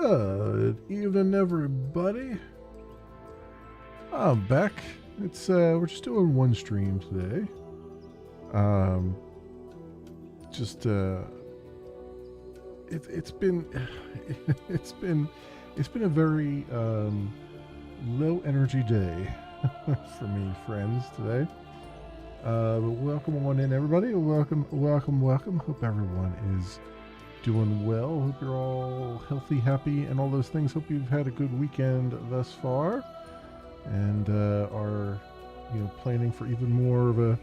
Good evening, everybody. I'm back. It's we're just doing one stream today. Um, just it's been it's been a very low energy day for me, friends, today. But welcome on in, everybody. Welcome. Hope everyone is doing well. Hope you're all healthy, happy, and all those things. Hope you've had a good weekend thus far, and are planning for even more of a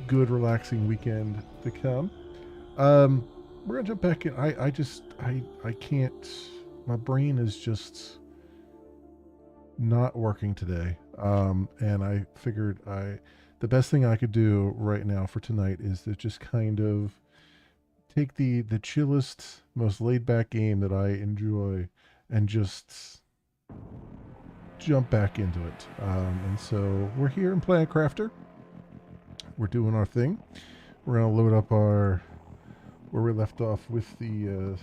good, relaxing weekend to come. We're gonna jump back in. I can't. My brain is just not working today. And I figured the best thing I could do right now for tonight is to just kind of take the chillest, most laid back game that I enjoy and just jump back into it. And so we're here in Planet Crafter. We're doing our thing. We're gonna load up our where we left off with the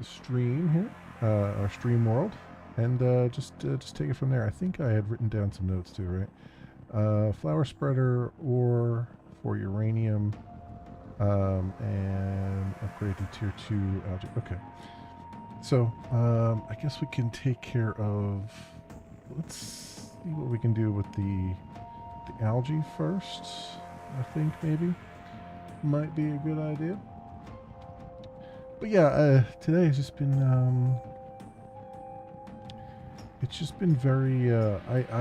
stream here, our stream world, and just take it from there. I think I had written down some notes too, right? Flower spreader ore for uranium. And upgrade to tier 2 algae. Okay. So, I guess we can take care of... Let's see what we can do with the algae first. I think maybe might be a good idea. But yeah, today has just been... it's just been very... I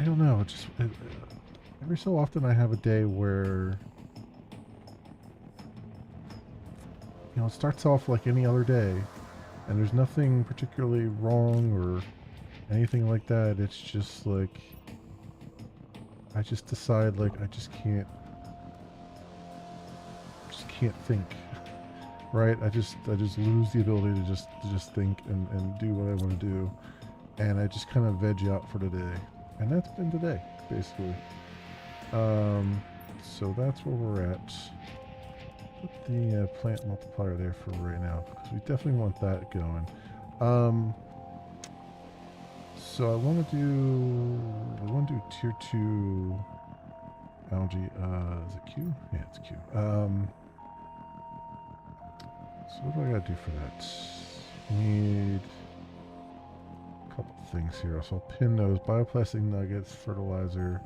don't know. Just... every so often I have a day where, it starts off like any other day, and there's nothing particularly wrong or anything like that. It's just like, I just decide, like, I just can't think, right? I just lose the ability to just think and do what I want to do, and I just kind of veg out for the day. And that's been today, basically. So that's where we're at. Put the plant multiplier there for right now, because we definitely want that going. So I want to do tier 2 algae. Is it Q? Yeah, it's Q. So what do I gotta do for that? Need a couple things here. So I'll pin those bioplastic nuggets, fertilizer.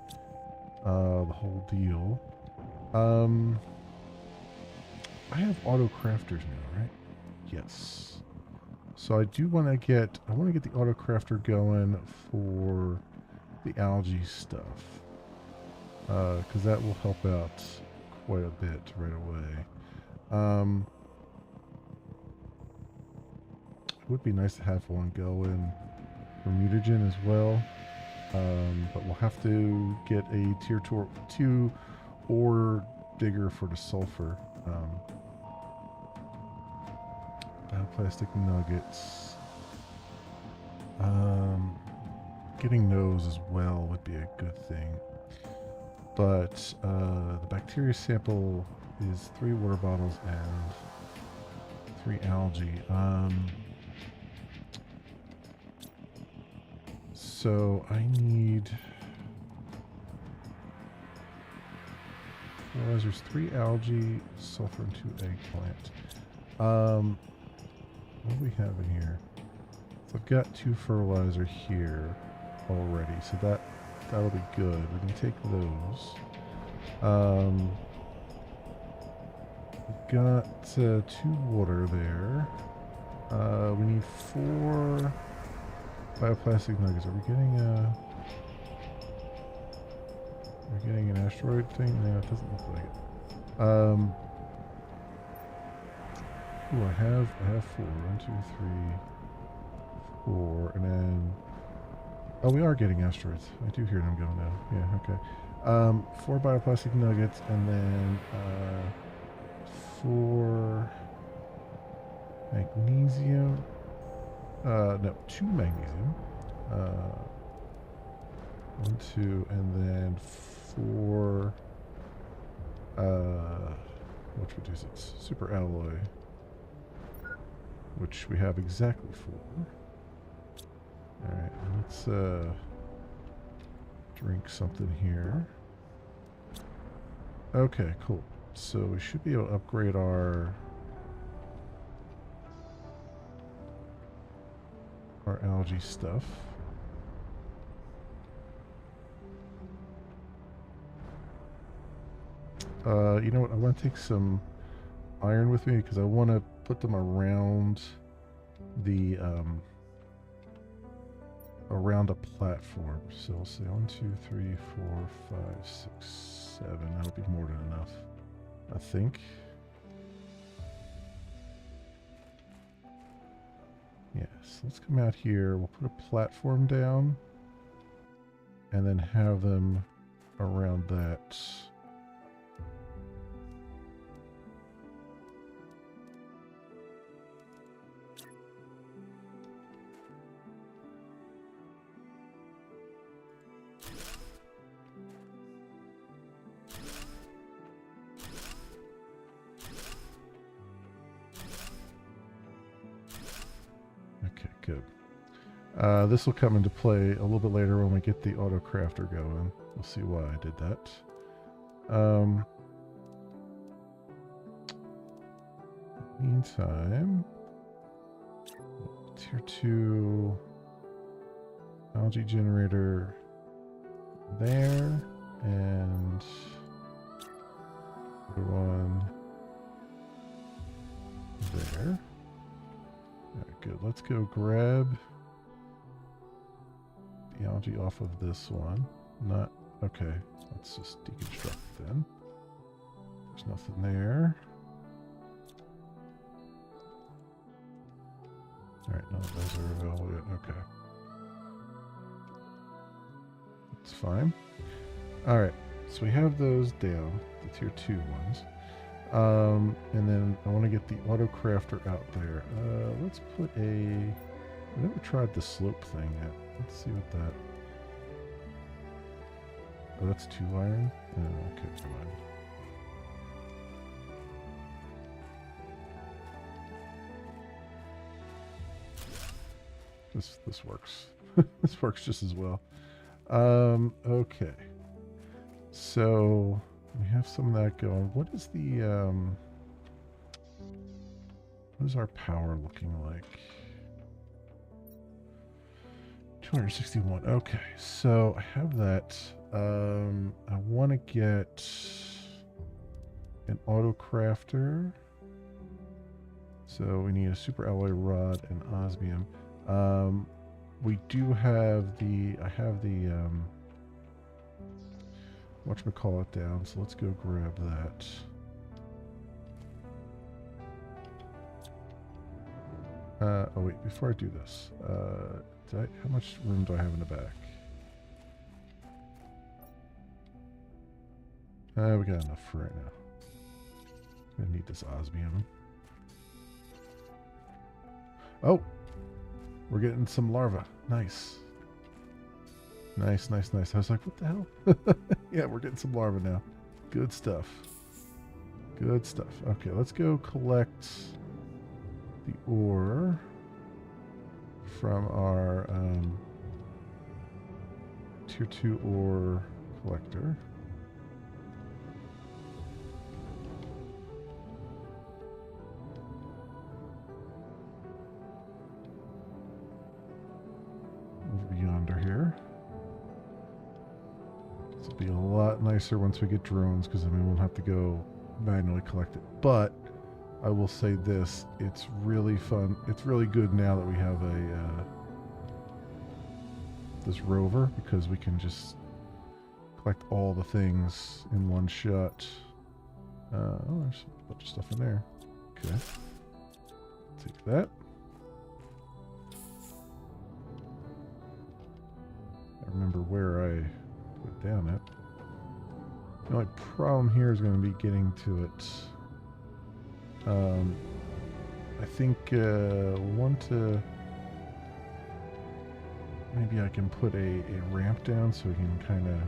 The whole deal. I have auto crafters now, right? Yes. So I do want to get the auto crafter going for the algae stuff, because that will help out quite a bit right away. It would be nice to have one going for mutagen as well. But we'll have to get a tier 2 ore digger for the sulfur. Bioplastic nuggets. Getting those as well would be a good thing. But the bacteria sample is 3 water bottles and 3 algae. So I need... Well, there's 3 algae, sulfur, and 2 eggplant. What do we have in here? So I've got 2 fertilizer here already, so that'll be good. We can take those. We've got 2 water there. We need 4 bioplastic nuggets. Are we getting an asteroid thing? No, it doesn't look like it. Ooh, I have 4. 1, 2, 3, 4, and then... Oh, we are getting asteroids. I do hear them going now. Yeah, okay. 4 bioplastic nuggets, and then 4 magnesium. No, 2 magnesium. 1, 2, and then 4 which reduces super alloy. which we have exactly 4. Alright, let's drink something here. Okay, cool. So we should be able to upgrade our algae stuff. You know what? I want to take some iron with me because I want to put them around the around a platform. So I'll say 1, 2, 3, 4, 5, 6, 7. That'll be more than enough, I think. Yes, let's come out here. We'll put a platform down and then have them around that. Good. This will come into play a little bit later when we get the auto crafter going. We'll see why I did that. Meantime, tier 2 algae generator there, and the one there. Alright, good. Let's go grab the algae off of this one. Not okay. Let's just deconstruct then. There's nothing there. Alright, none of those are available yet. Okay. That's fine. Alright, so we have those down, the tier 2 ones. And then I want to get the auto crafter out there. Let's put a... I never tried the slope thing yet. Let's see what that... Oh, that's 2 iron? Oh, okay, never mind. This works. This works just as well. Okay. So we have some of that going. What is the what is our power looking like? 261. Okay, so I have that. I want to get an auto crafter. So we need a super alloy rod and osmium. We do have the, I have the, whatchamacallit down, so let's go grab that. Oh wait, before I do this, how much room do I have in the back? We got enough for right now. I need this osmium. Oh! We're getting some larvae. Nice. Nice, nice, nice. I was like, what the hell? Yeah, we're getting some larvae now. Good stuff. Good stuff. Okay, let's go collect the ore from our tier 2 ore collector. Over yonder here. This will be a lot nicer once we get drones, because then we won't have to go manually collect it. But I will say this, it's really fun. It's really good now that we have a this rover, because we can just collect all the things in one shot. Oh, there's a bunch of stuff in there. Okay. Take that. I remember where I put it down at. The only problem here is going to be getting to it. I think maybe I can put a ramp down so we can kind of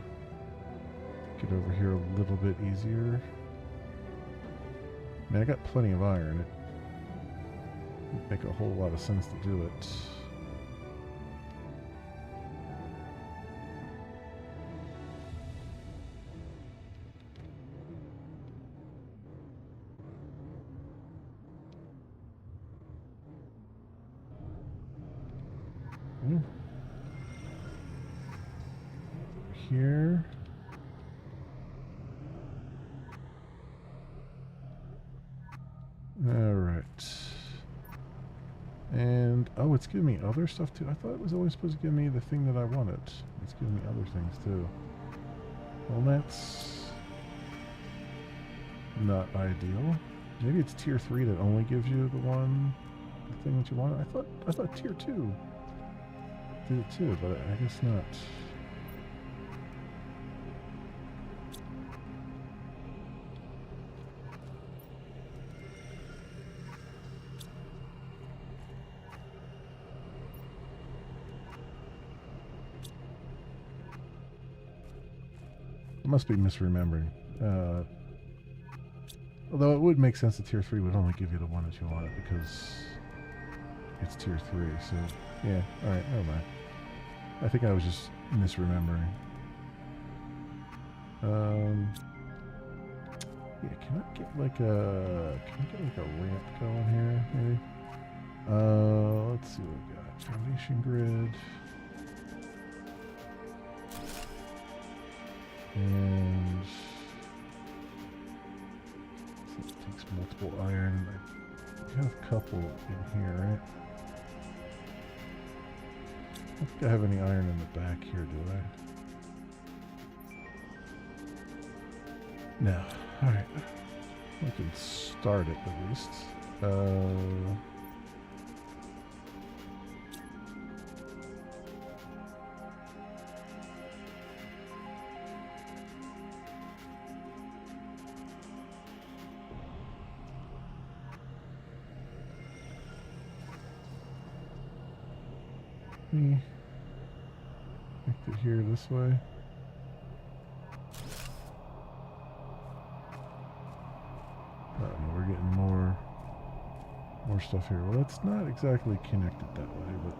get over here a little bit easier. I mean, I got plenty of iron. Would make a whole lot of sense to do it. Here. All right. And, oh, it's giving me other stuff too. I thought it was only supposed to give me the thing that I wanted. It's giving me other things too. Well, that's not ideal. Maybe it's tier 3 that only gives you the thing that you want. I thought tier 2 did it too, but I guess not. I must be misremembering. Although it would make sense that tier 3 would only give you the one that you wanted because it's tier 3, so yeah, alright, never mind. I think I was just misremembering. Yeah, can I get like a ramp going here, maybe? Let's see what we got. Foundation grid. And so it takes multiple iron. I have a couple in here, right? I don't think I have any iron in the back here, do I? No. Alright. We can start it at least. Connect it here this way. We're getting more stuff here. Well, that's not exactly connected that way, but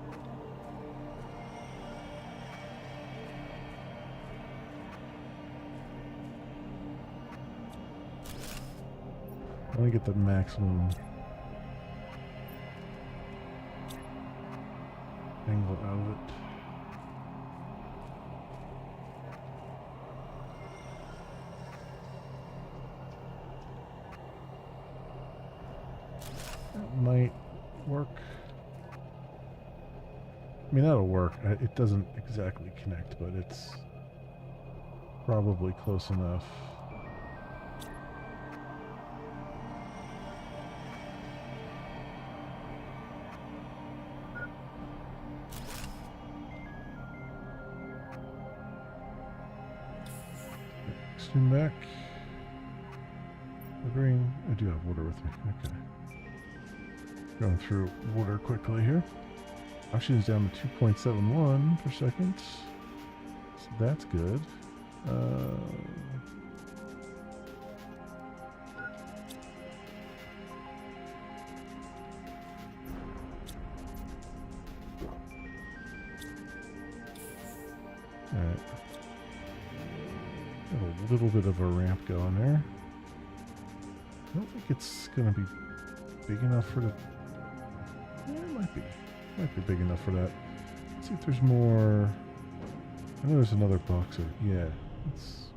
I want to get the maximum angle out of it. That might work. I mean, that'll work. It doesn't exactly connect, but it's probably close enough. Zoom back. Agreeing. I do have water with me. Okay. Going through water quickly here. Oxygen is down to 2.71 per second. So that's good. Alright. Got a little bit of a ramp going there. I don't think it's going to be big enough for the... Yeah, it might be. Might be big enough for that. Let's see if there's more... I know there's another box. Yeah.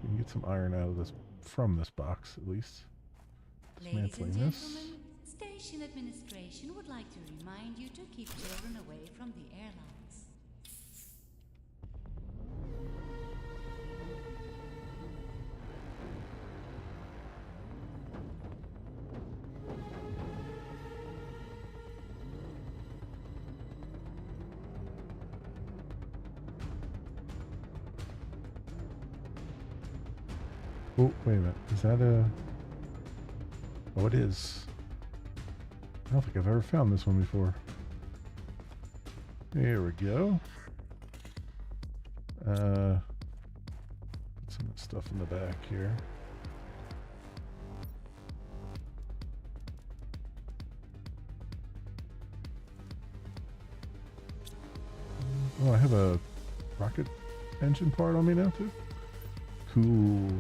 We can get some iron out of this, from this box, at least. Dismantling this. Station administration would like to remind you to keep children away from the airlines. Oh, wait a minute. Is that a... Oh, it is. I don't think I've ever found this one before. There we go. Put some stuff in the back here. Oh, I have a rocket engine part on me now too? Cool.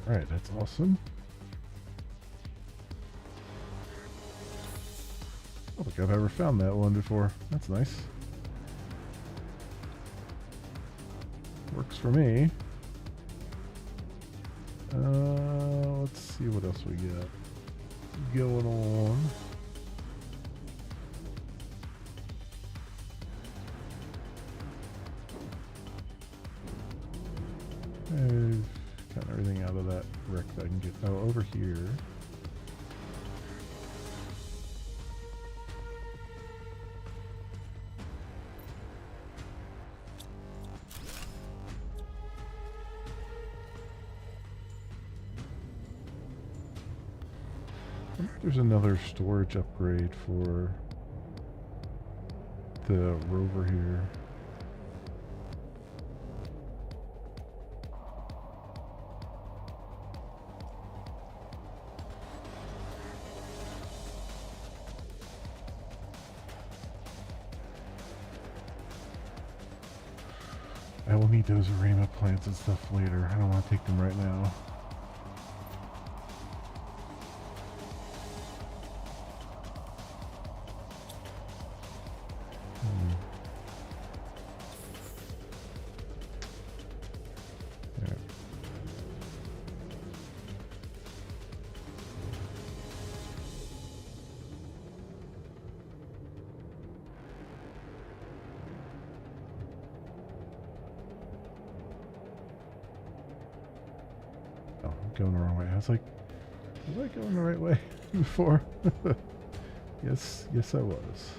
Alright, that's awesome. I don't think I've ever found that one before. That's nice. Works for me. Let's see what else we got going on. I've got everything out of that wreck that I can get. Oh, over here. There's another storage upgrade for the rover here. I will need those arena plants and stuff later. I don't want to take them right now. Yeah. Oh, I'm going the wrong way. I was like, was I going the right way before? Yes, I was.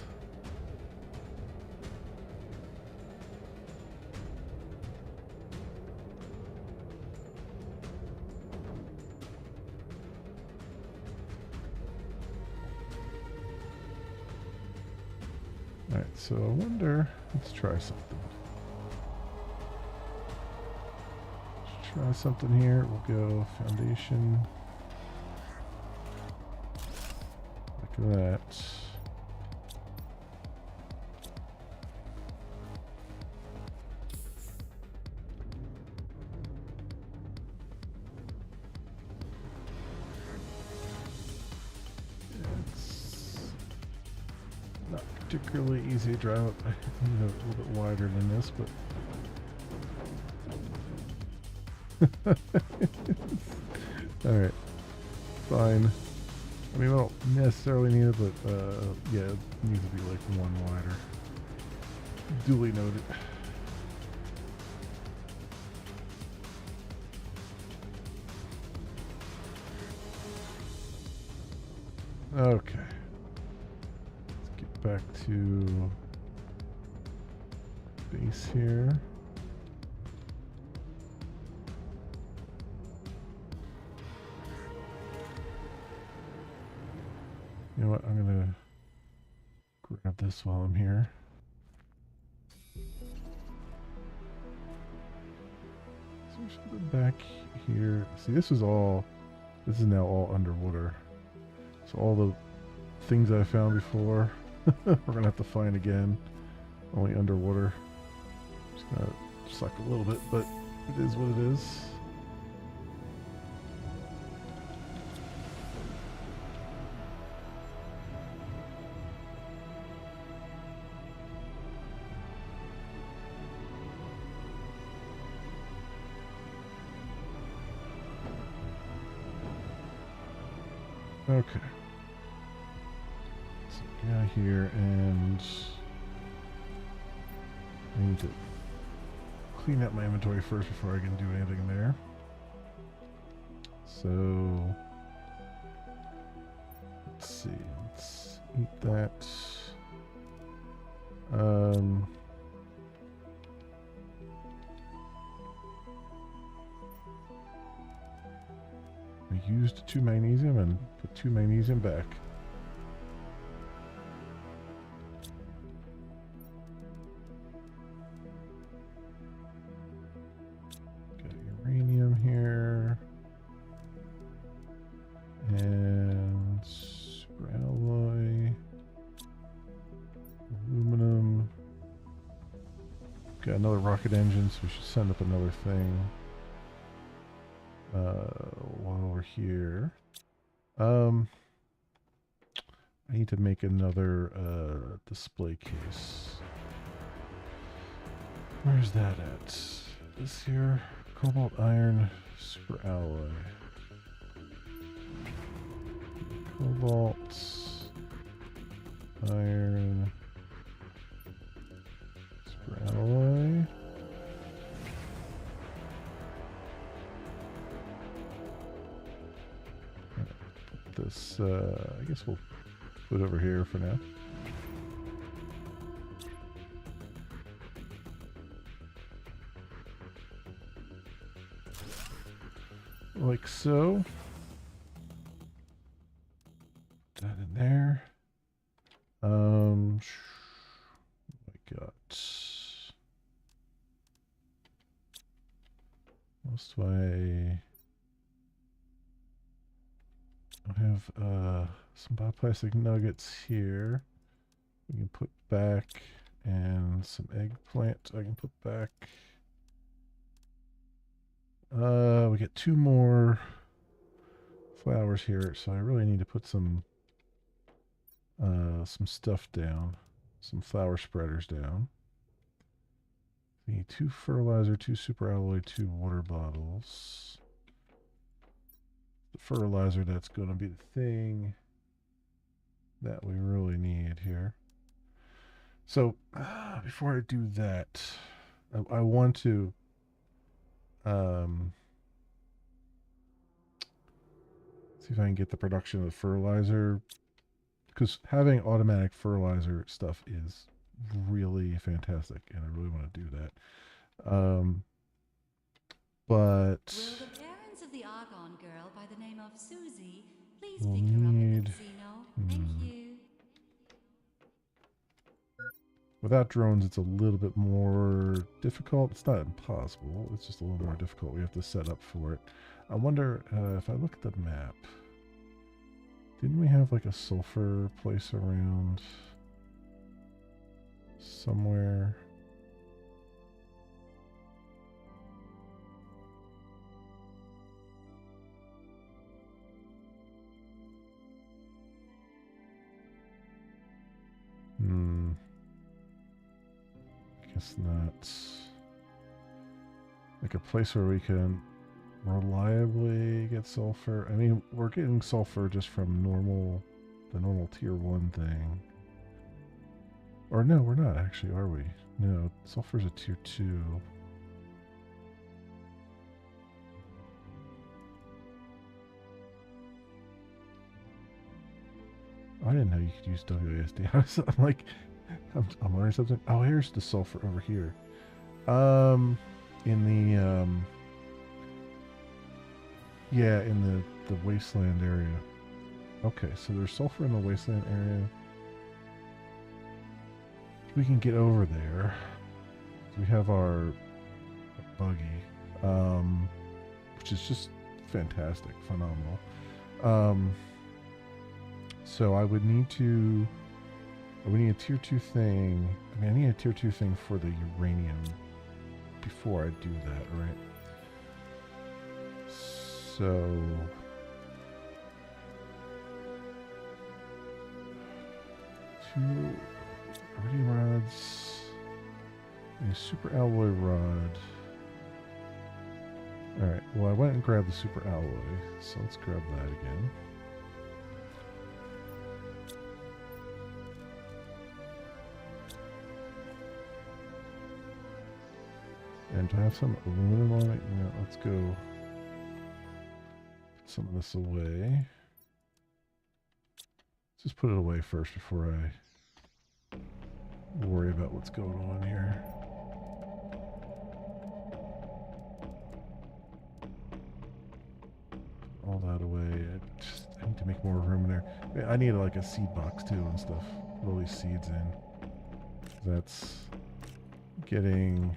Alright, so I wonder, let's try something. Let's try something here. We'll go foundation. Like that. Not particularly easy to drive up. I need a little bit wider than this, but alright. Fine. I mean, I don't necessarily need it, but yeah, it needs to be like one wider. Duly noted. Okay. Let's get back to base here. You know what? I'm gonna grab this while I'm here. So we should go back here. See, this is now all underwater. So all the things I found before, we're gonna have to find again. Only underwater. Just gonna suck a little bit, but it is what it is. Okay. So get out here, and I need to clean up my inventory first before I can do anything there. So let's see. Let's eat that. I used 2 magnesium and put 2 magnesium back. Got uranium here. And super alloy. Got another rocket engine, so we should send up another thing. While we're here. I need to make another display case. Where's that at? This here? Cobalt iron super alloy. Cobalt iron super alloy. This, I guess we'll put it over here for now. Like so. Put that in there. I got. Most do I have some bioplastic nuggets here. We can put back, and some eggplant I can put back. We get 2 more flowers here, so I really need to put some stuff down, some flower spreaders down. We need 2 fertilizer, 2 super alloy, 2 water bottles. The fertilizer, that's going to be the thing that we really need here. So before I do that, I want to see if I can get the production of the fertilizer, because having automatic fertilizer stuff is really fantastic, and I really want to do that. But Will the parents of the Argon girl by the name of Susie please we'll pick her up at need- the casino? Thank you. without drones, it's a little bit more difficult. It's not impossible. It's just a little more difficult. We have to set up for it. I wonder if I look at the map. Didn't we have like a sulfur place around somewhere? I guess not. Like a place where we can reliably get sulfur. I mean, we're getting sulfur just from the normal tier 1 thing. Or no, we're not actually, are we? No, sulfur's a tier 2. I didn't know you could use WASD. I'm like, I'm learning something. Oh, here's the sulfur over here. Yeah, in the wasteland area. Okay, so there's sulfur in the wasteland area. We can get over there. We have our buggy, which is just fantastic, phenomenal. So I would need to. We need a tier 2 thing. I mean, I need a tier 2 thing for the uranium before I do that, right? So. Two iridium rods. A super alloy rod. Alright, well, I went and grabbed the super alloy, so let's grab that again. And do I have some aluminum on it? Yeah, let's go put some of this away. Let's just put it away first before I worry about what's going on here. All that away. I need to make more room there. I need like a seed box too and stuff. Put all these seeds in. That's getting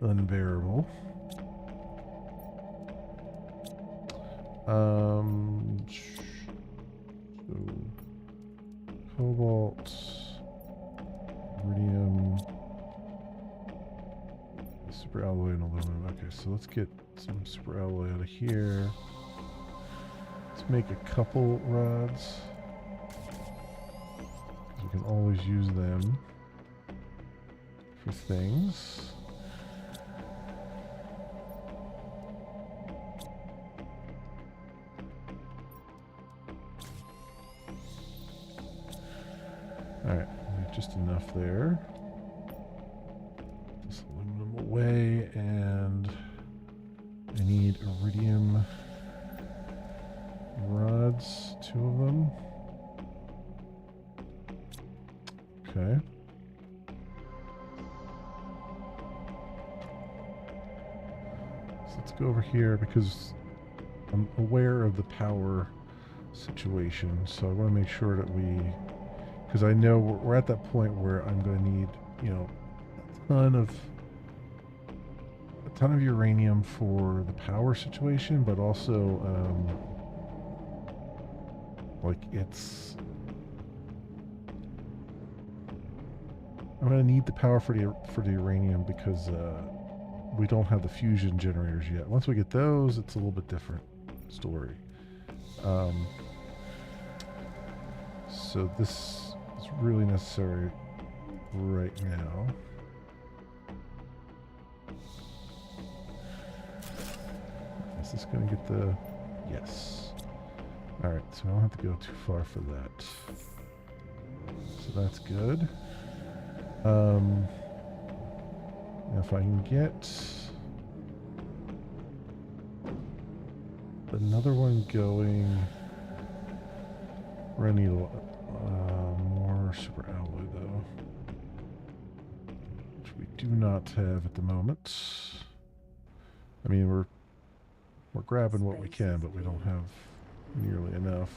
unbearable. So cobalt, iridium, Super alloy and aluminum. Okay, so let's get some super alloy out of here. Let's make a couple rods, because we can always use them for things. Alright, just enough there. This aluminum away, and I need iridium rods, 2 of them. Okay. So let's go over here because I'm aware of the power situation, so I want to make sure that because I know we're at that point where I'm going to need, you know, a ton of uranium for the power situation, but also like I'm going to need the power for the uranium because we don't have the fusion generators yet. Once we get those, it's a little bit different story. So this is really necessary right now. Is this going to get the... Yes. Alright, so I don't have to go too far for that. So that's good. If I can get another one going, we're going to need more super alloy though, which we do not have at the moment. I mean, we're grabbing what we can, but we don't have nearly enough.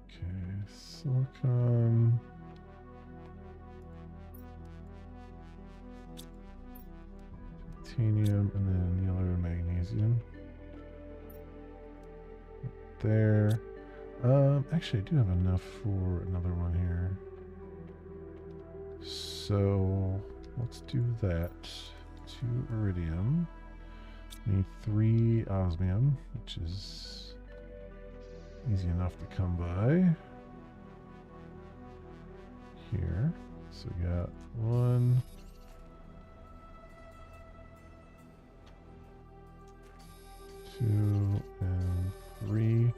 Okay, silicon. Titanium, and then yellow magnesium. There. Actually, I do have enough for another one here. So let's do that. 2 iridium. Need 3 osmium, which is easy enough to come by. Here. So we got 1. 2 and 3.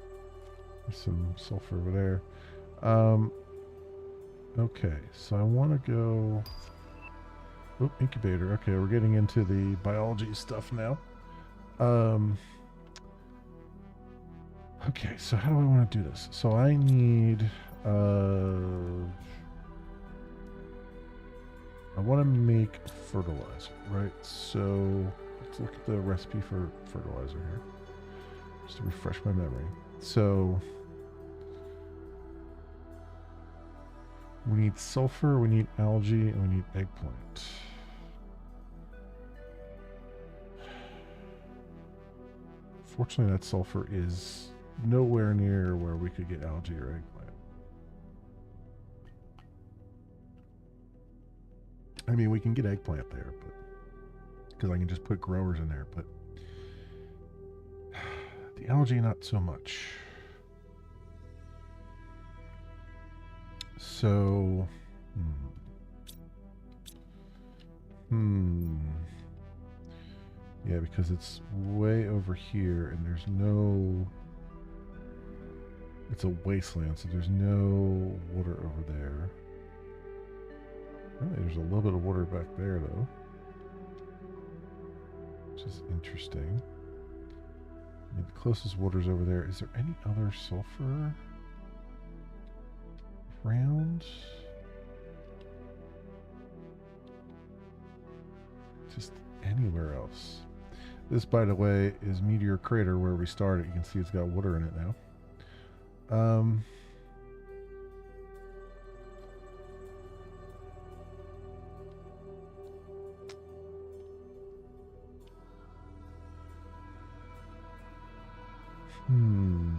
There's some sulfur over there. Okay, so I want to go... Oh, incubator. Okay, we're getting into the biology stuff now. Okay, so how do I want to do this? So I need... I want to make fertilizer, right? So let's look at the recipe for fertilizer here, just to refresh my memory. So we need sulfur, we need algae, and we need eggplant. Fortunately, that sulfur is nowhere near where we could get algae or eggplant. I mean, we can get eggplant there, but because I can just put growers in there, but the algae, not so much. So, yeah, because it's way over here, and there's no... It's a wasteland, so there's no water over there. There's a little bit of water back there, though, which is interesting. I mean, the closest water's over there. Is there any other sulfur around? Just anywhere else. This, by the way, is Meteor Crater, where we started. You can see it's got water in it now. Hmm.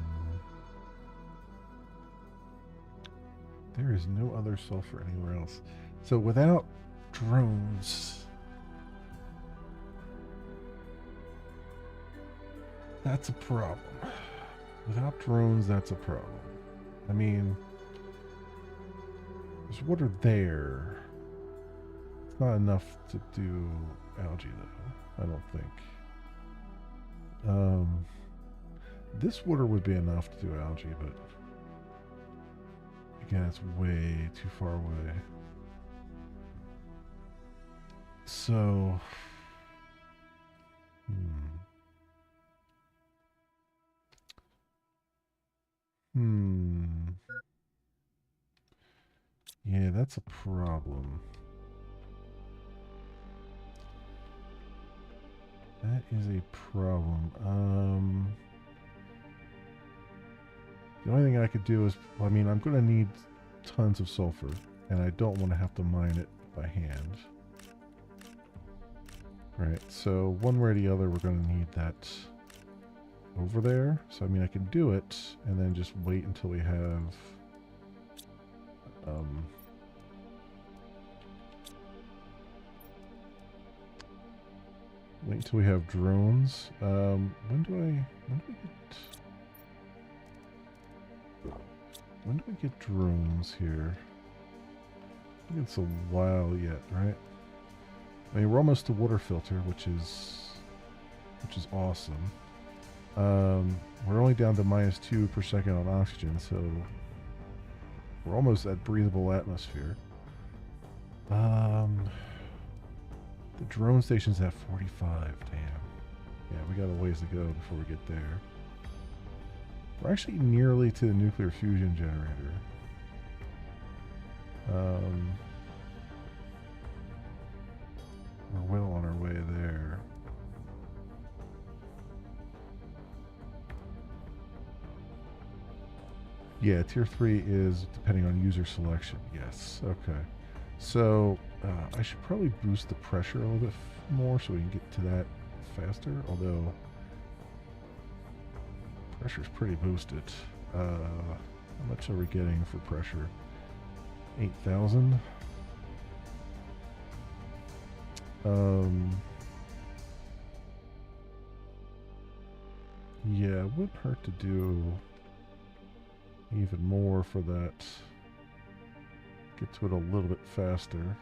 There is no other sulfur anywhere else. So without drones, that's a problem. Without drones, that's a problem. I mean, there's water there. It's not enough to do algae, though. I don't think. This water would be enough to do algae, but again, it's way too far away. So, yeah, that's a problem. That is a problem. The only thing I could do is, well, I mean, I'm going to need tons of sulfur, and I don't want to have to mine it by hand. Right, so one way or the other, we're going to need that over there. So, I mean, I can do it, and then just wait until we have... wait until we have drones. When do we get drones here? I think it's a while yet, right? I mean, we're almost to water filter, which is awesome. We're only down to -2 per second on oxygen, so we're almost at breathable atmosphere. The drone station's at 45. Damn. Yeah, we got a ways to go before we get there. We're actually nearly to the nuclear fusion generator. We're well on our way there. Yeah, tier 3 is depending on user selection. Yes. Okay. So I should probably boost the pressure a little bit more so we can get to that faster. Although pressure's pretty boosted. How much are we getting for pressure? 8,000. Yeah, it wouldn't hurt to do even more for that. Get to it a little bit faster.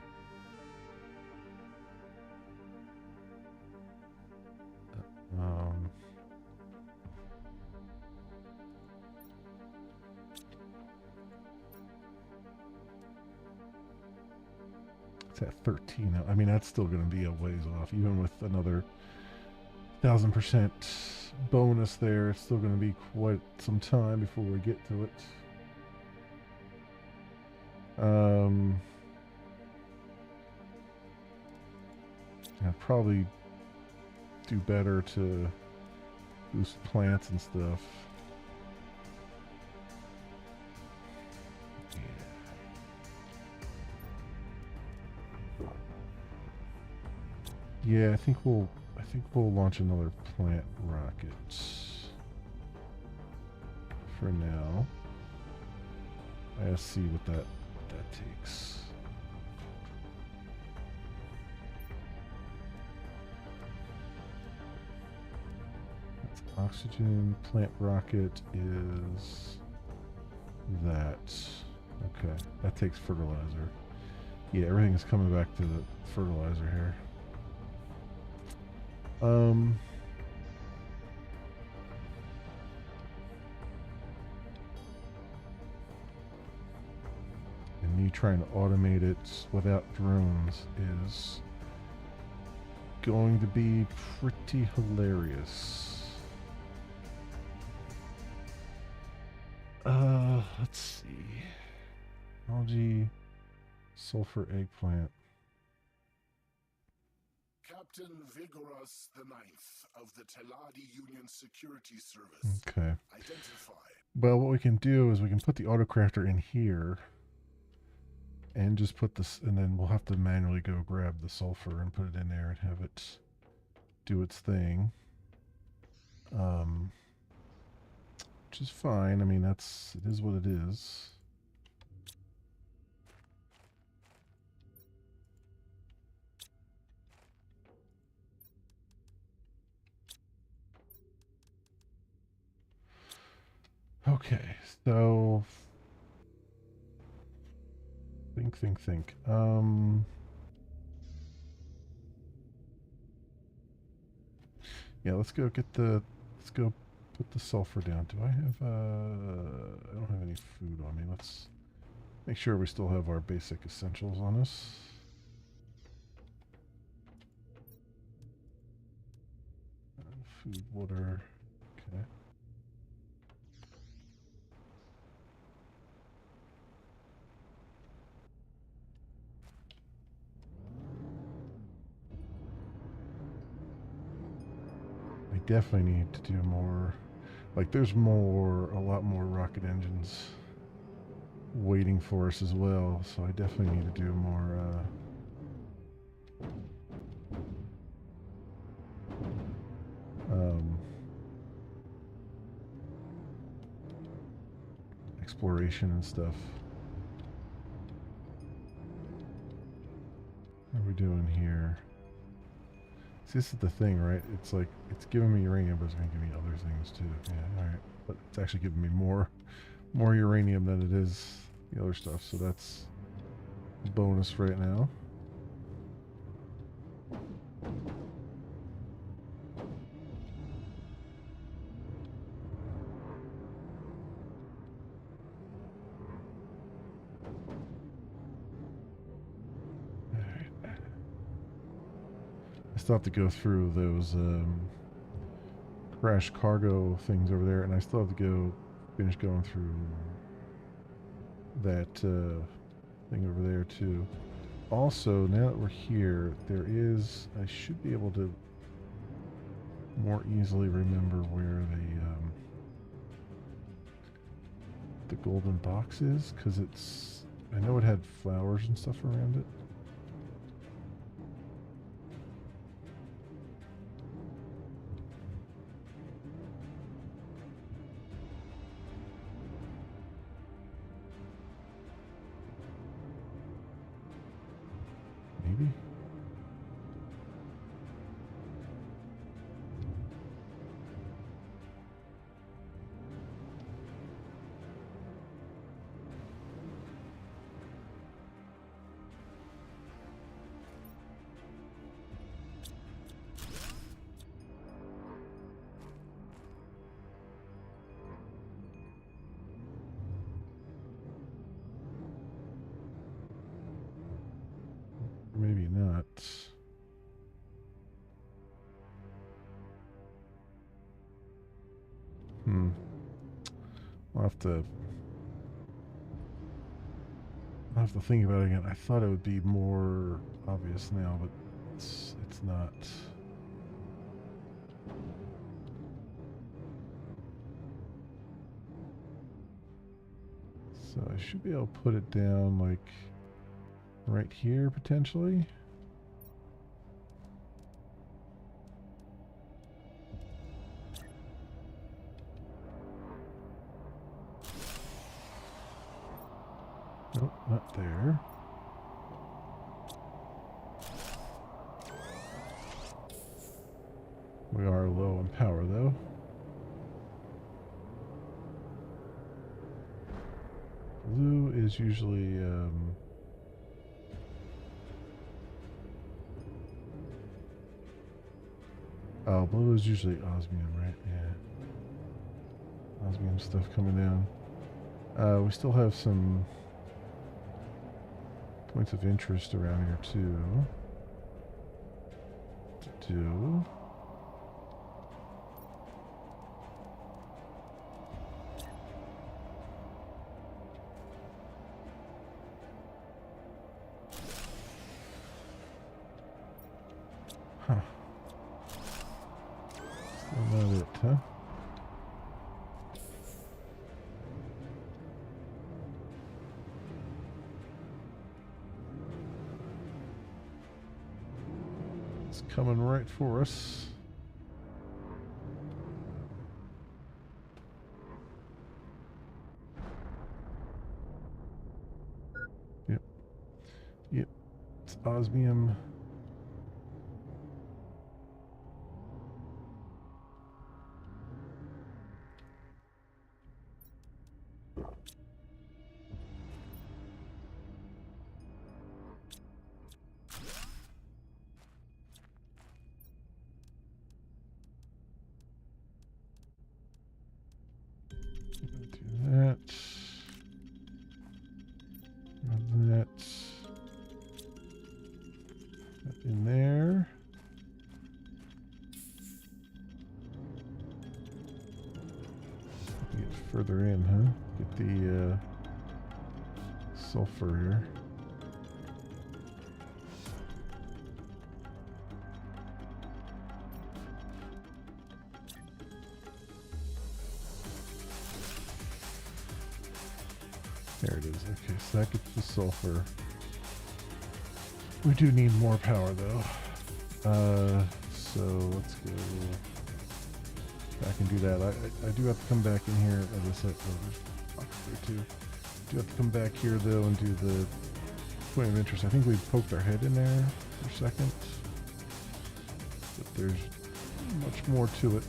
It's at 13 now. I mean, that's still going to be a ways off. Even with another 1,000% bonus there, it's still going to be quite some time before we get to it. I'd probably do better to boost plants and stuff. Yeah, I think we'll launch another plant rocket for now. I gotta see what that takes. That's oxygen. Plant rocket is that. Okay, that takes fertilizer. Yeah, everything is coming back to the fertilizer here. And me trying to automate it without drones is going to be pretty hilarious. Let's see. Algae, sulfur eggplant. Captain Vigorous the Ninth of the Teladi Union Security Service. Okay. Identify. Well, what we can do is we can put the autocrafter in here and just put this, and then we'll have to manually go grab the sulfur and put it in there and have it do its thing. which is fine. I mean, it is what it is. Okay, so think. Yeah, let's go put the sulfur down. Do I have I don't have any food on me. Let's make sure we still have our basic essentials on us. Food, water. Okay. I definitely need to do more. Like, there's a lot more rocket engines waiting for us as well. So I definitely need to do more. Exploration and stuff. What are we doing here? See, this is the thing, right? It's like, it's giving me uranium, but it's going to give me other things too. Yeah, alright. But it's actually giving me more uranium than it is the other stuff, so that's a bonus right now. I still have to go through those crash cargo things over there, and I still have to go finish going through that thing over there too. Also, now that we're here, I should be able to more easily remember where the golden box is, because I know it had flowers and stuff around it. Maybe. Maybe not. I'll have to think about it again. I thought it would be more obvious now, but it's not. So I should be able to put it down like right here potentially. Nope, not there. We are low on power though. Blue is usually oh, blue is usually osmium, right? Yeah. Osmium stuff coming down. We still have some points of interest around here too to do. Huh. Still not it, huh? It's coming right for us. Yep, it's osmium. Do that. That. That in there. Get further in, huh? Get the sulfur here. There it is. Okay, so that gets the sulfur. We do need more power though. So let's go back and do that. I do have to come back in here. As I said, oh, there's box there too. Do have to come back here though and do the point of interest. I think we poked our head in there for a second, but there's much more to it.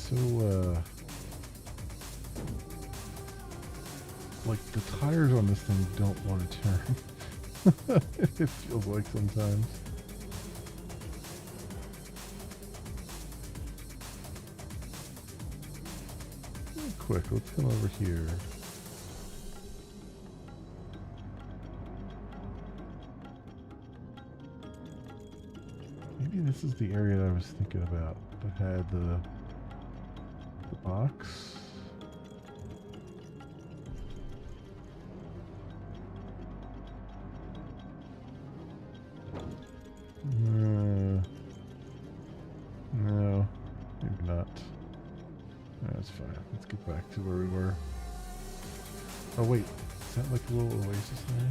So, like the tires on this thing don't want to turn. It feels like sometimes. Real quick, let's come over here. Maybe this is the area that I was thinking about that had the box. No, maybe not. That's fine. Let's get back to where we were. Oh wait, is that like a little oasis there?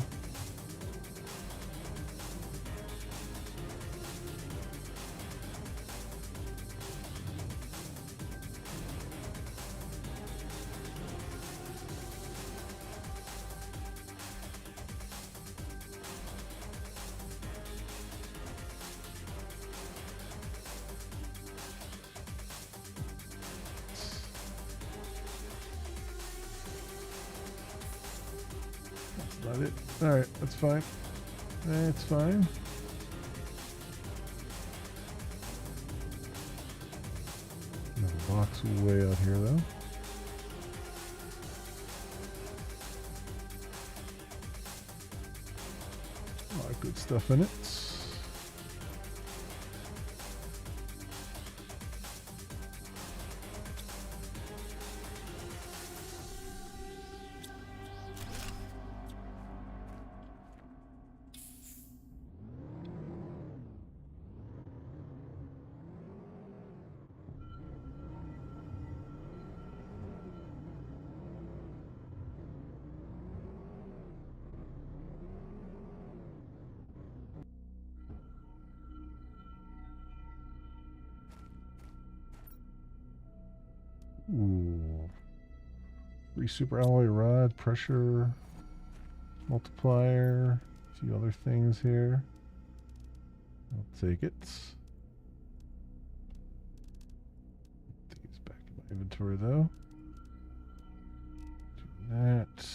Not it. Alright, that's fine. That's fine. Another box way out here though. A lot of good stuff in it. Ooh. Free super alloy rod, pressure multiplier, a few other things here. I'll take it. Put these back in my inventory though. Do that.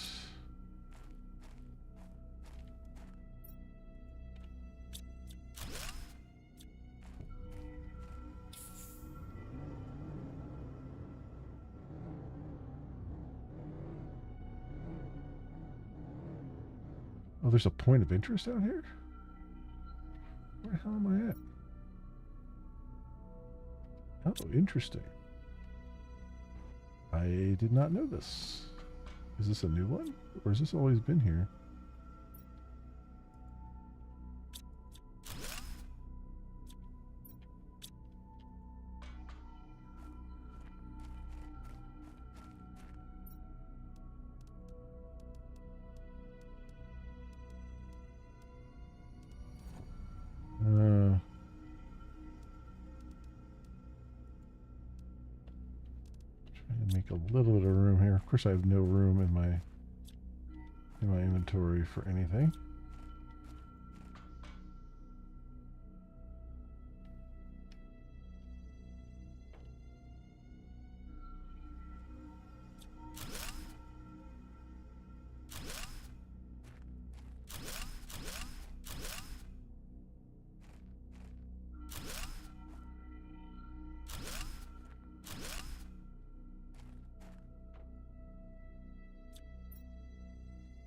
Oh, there's a point of interest out here? Where the hell am I at? Oh, interesting. I did not know this. Is this a new one? Or has this always been here? make a little bit of room here. Of course, I have no room in my inventory for anything.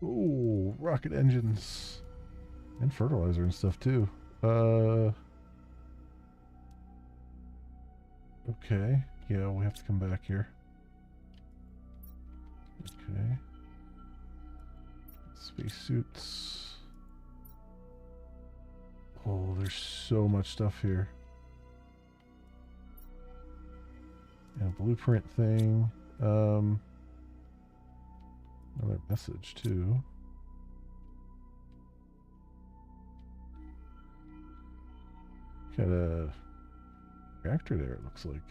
Ooh, rocket engines and fertilizer and stuff too. Okay. Yeah, we have to come back here. Okay. Spacesuits. Oh, there's so much stuff here. And a blueprint thing. Another message too. Got a reactor there, it looks like.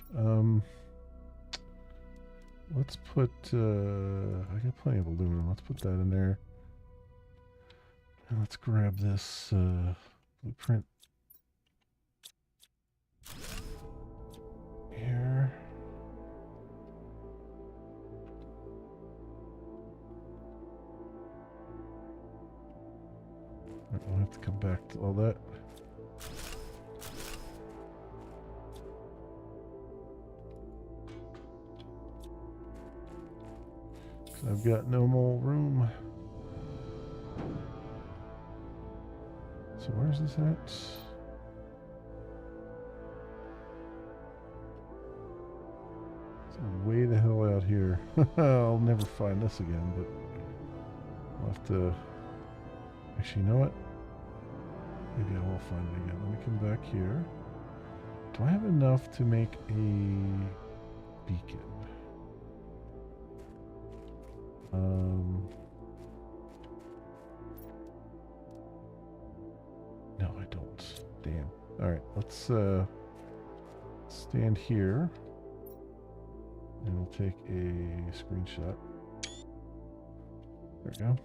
Let's put I got plenty of aluminum. Let's put that in there. And let's grab this blueprint here. I'll have to come back to all that. I've got no more room. So where's this at? It's way the hell out here. I'll never find this again, but I'll have to... Actually, you know what? Maybe I will find it again. Let me come back here. Do I have enough to make a beacon? No, I don't. Damn. Alright, let's stand here. And we'll take a screenshot. There we go.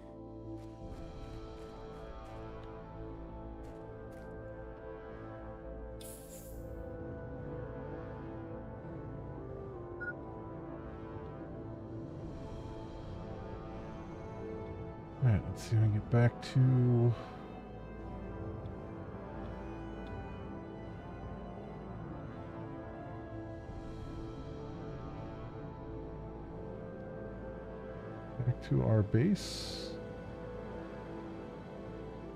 Alright, let's see if we can get back to... back to our base.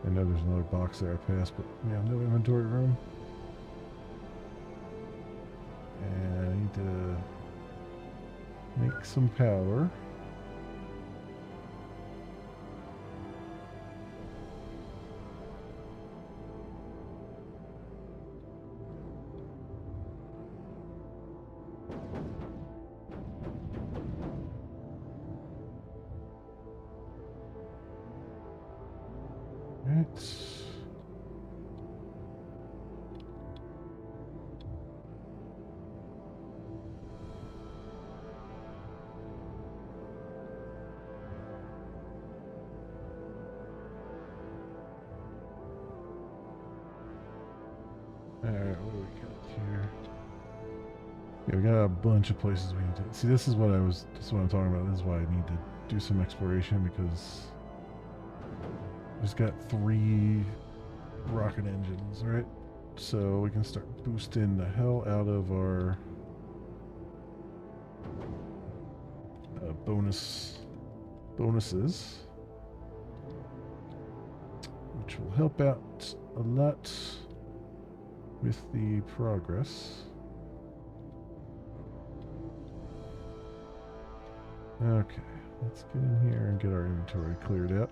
I know there's another box there I passed, but we have no inventory room. And I need to make some power. Alright, what do we got here? Yeah, we got a bunch of places we need to... See, this is what I'm talking about. This is why I need to do some exploration, because we just got 3 rocket engines, right? So we can start boosting the hell out of our bonuses, which will help out a lot with the progress. Okay, let's get in here and get our inventory cleared out.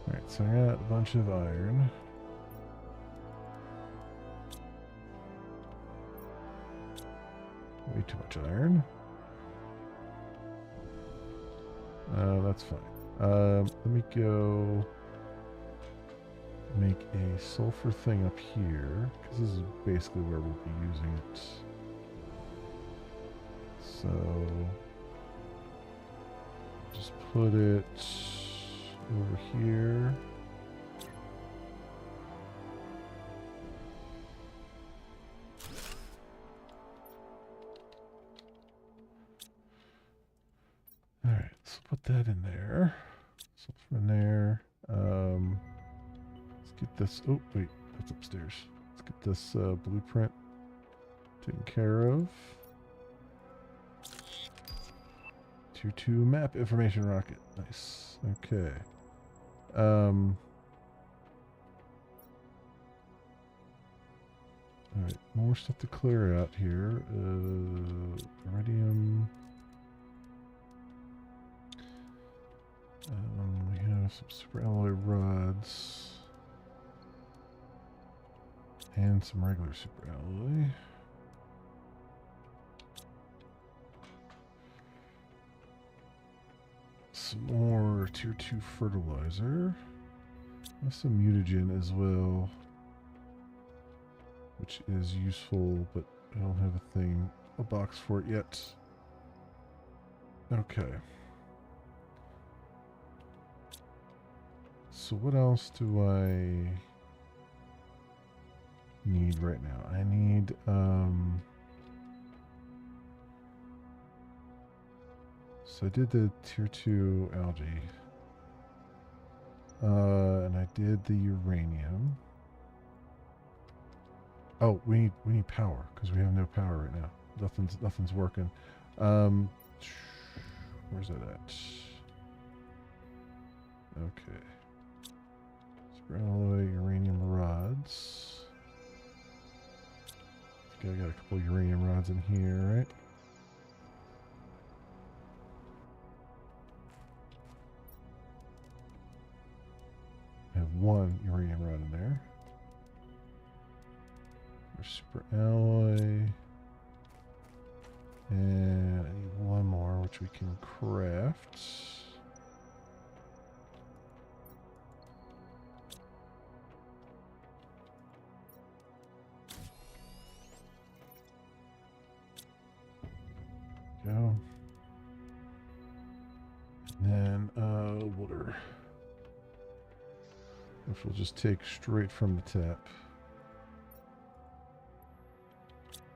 Alright, so I got a bunch of iron. Way too much iron. That's fine. Let me go make a sulfur thing up here, because this is basically where we'll be using it. So just put it over here. All right, let's put that in there. Sulfur in there. Let's get this. Oh wait, that's upstairs. Let's get this blueprint taken care of. Tier 2 map information rocket. Nice. Okay. Alright, more stuff to clear out here. Iridium. We have some super alloy rods. And some regular super alloy. Some more tier 2 fertilizer. There's some mutagen as well, which is useful, but I don't have a box for it yet. Okay. So what else do I need right now? I need so I did the tier 2 algae. And I did the uranium. Oh, we need power because we have no power right now. Nothing's working. Where's that at? Okay. Super alloy uranium rods. I think I got a couple uranium rods in here, right? I have one uranium rod in there. There's super alloy. And I need one more, which we can craft. Go. And then water, which we'll just take straight from the tap.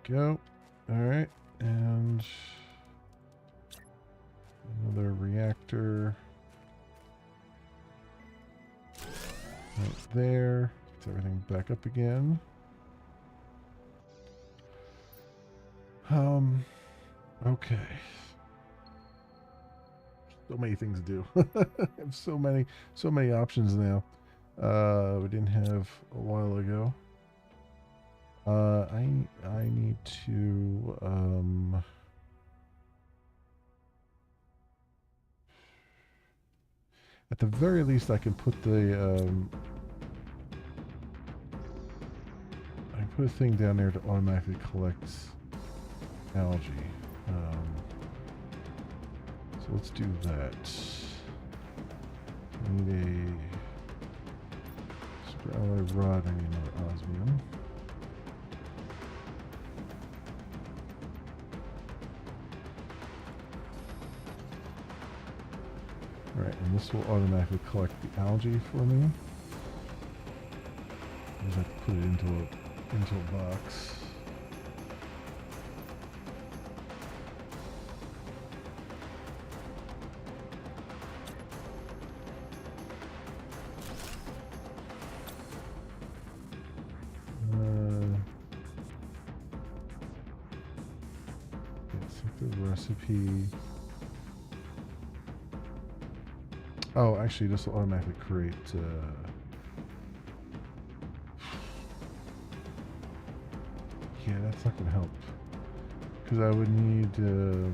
Go. All right, and another reactor right there. Get everything back up again. Okay. So many things to do. I have so many options now. We didn't have a while ago. I need to at the very least I can put the I can put a thing down there to automatically collect algae. So let's do that. I need a super alloy rod. I need another osmium. Alright, and this will automatically collect the algae for me. I just have to put it into a box. The recipe. Oh, actually, this will automatically create. Yeah, that's not gonna help because I would need to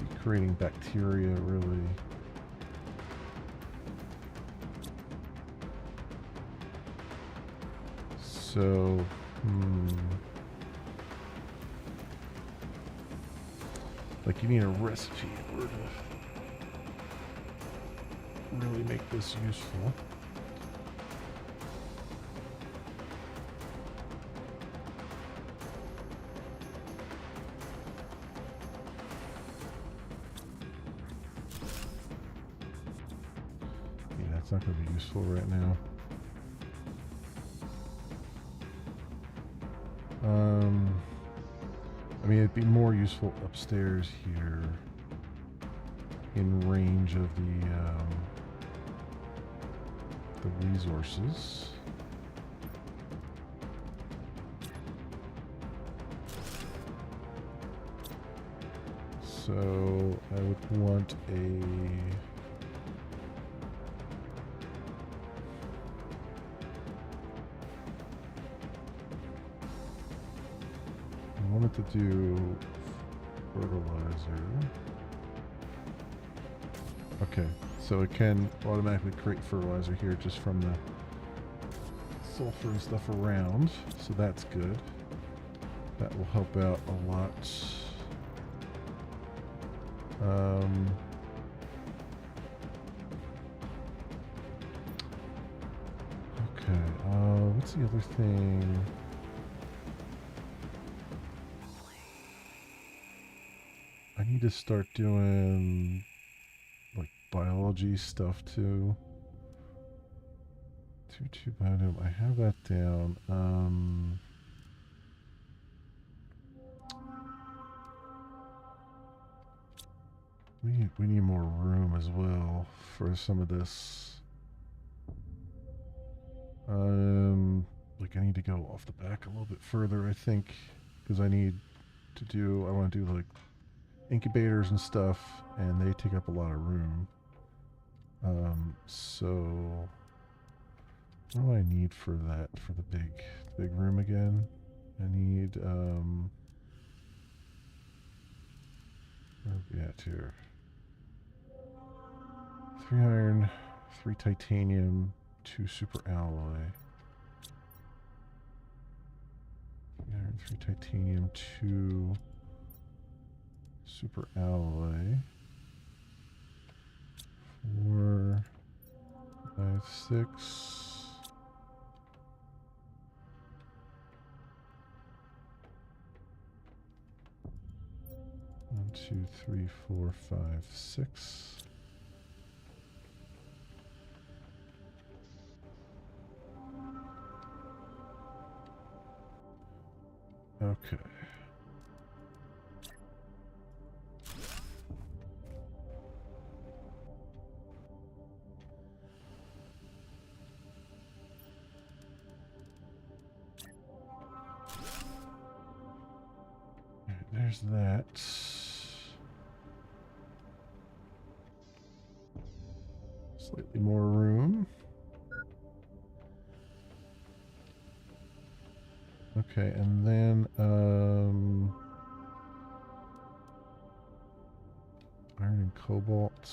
be creating bacteria, really. So, like you need a recipe in order to really make this useful. Yeah, that's not going to be useful right now. I mean, it'd be more useful upstairs here in range of the resources. So I would want I wanted to do fertilizer. Okay, so it can automatically create fertilizer here just from the sulfur and stuff around, so that's good. That will help out a lot. Okay, what's the other thing? I need to start doing like biology stuff too. 2-2 biome. I have that down. We need more room as well for some of this. Like I need to go off the back a little bit further, I think, because I want to do like incubators and stuff, and they take up a lot of room. So what do I need for that, for the big room again? I need, where are we at here? 3 iron, 3 titanium, 2 super alloy. 3 iron, 3 titanium, 2 super alloy. 4, 5, 6. 1, 2, 3, 4, 5, 6. Okay. There's that. Slightly more room. Okay, and then iron and cobalt.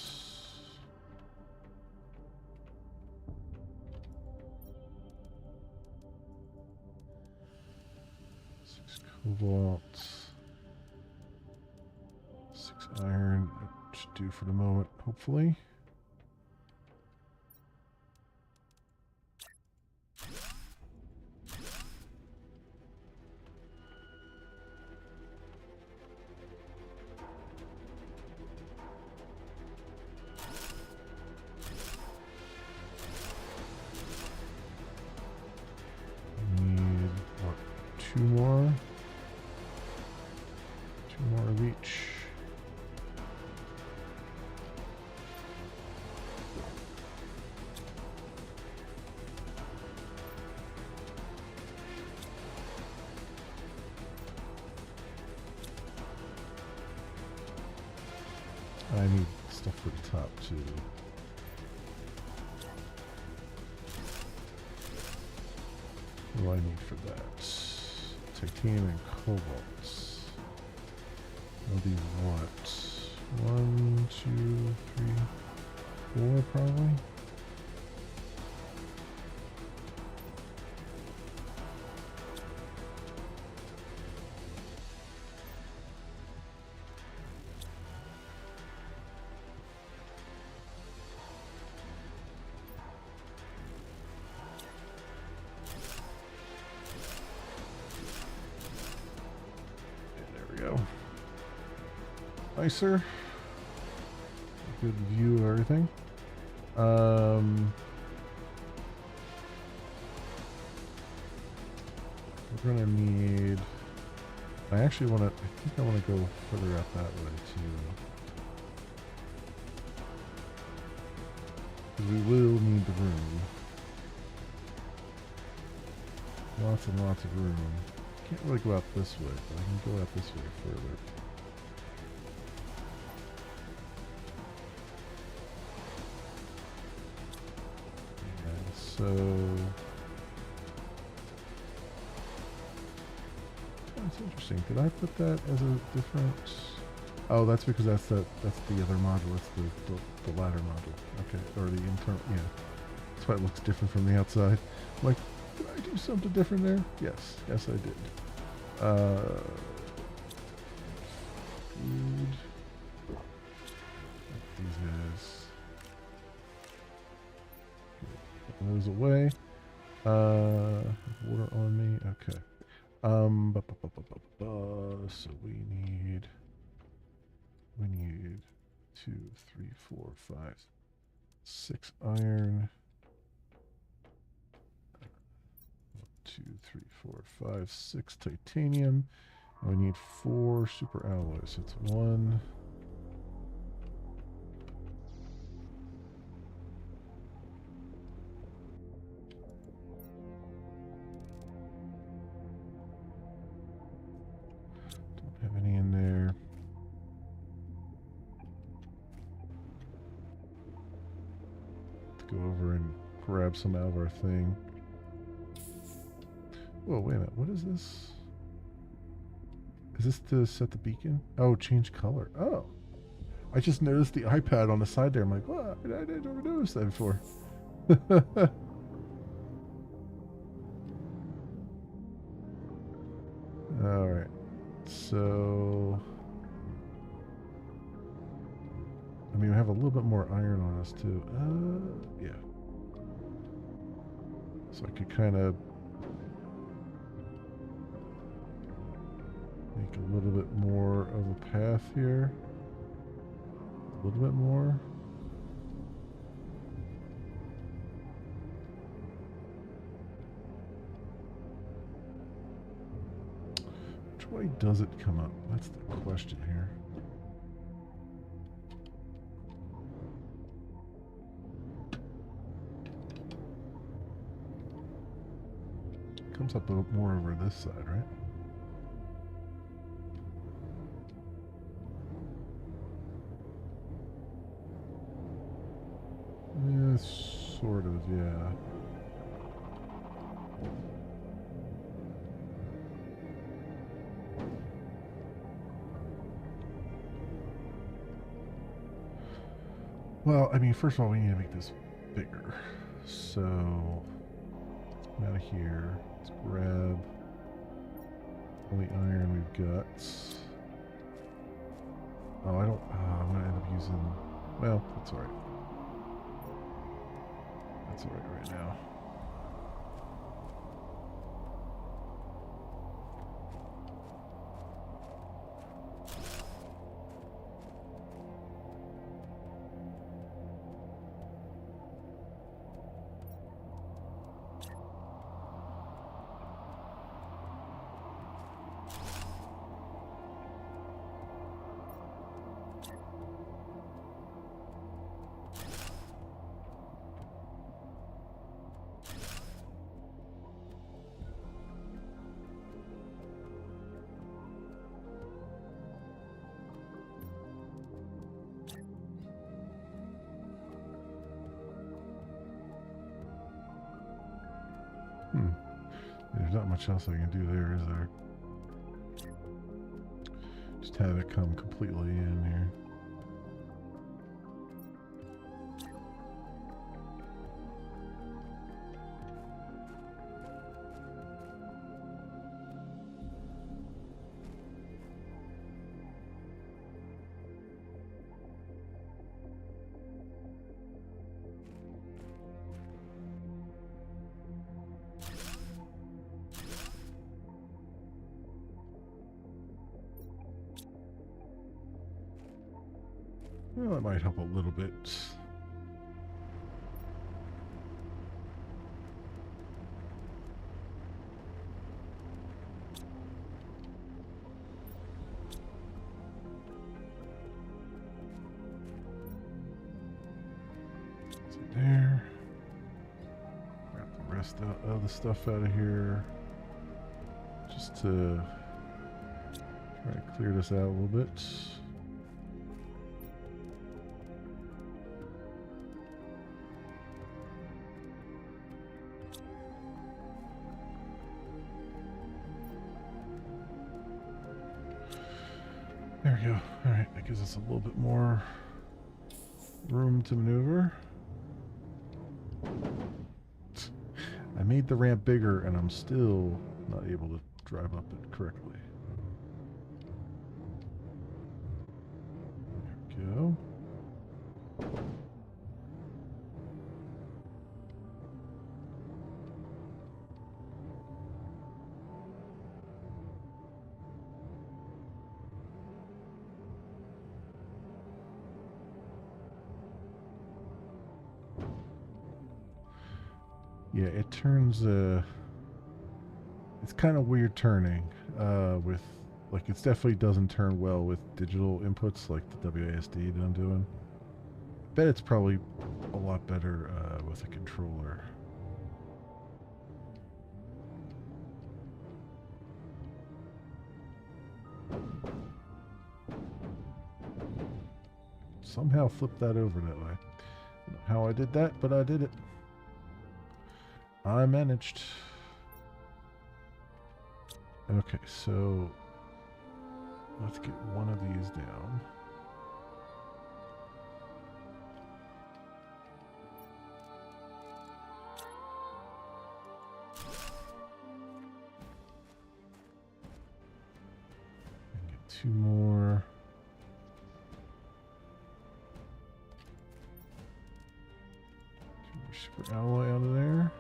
6 cobalt. 6 iron. That should do for the moment, hopefully. Need, what, 2 more? 2 more of each. I need stuff for the top too. What do I need for that? Titanium and cobalt. That'll be what? 1, 2, 3, 4 probably? nicer. Good view of everything. We're gonna need. I actually want to. I think I want to go further out that way too, because we will need the room. Lots and lots of room. Can't really go out this way, but I can go out this way further. Yeah, so that's interesting. Did I put that as a different? Oh, that's because that's the other module. That's the ladder module. Okay, or the internal. Yeah, that's why it looks different from the outside. I'm like, did I do something different there? Yes, yes, I did. Food. These guys. Put those away. Water on me. Okay. So we need 2, 3, 4, 5, 6 iron. 2, 3, 4, 5, 6 titanium. And we need 4 super alloys. It's 1. Don't have any in there. Let's go over and grab some out of our thing. Whoa, wait a minute. What is this? Is this to set the beacon? Oh, change color. Oh. I just noticed the iPad on the side there. I'm like, what? I never noticed that before. Alright. So... I mean, we have a little bit more iron on us, too. Yeah. So I could kind of... make a little bit more of a path here. A little bit more. Which way does it come up? That's the question here. Comes up more over this side, right? Yeah, sort of, yeah. Well, I mean, first of all, we need to make this bigger. So, out of here. Let's grab all the iron we've got. Oh, I don't... I'm going to end up using... Well, that's alright. That's alright right now. There's not much else I can do there, is there? Just have it come completely in here. Well, that might help a little bit. So there. Grab the rest of the stuff out of here. Just to try to clear this out a little bit. There we go. Alright, that gives us a little bit more room to maneuver. I made the ramp bigger and I'm still not able to drive up it correctly. There we go. Yeah, it turns, it's kind of weird turning, with, like, it definitely doesn't turn well with digital inputs like the WASD that I'm doing. I bet it's probably a lot better, with a controller. Somehow flipped that over that way. I don't know how I did that, but I did it. I managed. Okay, so let's get one of these down. And get two more. Two more super alloy out of there.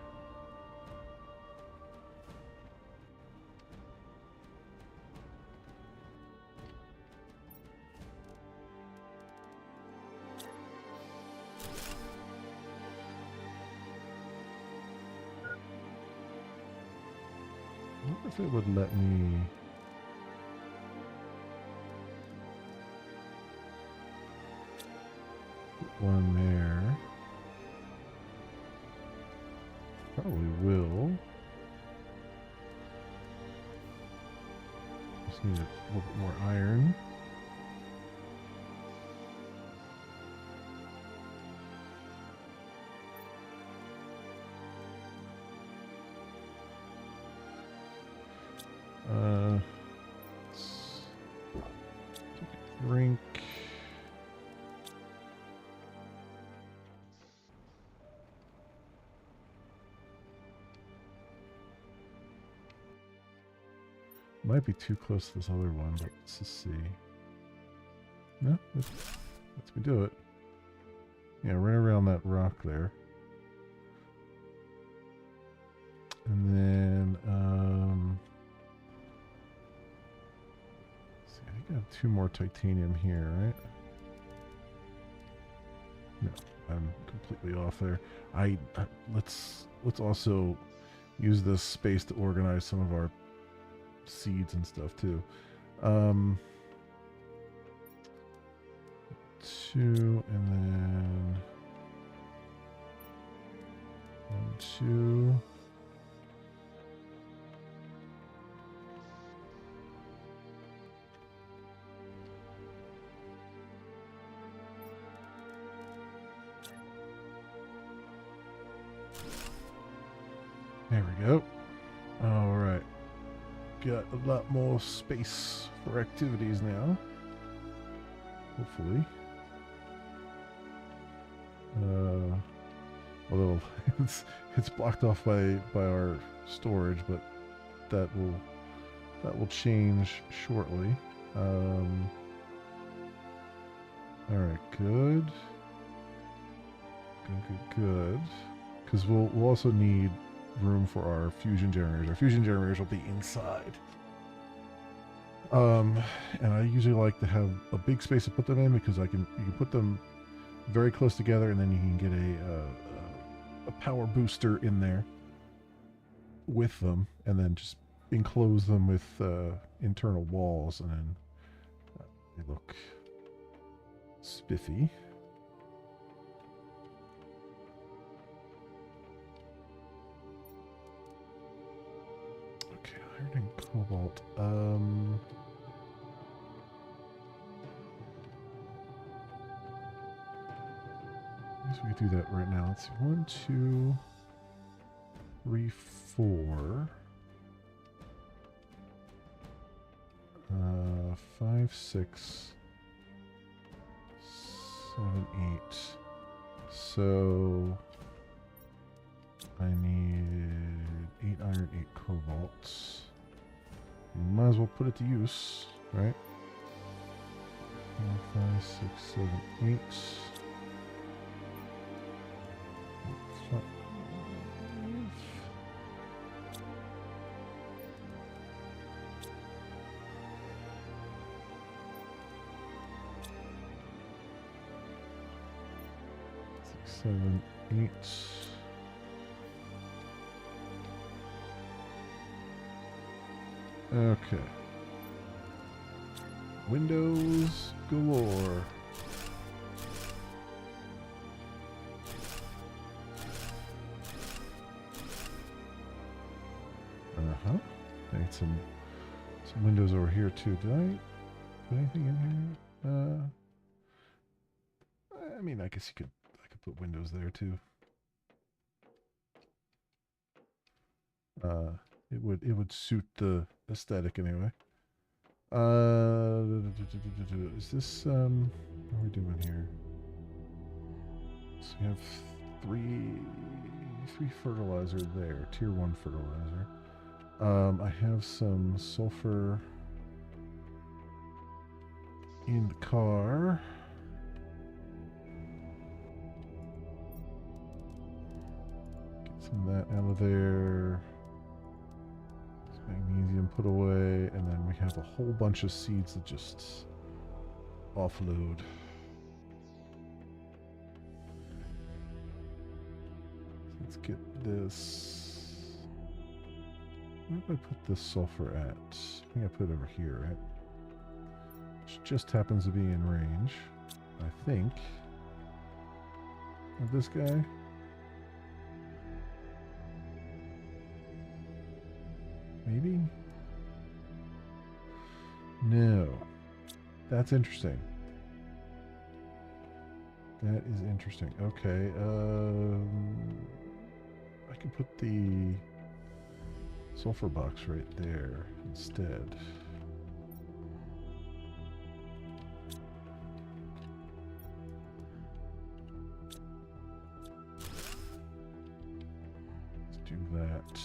I wonder if it would let me. Put one there. Probably will. Just need a little bit more iron. Let's take a drink. Might be too close to this other one, but let's just see. No, let's me do it. Yeah, right around that rock there. And then, let's see, I think I have two more titanium here, right? No, I'm completely off there. Let's also use this space to organize some of our seeds and stuff too. Two, and then 1, 2. There we go. All right. Got a lot more space for activities now. Hopefully. Although it's blocked off by our storage, but that will change shortly. All right, good. Good. Because we'll also need room for our fusion generators. Our fusion generators will be inside. And I usually like to have a big space to put them in because you can put them very close together, and then you can get a power booster in there with them, and then just enclose them with internal walls, and then they look spiffy. Okay, iron and cobalt. I guess we could do that right now. Let's see. 1, 2, 3, 4. 5, 6, 7, 8. So I need 8 iron, 8 cobalt. You might as well put it to use, right? 4, 5, 6, 7, 8. 5. 6, 7, 8. Okay. Windows galore. Uh-huh. I need some windows over here too. Did I put anything in here? I mean, I guess I could put windows there too. It would suit the aesthetic anyway. Is this what are we doing here? So we have three fertilizer there, tier 1 fertilizer. I have some sulfur in the car. Get some of that out of there. Magnesium put away, and then we have a whole bunch of seeds that just offload. Let's get this. Where do I put this sulfur at? I think I put it over here, right? Which just happens to be in range, I think, of this guy. Maybe? No. That's interesting. That is interesting. Okay. I can put the sulfur box right there instead. Let's do that.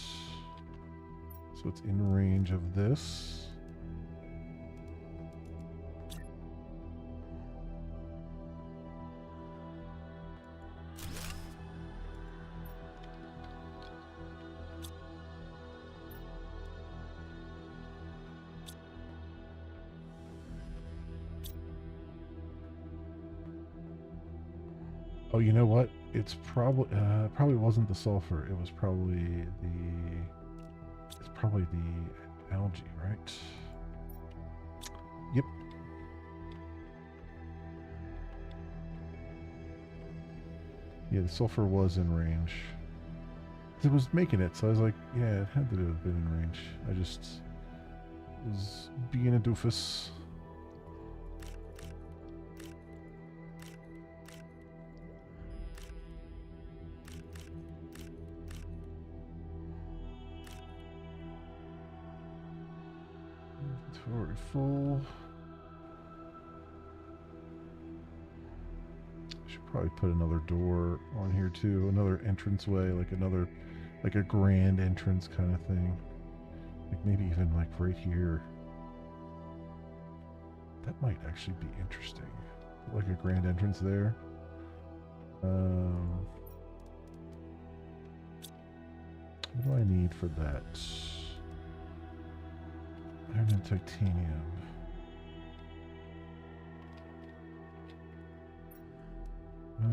So it's in range of this. Oh, you know what? It's probably wasn't the sulfur. It was probably the algae, right? Yep. Yeah, the sulfur was in range. It was making it, so I was like, yeah, it had to have been in range. I just was being a doofus. Inventory full. Should probably put another door on here too, another entranceway, like a grand entrance kind of thing. Like maybe even like right here. That might actually be interesting. Like a grand entrance there. What do I need for that? Iron and titanium.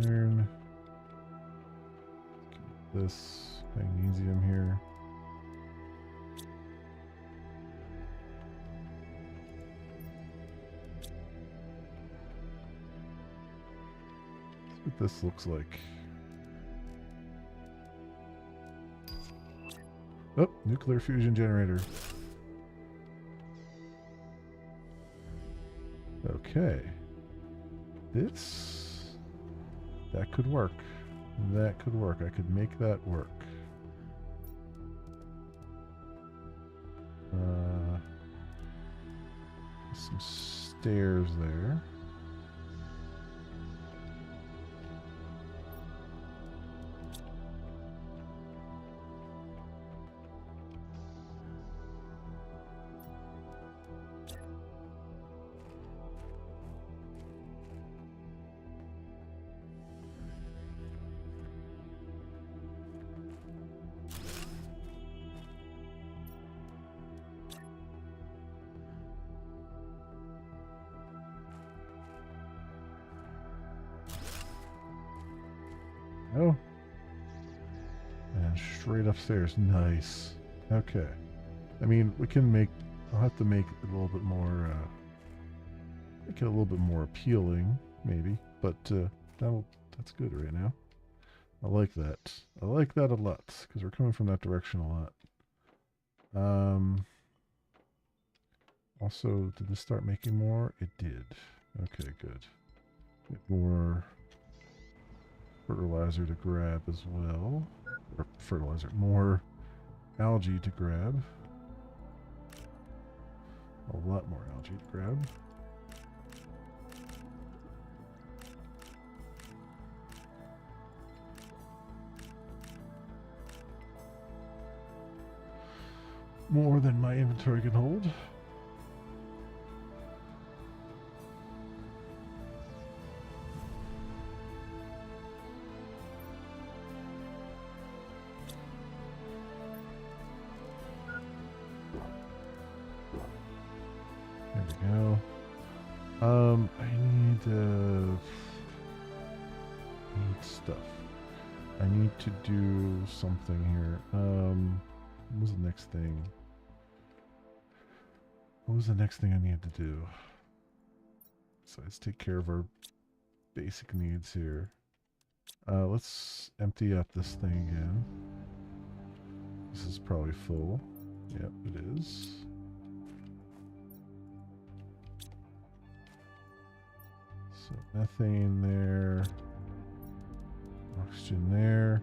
Iron. This magnesium here. Let's see what this looks like. Oh, nuclear fusion generator. Okay. That could work. That could work. I could make that work. Some stairs there. Oh. And straight upstairs. Nice. Okay. I mean, we can make... I'll have to make it a little bit more... make it a little bit more appealing, maybe. But that's good right now. I like that. I like that a lot, because we're coming from that direction a lot. Also, did this start making more? It did. Okay, good. Get more... fertilizer to grab as well. Or fertilizer, more algae to grab. A lot more algae to grab. More than my inventory can hold. There we go. I need stuff. I need to do something here. What was the next thing? What was the next thing I needed to do? So let's take care of our basic needs here. Let's empty out this thing again. This is probably full. Yep, it is. So methane there. Oxygen there.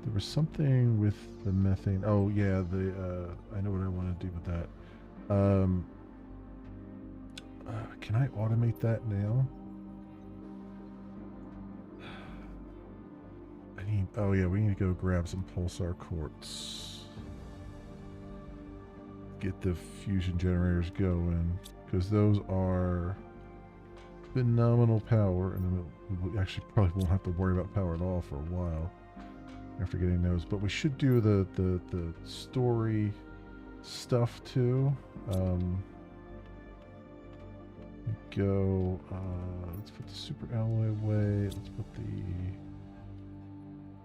There was something with the methane. Oh yeah, I know what I want to do with that. Can I automate that now? Oh yeah, we need to go grab some pulsar quartz. Get the fusion generators going, because those are phenomenal power, and we actually probably won't have to worry about power at all for a while after getting those. But we should do the story stuff too. Let's put the super alloy away. Let's put the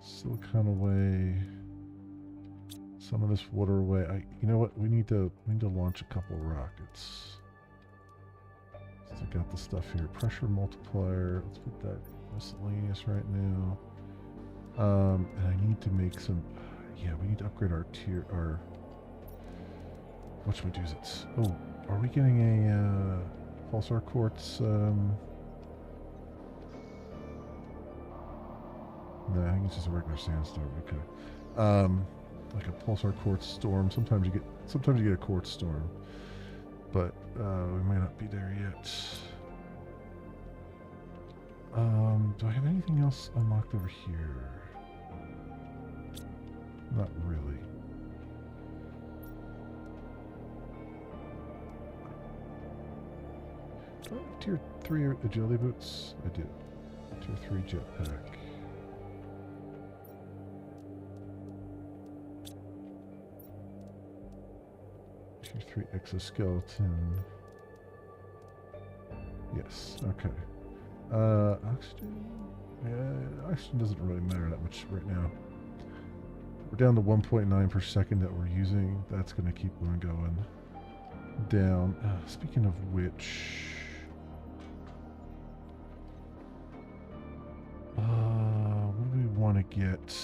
silicon away. Some of this water away. You know what? We need to launch a couple of rockets. Since I got the stuff here. Pressure multiplier. Let's put that miscellaneous right now. And I need to make some. Yeah, we need to upgrade our tier. Which one is it? Oh, are we getting a pulsar quartz? No, I think it's just a regular sandstorm. Okay. Like a pulsar quartz storm. Sometimes you get a quartz storm, but we might not be there yet. Do I have anything else unlocked over here? Not really. Oh, tier 3 agility boots? I do. Tier 3 jetpack. Tier 3 exoskeleton. Yes, okay. Oxygen? Yeah, oxygen doesn't really matter that much right now. We're down to 1.9 per second that we're using. That's going to keep on going down. Speaking of which... what do we want to get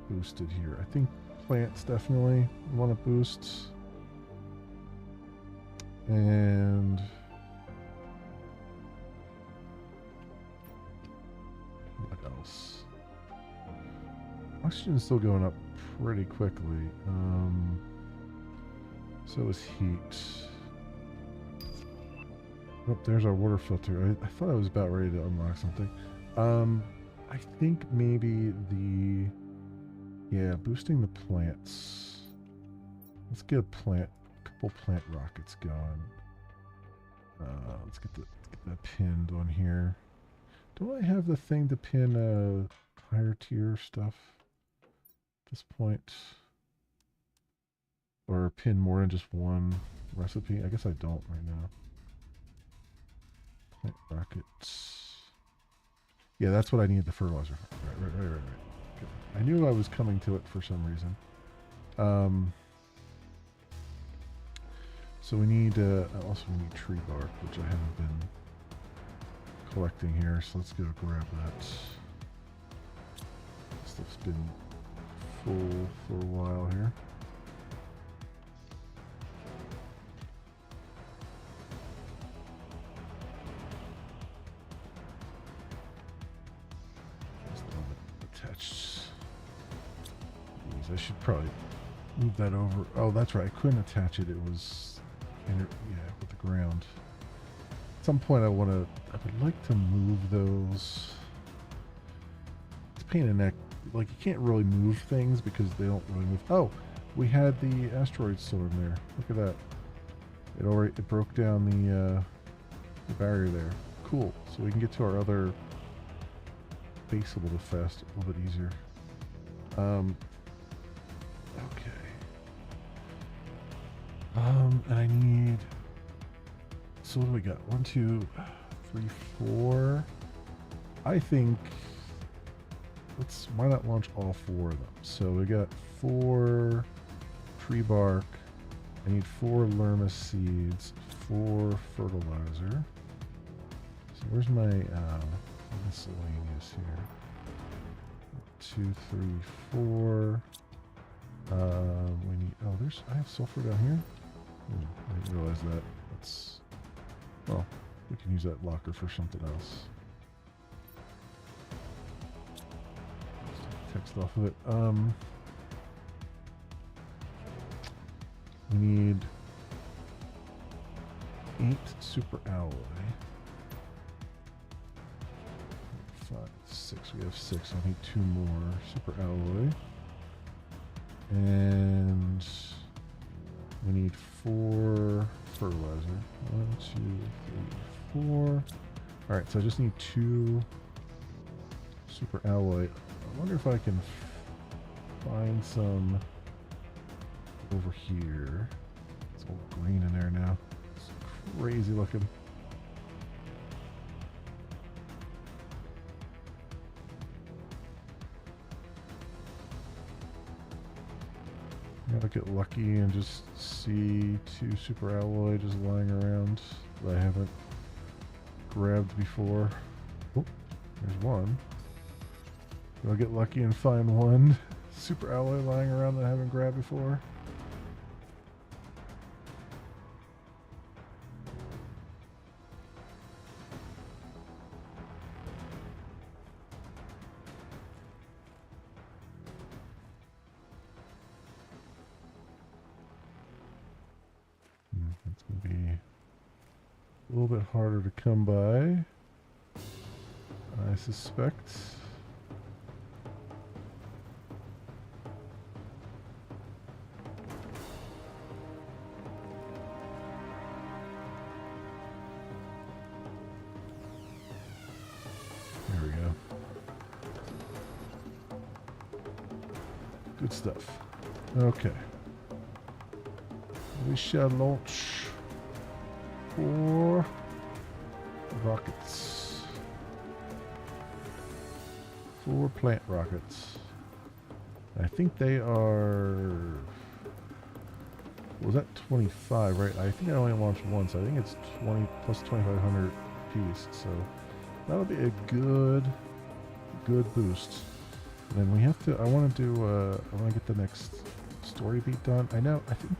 boosted here? I think plants definitely want to boost. And... what else? Oxygen is still going up pretty quickly. So is heat. Oh, there's our water filter. I thought I was about ready to unlock something. I think maybe boosting the plants. Let's get a couple plant rockets going. Let's get that pinned on here. Don't I have the thing to pin higher tier stuff at this point? Or pin more than just one recipe? I guess I don't right now. Plant rockets. Yeah, that's what I need the fertilizer for. Right. Good. I knew I was coming to it for some reason. So we need, also we need tree bark, which I haven't been collecting here, so let's go grab that. Stuff's been full for a while here. Attached. I should probably move that over. Oh, that's right. I couldn't attach it. It was with the ground. At some point, I would like to move those. It's a pain in the neck. Like, you can't really move things because they don't really move. Oh, we had the asteroid storm there. Look at that. It broke down the barrier there. Cool. So we can get to our other base a little faster, a little bit easier. Okay. And I need... So what do we got? 1, 2, 3, 4. I think... why not launch all 4 of them? So we got 4 tree bark. I need 4 Lerma seeds, 4 fertilizer. So where's my miscellaneous here? 2, 3, 4. We need. Oh, I have sulfur down here. I didn't realize that. Well, we can use that locker for something else. Let's take text off of it. We need 8 super alloy. 5, 6. We have 6. I need 2 more super alloy. And we need 4 fertilizer. 1, 2, 3, 4. Alright, so I just need 2 super alloy. I wonder if I can find some over here. It's all green in there now. It's crazy looking. Gotta get lucky and just see 2 super alloy just lying around that I haven't grabbed before. Oh, there's one. I'll get lucky and find 1 super alloy lying around that I haven't grabbed before. That's going to be a little bit harder to come by, I suspect. There we go. Good stuff. Okay. we shall launch 4 rockets. 4 plant rockets. I think they are... Was that 25, right? I think I only launched one, so I think it's 20 plus 2,500 apiece. So that'll be a good boost. And then we have to, I want to do, I want to get the next story beat done. I think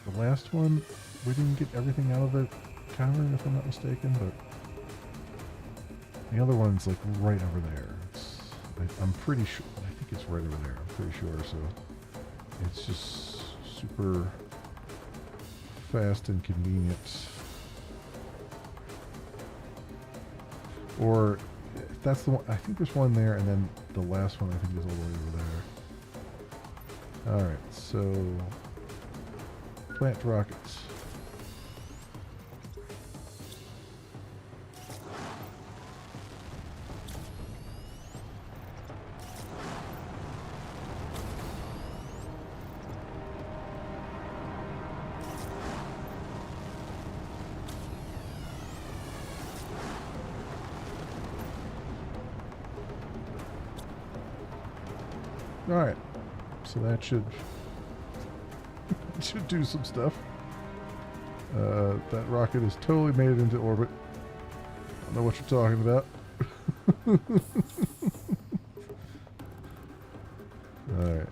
the last one, we didn't get everything out of it, kind of, if I'm not mistaken, but the other one's like right over there. I'm pretty sure, I think it's right over there, I'm pretty sure, so it's just super fast and convenient. Or if that's the one, I think there's one there, and then the last one I think is all the way over there. Alright, so plant rockets. Alright, so that should do some stuff. That rocket has totally made it into orbit. I don't know what you're talking about. Alright.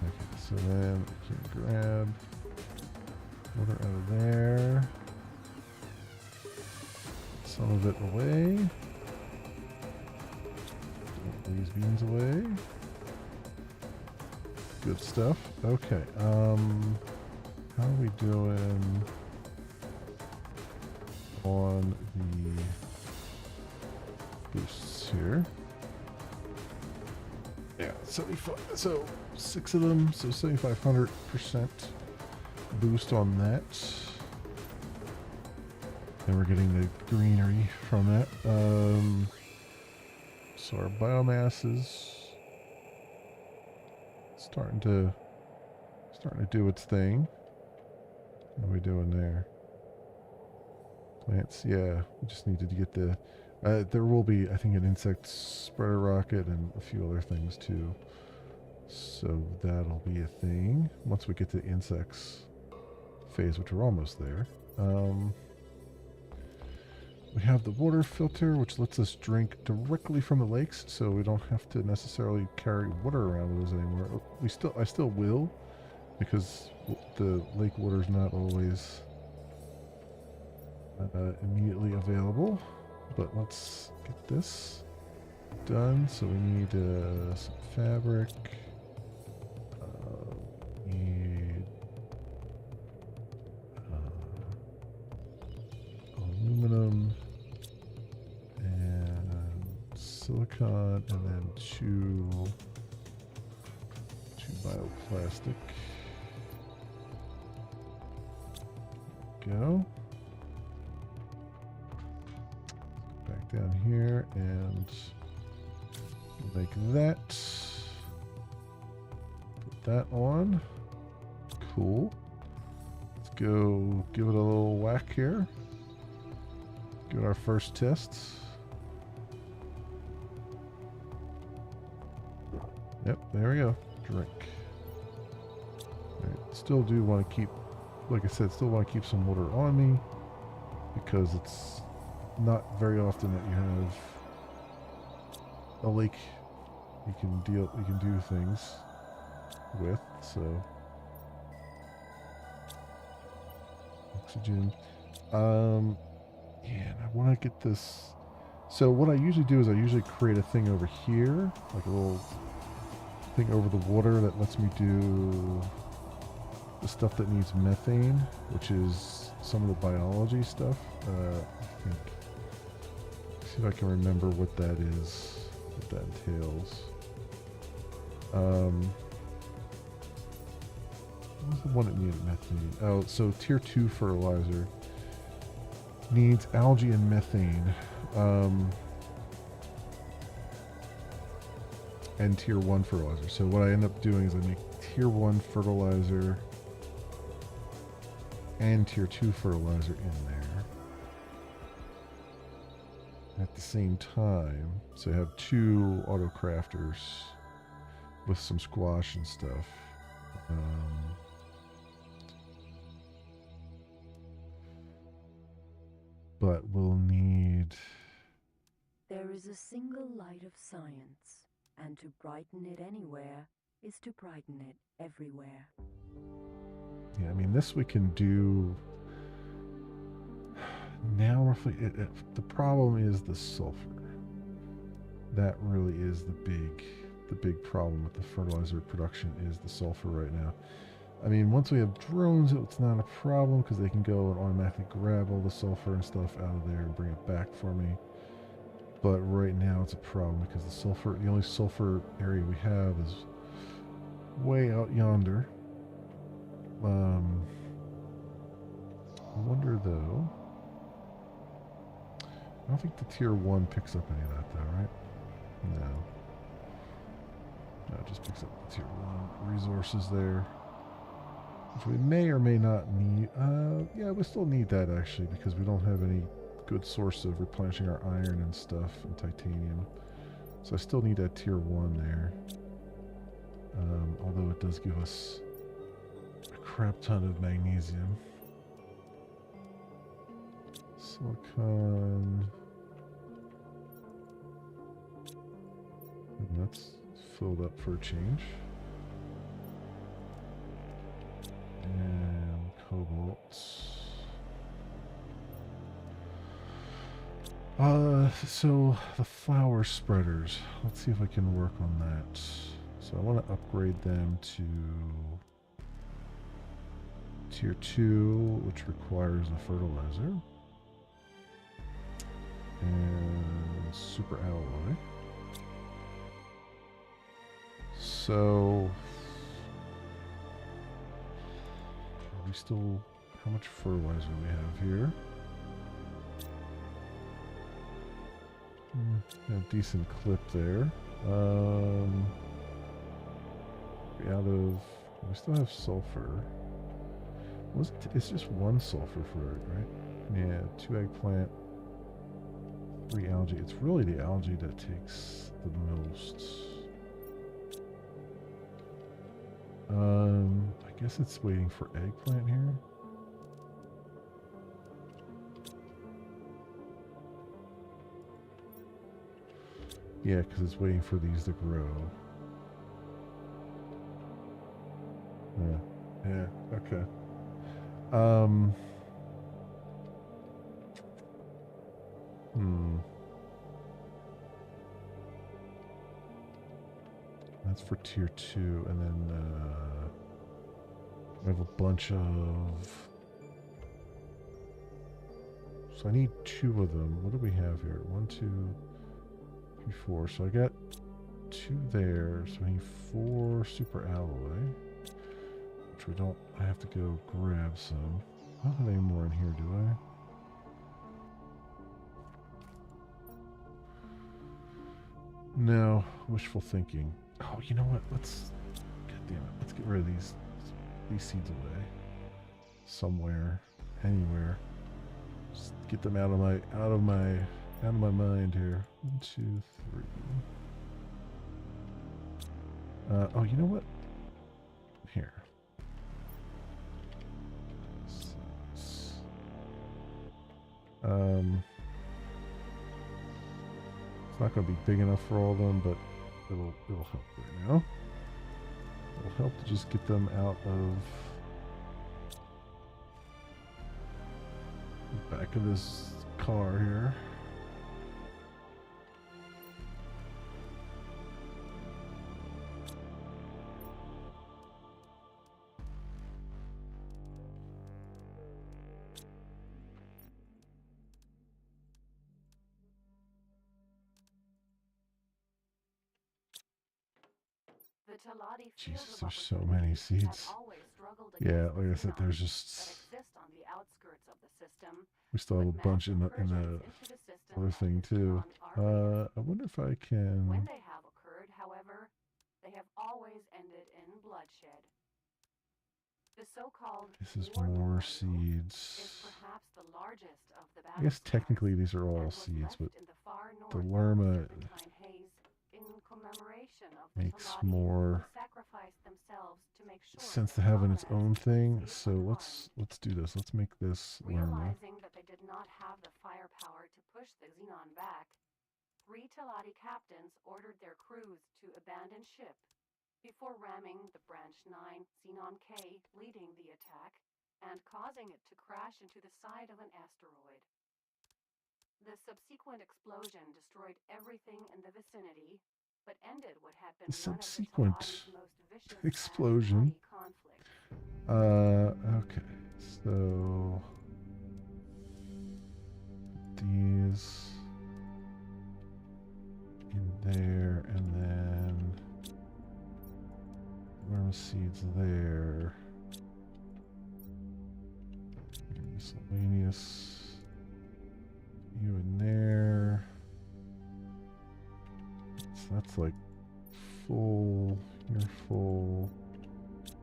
Okay, so then I can grab water out of there. Some of it away. Put these beans away. Good stuff. Okay. How are we doing on the boosts here? Yeah, 75. So 6 of them. So 7,500% boost on that. And we're getting the greenery from that. So our biomass is starting to do its thing. What are we doing there? Plants, yeah. We just needed to get the. There will be, I think, an insect spreader rocket and a few other things too. So that'll be a thing once we get to the insects phase, which we're almost there. We have the water filter, which lets us drink directly from the lakes, so we don't have to necessarily carry water around with us anymore. I still will, because the lake water is not always immediately available. But let's get this done. So we need some fabric. Need aluminum and silicon, and then two bioplastic. Go. Back down here and make that. Put that on. Cool. Let's go give it a little whack here. Give it our first tests. Yep, there we go. Drink. Right, still do want to keep, like I said, still want to keep some water on me, because it's not very often that you have a lake you can do things with. So oxygen. Yeah, and I want to get this. So what I usually do is I usually create a thing over here, like a little thing over the water that lets me do the stuff that needs methane, which is some of the biology stuff. I think. See if I can remember what that is, what that entails. What was the one that needed methane? Oh, so tier 2 fertilizer. needs algae and methane. And tier 1 fertilizer. So what I end up doing is I make tier 1 fertilizer and tier 2 fertilizer in there at the same time. So I have 2 auto crafters with some squash and stuff. But we'll need... There is a single light of science, and to brighten it anywhere is to brighten it everywhere. Yeah, I mean, this we can do now roughly. The problem is the sulfur. That really is the big problem with the fertilizer production is the sulfur right now. I mean, once we have drones, it's not a problem because they can go and automatically grab all the sulfur and stuff out of there and bring it back for me. But right now it's a problem because the only sulfur area we have is way out yonder. I wonder though. I don't think the tier 1 picks up any of that though, right? No. No, it just picks up the tier 1 resources there. Which we may or may not need. Yeah, we still need that actually because we don't have any good source of replenishing our iron and stuff and titanium. So I still need that tier 1 there. Although it does give us a crap ton of magnesium. Silicon. And that's filled up for a change. And cobalt. So the flower spreaders. Let's see if I can work on that. So I want to upgrade them to tier 2, which requires a fertilizer. And super alloy. So we still, how much fertilizer do we have here? A decent clip there. We still have sulfur. It's just 1 sulfur for it, right? Yeah, 2 eggplant, 3 algae. It's really the algae that takes the most. I guess it's waiting for eggplant here. Yeah, because it's waiting for these to grow. Yeah, okay. That's for tier 2, and then we have a bunch of... So I need 2 of them. What do we have here? 1, 2, 3, 4. So I got 2 there. So I need 4 super alloy. Which we don't... I have to go grab some. I don't have any more in here, do I? No. Wishful thinking. Oh, you know what? Let's... God damn it. Let's get rid of these seeds away. Somewhere. Anywhere. Just get them out of my mind here. 1, 2, 3. Oh, you know what? Here. 6. It's not going to be big enough for all of them, but it'll help right now. It'll help to just get them out of the back of this car here. Jesus, there's so many seeds. Yeah, like I said, there's just outskirts of the system. We still have a bunch in the other thing too. I wonder if I can. When they have occurred, however, they have always ended in bloodshed. The so-called This is war more memorial seeds. is perhaps the largest of the I guess battle technically scars, these are all and was seeds, but left in the far north the of Lerma Serpentine Haze in commemoration of the makes Taladi more who sacrificed themselves to make sure sense to that have in its comrades own would thing. sleep So unharmed. let's do this. Let's make this Lerma. Realizing that they did not have the firepower to push the Xenon back, 3 Taladi captains ordered their crews to abandon ship before ramming the Branch 9 Xenon K leading the attack and causing it to crash into the side of an asteroid. The subsequent explosion destroyed everything in the vicinity, but ended what had been The one of the subsequent Taladi's most vicious explosion. and bloody conflicts. Okay. So these in there, and then Lerma seeds there. Miscellaneous. You in there. So that's like full. You're full.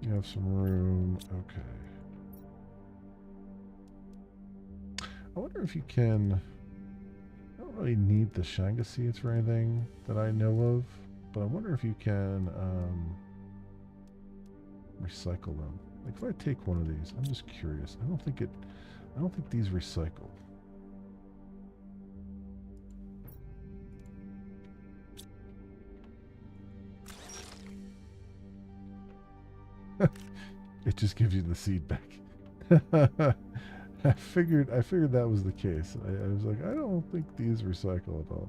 You have some room. Okay. I wonder if you can. I don't really need the Shanga seeds for anything that I know of, but I wonder if you can recycle them. Like if I take one of these, I'm just curious. I don't think these recycle. It just gives you the seed back. I figured that was the case. I was like, I don't think these recycle at all,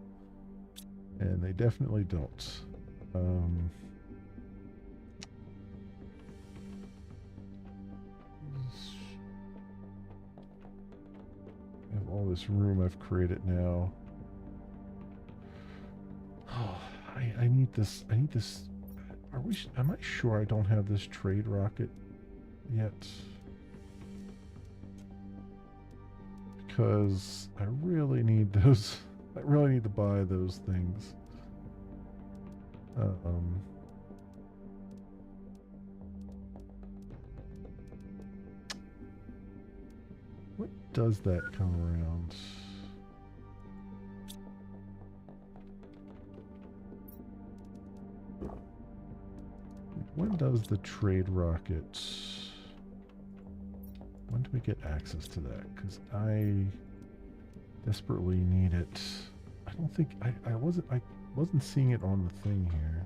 and they definitely don't. I have all this room I've created now. Oh, I need this. I need this. Am I sure I don't have this trade rocket yet? Because I really need those. I really need to buy those things. What does that come around? When does the trade rocket? When do we get access to that? Because I desperately need it. I don't think I wasn't seeing it on the thing here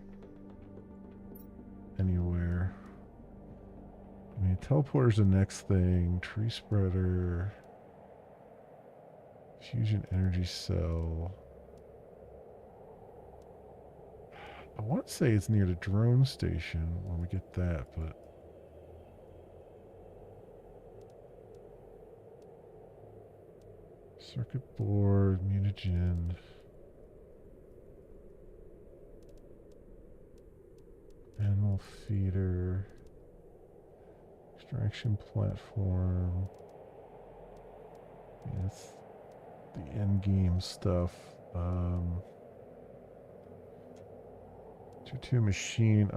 anywhere. I mean, teleporter's the next thing. Tree spreader, fusion energy cell. I want to say it's near the drone station when we get that, but circuit board, mutagen. Animal feeder. Extraction platform. Yeah, that's the end game stuff. Tier 2 machine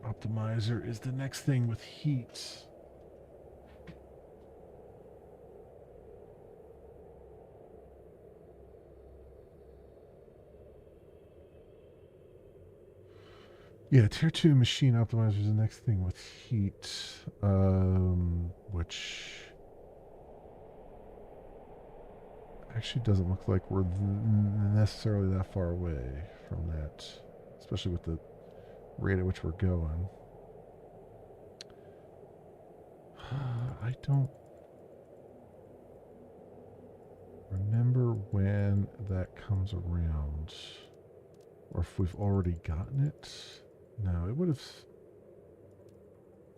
optimizer is the next thing with heat. Yeah, tier 2 machine optimizer is the next thing with heat, which actually doesn't look like we're necessarily that far away from that, especially with the rate at which we're going. I don't remember when that comes around, or if we've already gotten it. No, it would have.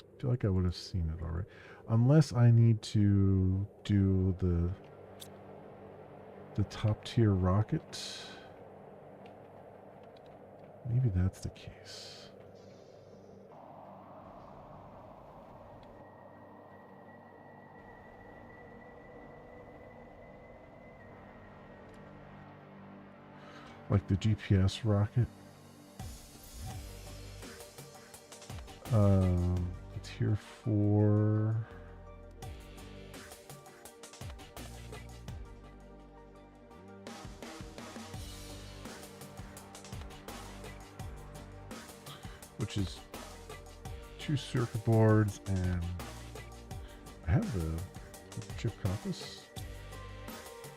I feel like I would have seen it already, unless I need to do the top tier rocket. Maybe that's the case. like the GPS rocket. Tier 4. Which is 2 circuit boards, and I have the chip compass.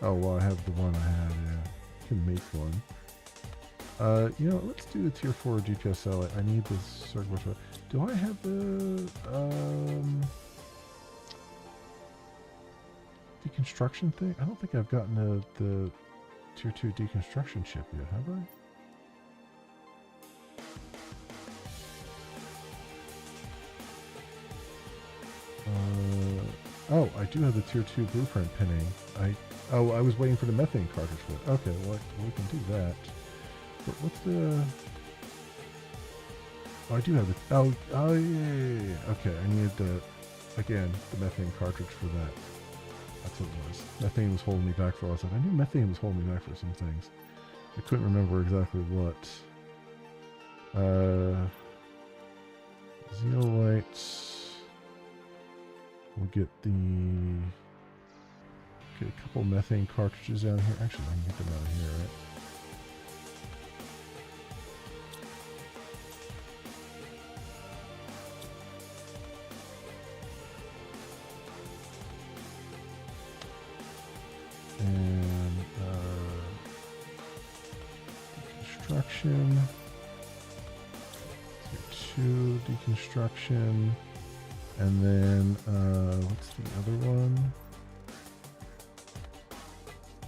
Oh, well, I have the one I had, yeah. I can make one. You know, let's do the tier 4 GPS satellite. I need this circuit board. Do I have the deconstruction thing? I don't think I've gotten the tier 2 deconstruction chip yet, have I? Oh, I do have the tier 2 blueprint pinning. I was waiting for the methane cartridge for it. Okay, well, we can do that. But what's the... Oh, I do have the... Oh, yeah. Okay, I needed again, the methane cartridge for that. That's what it was. Methane was holding me back for a while. I knew methane was holding me back for some things. I couldn't remember exactly what. Zeolites. We'll get a couple methane cartridges down here. Actually, I can get them out of here, right? And deconstruction. Tier 2 deconstruction. And then, what's the other one?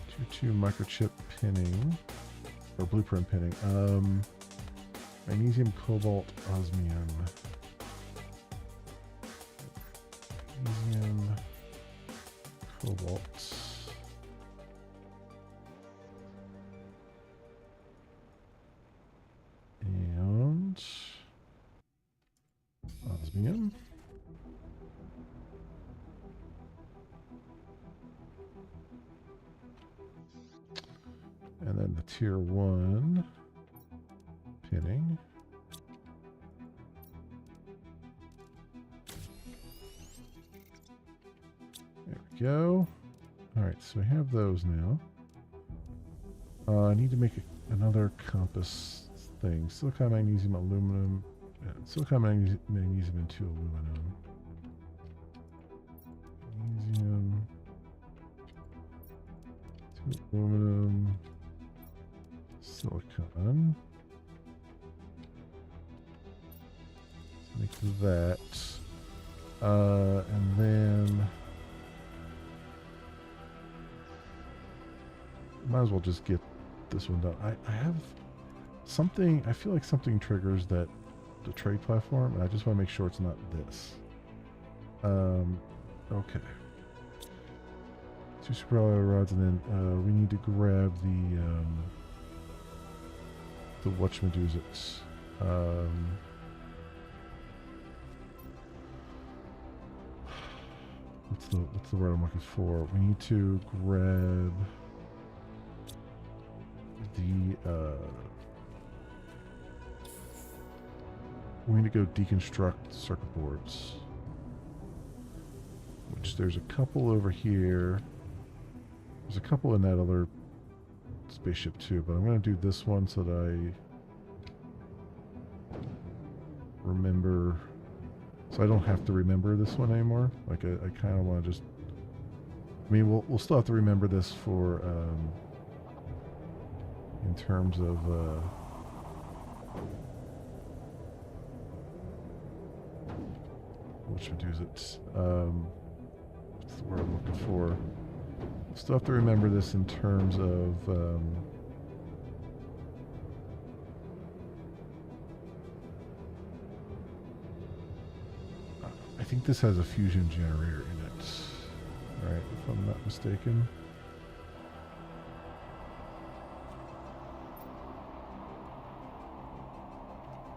Tier 2 microchip pinning, or blueprint pinning. Magnesium, cobalt, osmium. Magnesium, cobalt. And osmium. And then the tier 1 pinning. There we go. Alright, so we have those now. I need to make another compass thing. Silicon, magnesium, aluminum. Silicon, magnesium, and 2 aluminum. Magnesium. 2 aluminum. Silicon. Make that. And then might as well just get this one done. I have something, I feel like something triggers the trade platform, and I just want to make sure it's not this. Okay. 2 super alloy rods, and then we need to grab the whatchamajoots. What's the word I'm looking for? We need to grab we need to go deconstruct circuit boards. Which there's a couple over here. There's a couple in that other spaceship too, but I'm going to do this one so that I remember, so I don't have to remember this one anymore. Like I kind of want to just, I mean, we'll still have to remember this for in terms of what should I do? Is it what's the word I'm looking for? Still have to remember this in terms of I think this has a fusion generator in it, right? If I'm not mistaken.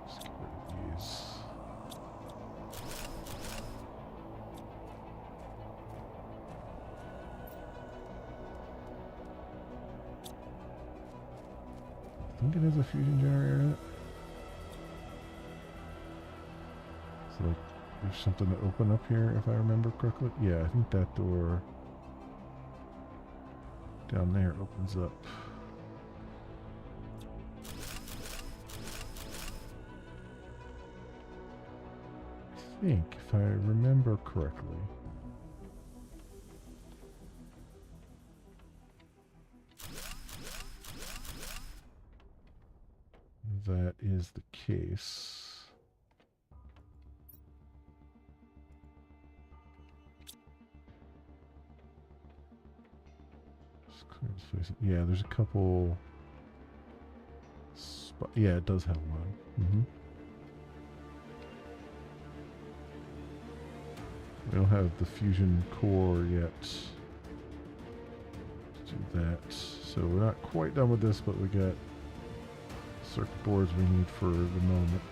Let's get rid of these. think it has a fusion generator in it. So like, there's something to open up here if I remember correctly. Yeah, I think that door down there opens up. I think, if I remember correctly. That is the case. Just clear this face. Yeah, there's a couple. Yeah, it does have one. We don't have the fusion core yet. Let's do that. So we're not quite done with this, but we got circuit boards we need for the moment.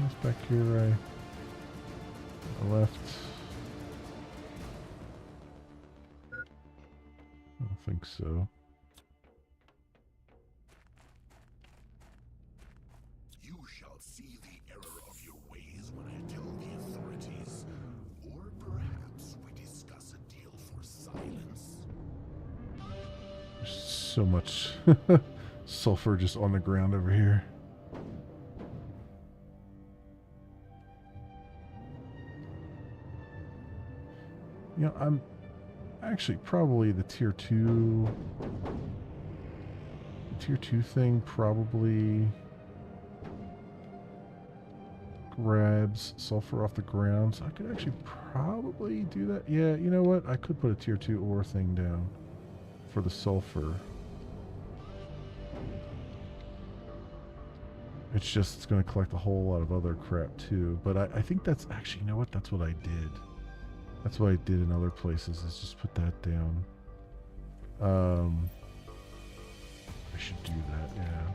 What's back here, right? On the left. I don't think so. You shall see the error of your ways when I tell the authorities. Or perhaps we discuss a deal for silence. There's so much sulfur just on the ground over here. You know, I'm actually probably the tier 2. The tier 2 thing probably grabs sulfur off the ground. So I could actually probably do that. Yeah, you know what? I could put a tier 2 ore thing down for the sulfur. It's just, it's going to collect a whole lot of other crap too. But I think that's actually, you know what? That's what I did. That's what I did in other places, is just put that down. I should do that, yeah.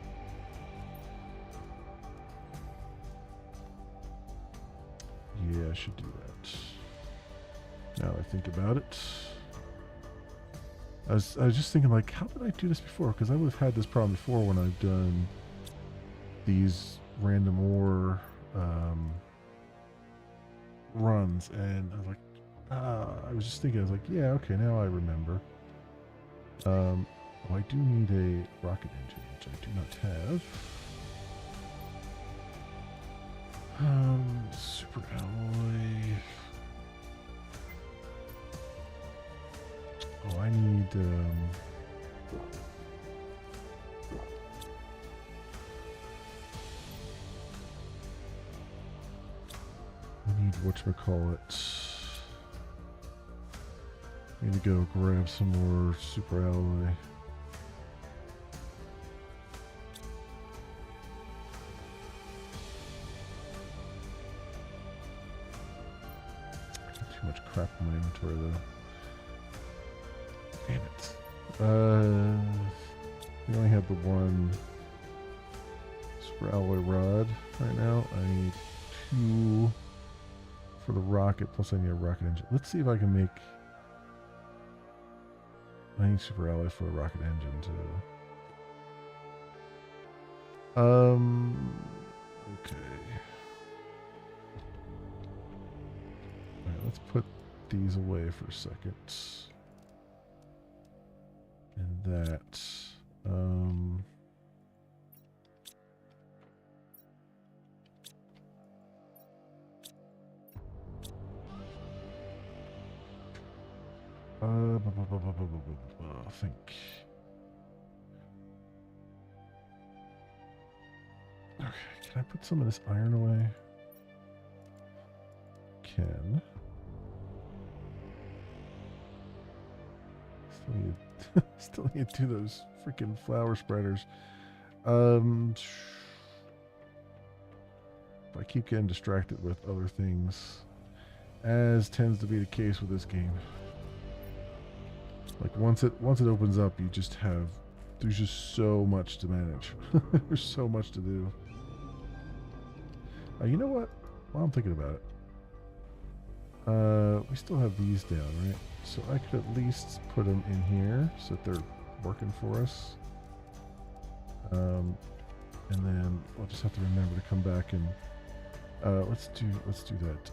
Yeah, I should do that. Now I think about it. I was just thinking, like, how did I do this before? Because I would have had this problem before when I've done these random ore runs, and I was like, I was just thinking, I was like, yeah, okay, now I remember. Oh, I do need a rocket engine, which I do not have. Super alloy. Oh, I need, whatchamacallit. Need to go grab some more super alloy. Got too much crap in my inventory though. Damn it. We only have the one super alloy rod right now. I need 2 for the rocket, plus I need a rocket engine. Let's see if I can make... I need super alloy for a rocket engine too. Okay. Alright, let's put these away for a second. And that. I think. Okay, can I put some of this iron away? Can. Still need to do those freaking flower spreaders. If I keep getting distracted with other things, as tends to be the case with this game. Like once it opens up, you just have, there's just so much to manage. There's so much to do. You know what? While I'm thinking about it, We still have these down, right? So I could at least put them in here so that they're working for us. And then we'll just have to remember to come back and let's do that.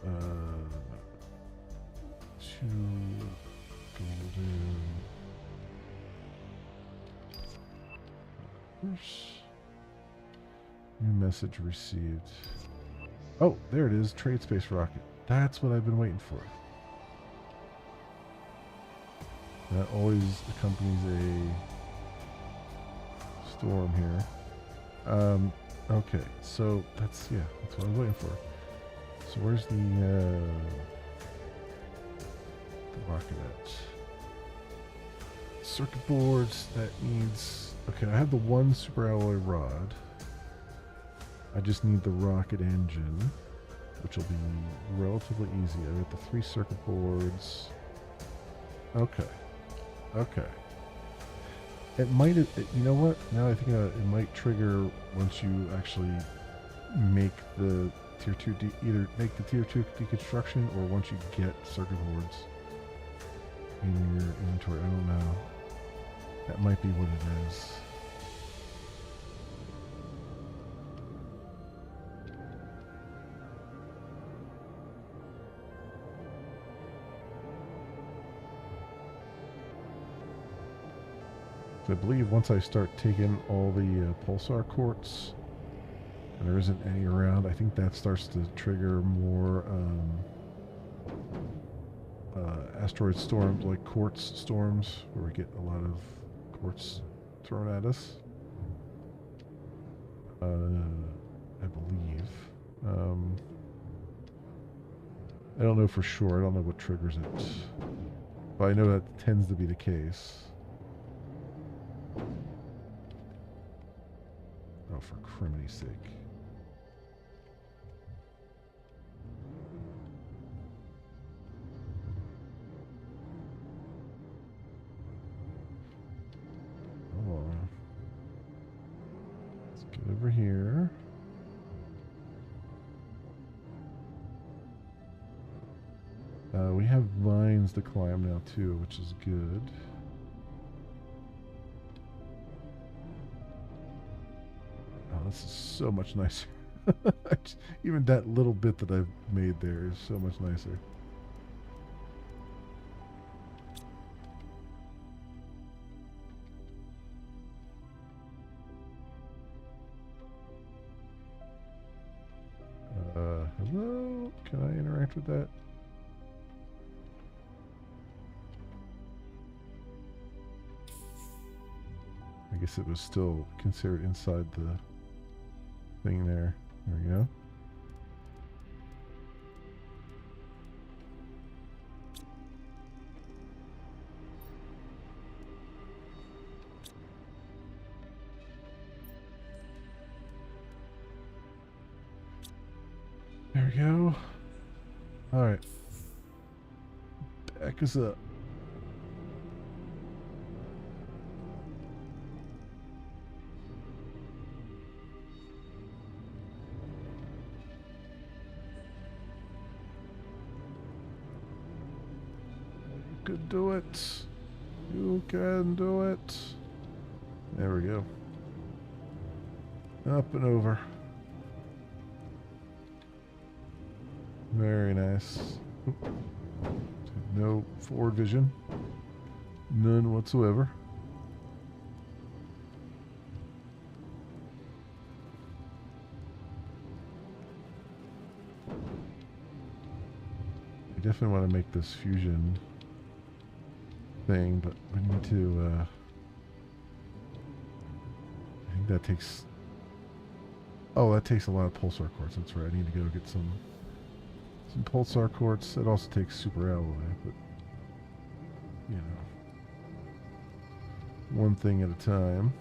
Two golden. New message received. Oh, there it is. Trade space rocket. That's what I've been waiting for. That always accompanies a storm here. Okay, so that's what I was waiting for. So where's the rocket at? Circuit boards, that needs... Okay, I have the one super alloy rod. I just need the rocket engine, which will be relatively easy. I got the 3 circuit boards. Okay. It might, you know what? Now I think it might trigger once you actually make the tier 2, either make the tier 2 deconstruction or once you get circuit boards in your inventory. I don't know. That might be what it is. I believe once I start taking all the pulsar quartz, and there isn't any around, I think that starts to trigger more asteroid storms, like quartz storms, where we get a lot of quartz thrown at us. I believe. I don't know for sure. I don't know what triggers it, but I know that tends to be the case. Oh, for criminy's sake. Hold on. Let's get over here. We have vines to climb now too, which is good. Oh, this is so much nicer. Even that little bit that I've made there is so much nicer. Hello? Can I interact with that? I guess it was still considered inside the thing there. There we go. There we go. Alright. Back us up. You can do it. You can do it. There we go. Up and over. Very nice. No forward vision. None whatsoever. I definitely want to make this fusion thing, but we need to, I think that takes, oh, that takes a lot of pulsar quartz. That's right. I need to go get some pulsar quartz. It also takes super alloy, but, you know, one thing at a time.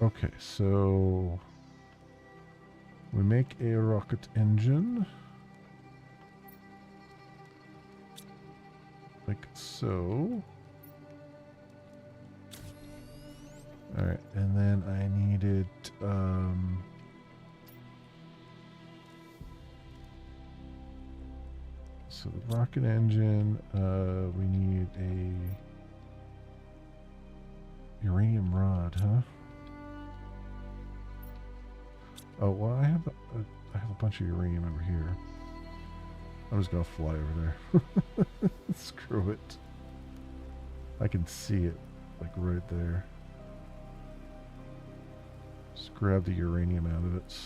Okay, so we make a rocket engine like so. Alright, and then I needed, so the rocket engine, we need a uranium rod, huh? Oh, well, I have a bunch of uranium over here. I'm just gonna fly over there. Screw it. I can see it, like right there. Just grab the uranium out of it.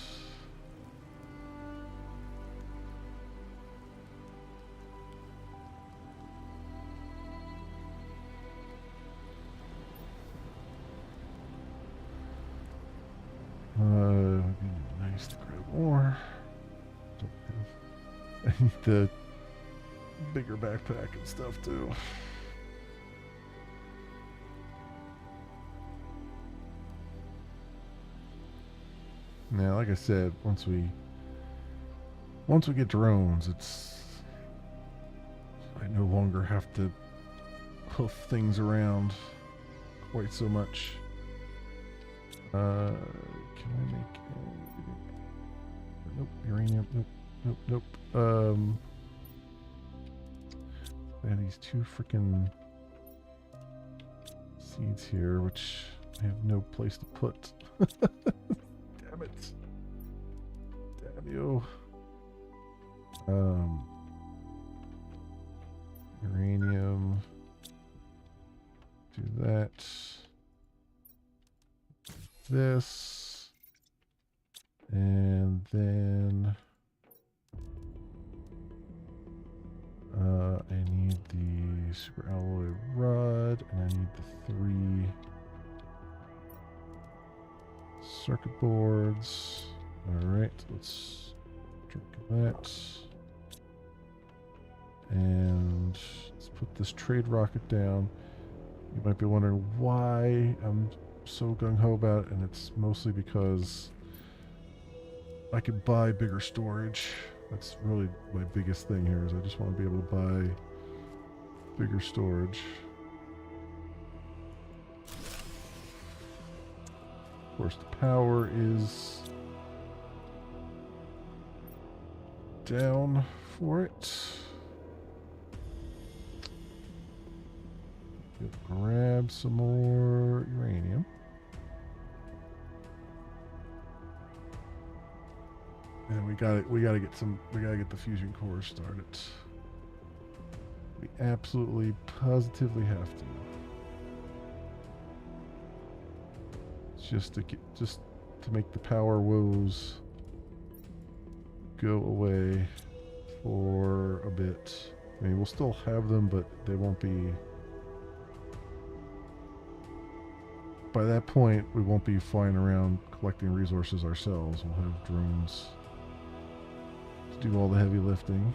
It'd be nice to grab more. I need the bigger backpack and stuff too. Now, like I said, once we get drones, I no longer have to hoof things around quite so much. Can I make nope, uranium, nope. I have these two freaking seeds here, which I have no place to put. Damn it. Damn you. Uranium. Do that. This. And then I need the super alloy rod, and I need the 3 circuit boards. Alright, let's drink that. And let's put this trade rocket down. You might be wondering why I'm so gung-ho about it, and it's mostly because I could buy bigger storage. That's really my biggest thing here, is I just want to be able to buy bigger storage. Of course, the power is down for it. Grab some more uranium. And we gotta get the fusion cores started. We absolutely positively have to. Just to make the power woes go away for a bit. I mean, we'll still have them, but they won't be. By that point, we won't be flying around collecting resources ourselves. We'll have drones to do all the heavy lifting.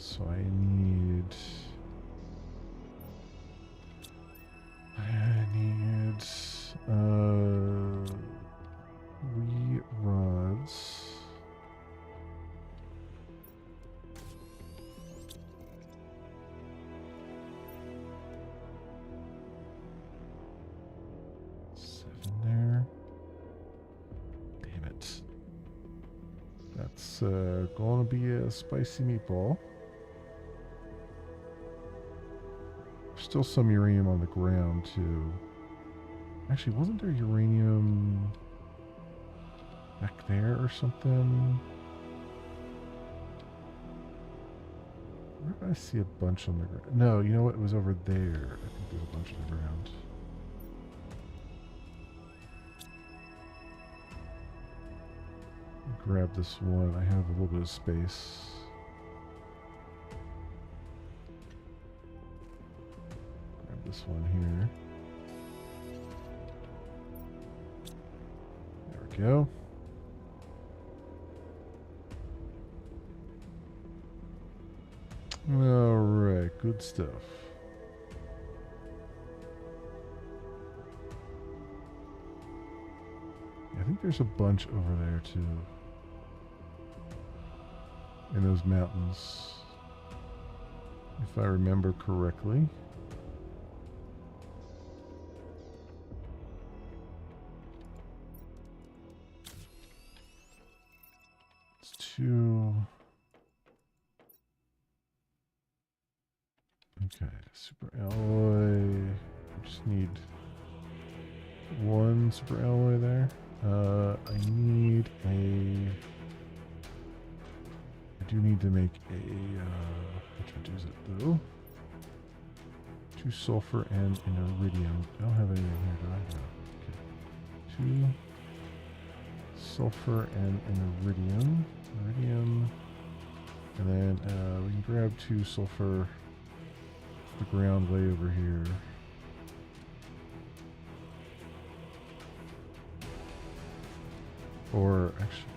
So I need wheat rods. There. Damn it. That's gonna be a spicy meatball. Still some uranium on the ground too. Actually, wasn't there uranium back there or something? Where did I see a bunch on the ground? No, you know what? It was over there. I think there's a bunch on the ground. Grab this one. I have a little bit of space. Grab this one here. There we go. Alright, good stuff. I think there's a bunch over there too. In those mountains, if I remember correctly. do. Okay, super alloy. I just need one super alloy there. I need a. I do need to make a. Which one is it though? 2 sulfur and an iridium. I don't have anything here, do I? No. Okay. 2 sulfur and an iridium. Iridium. And then we can grab 2 sulfur. The ground way over here. Or actually,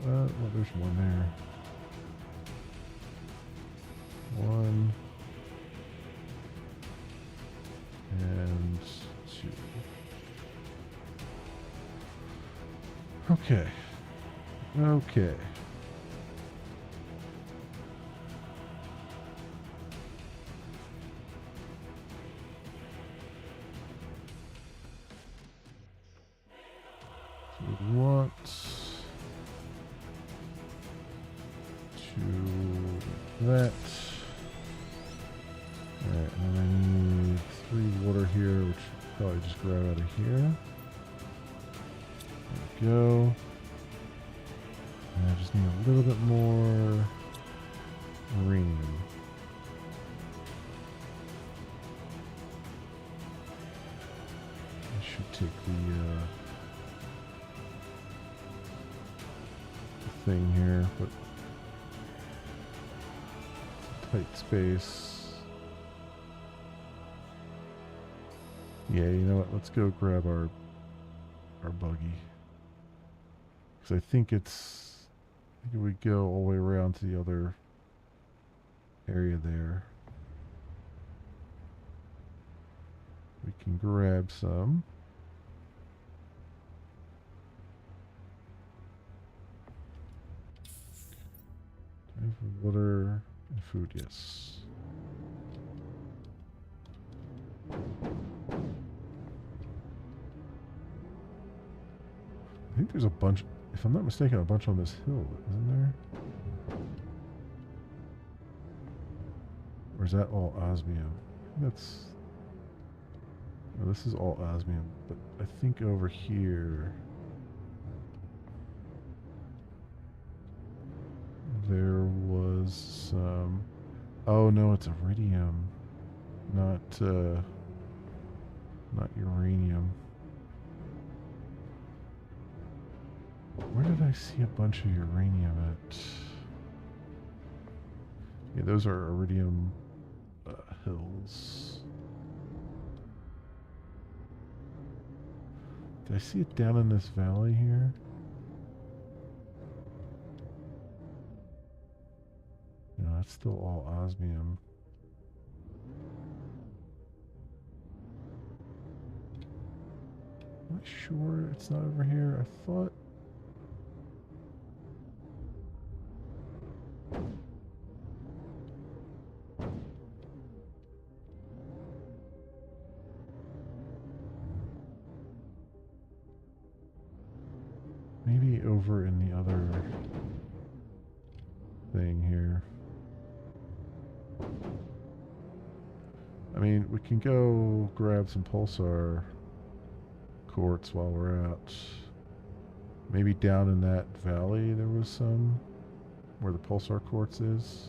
well, there's one there. 1 and 2. Okay. Okay. We want to that. Alright, and then I need 3 water here, which I'll probably just grab out of here. There we go. And I just need a little bit more uranium. I should take the thing here, but tight space. Yeah, you know what? Let's go grab our buggy, because I think it's. I think if we go all the way around to the other area there, we can grab some. Water and food, yes. I think there's a bunch, if I'm not mistaken, a bunch on this hill, isn't there? Or is that all osmium? That's... No, this is all osmium, but I think over here there was some... Oh no, it's iridium, not uranium. Where did I see a bunch of uranium at? Yeah, those are iridium hills. Did I see it down in this valley here? No, that's still all osmium. Am I sure it's not over here? I thought... Maybe over in the other thing here. I mean, we can go grab some pulsar quartz while we're out. Maybe down in that valley there was some, where the pulsar quartz is.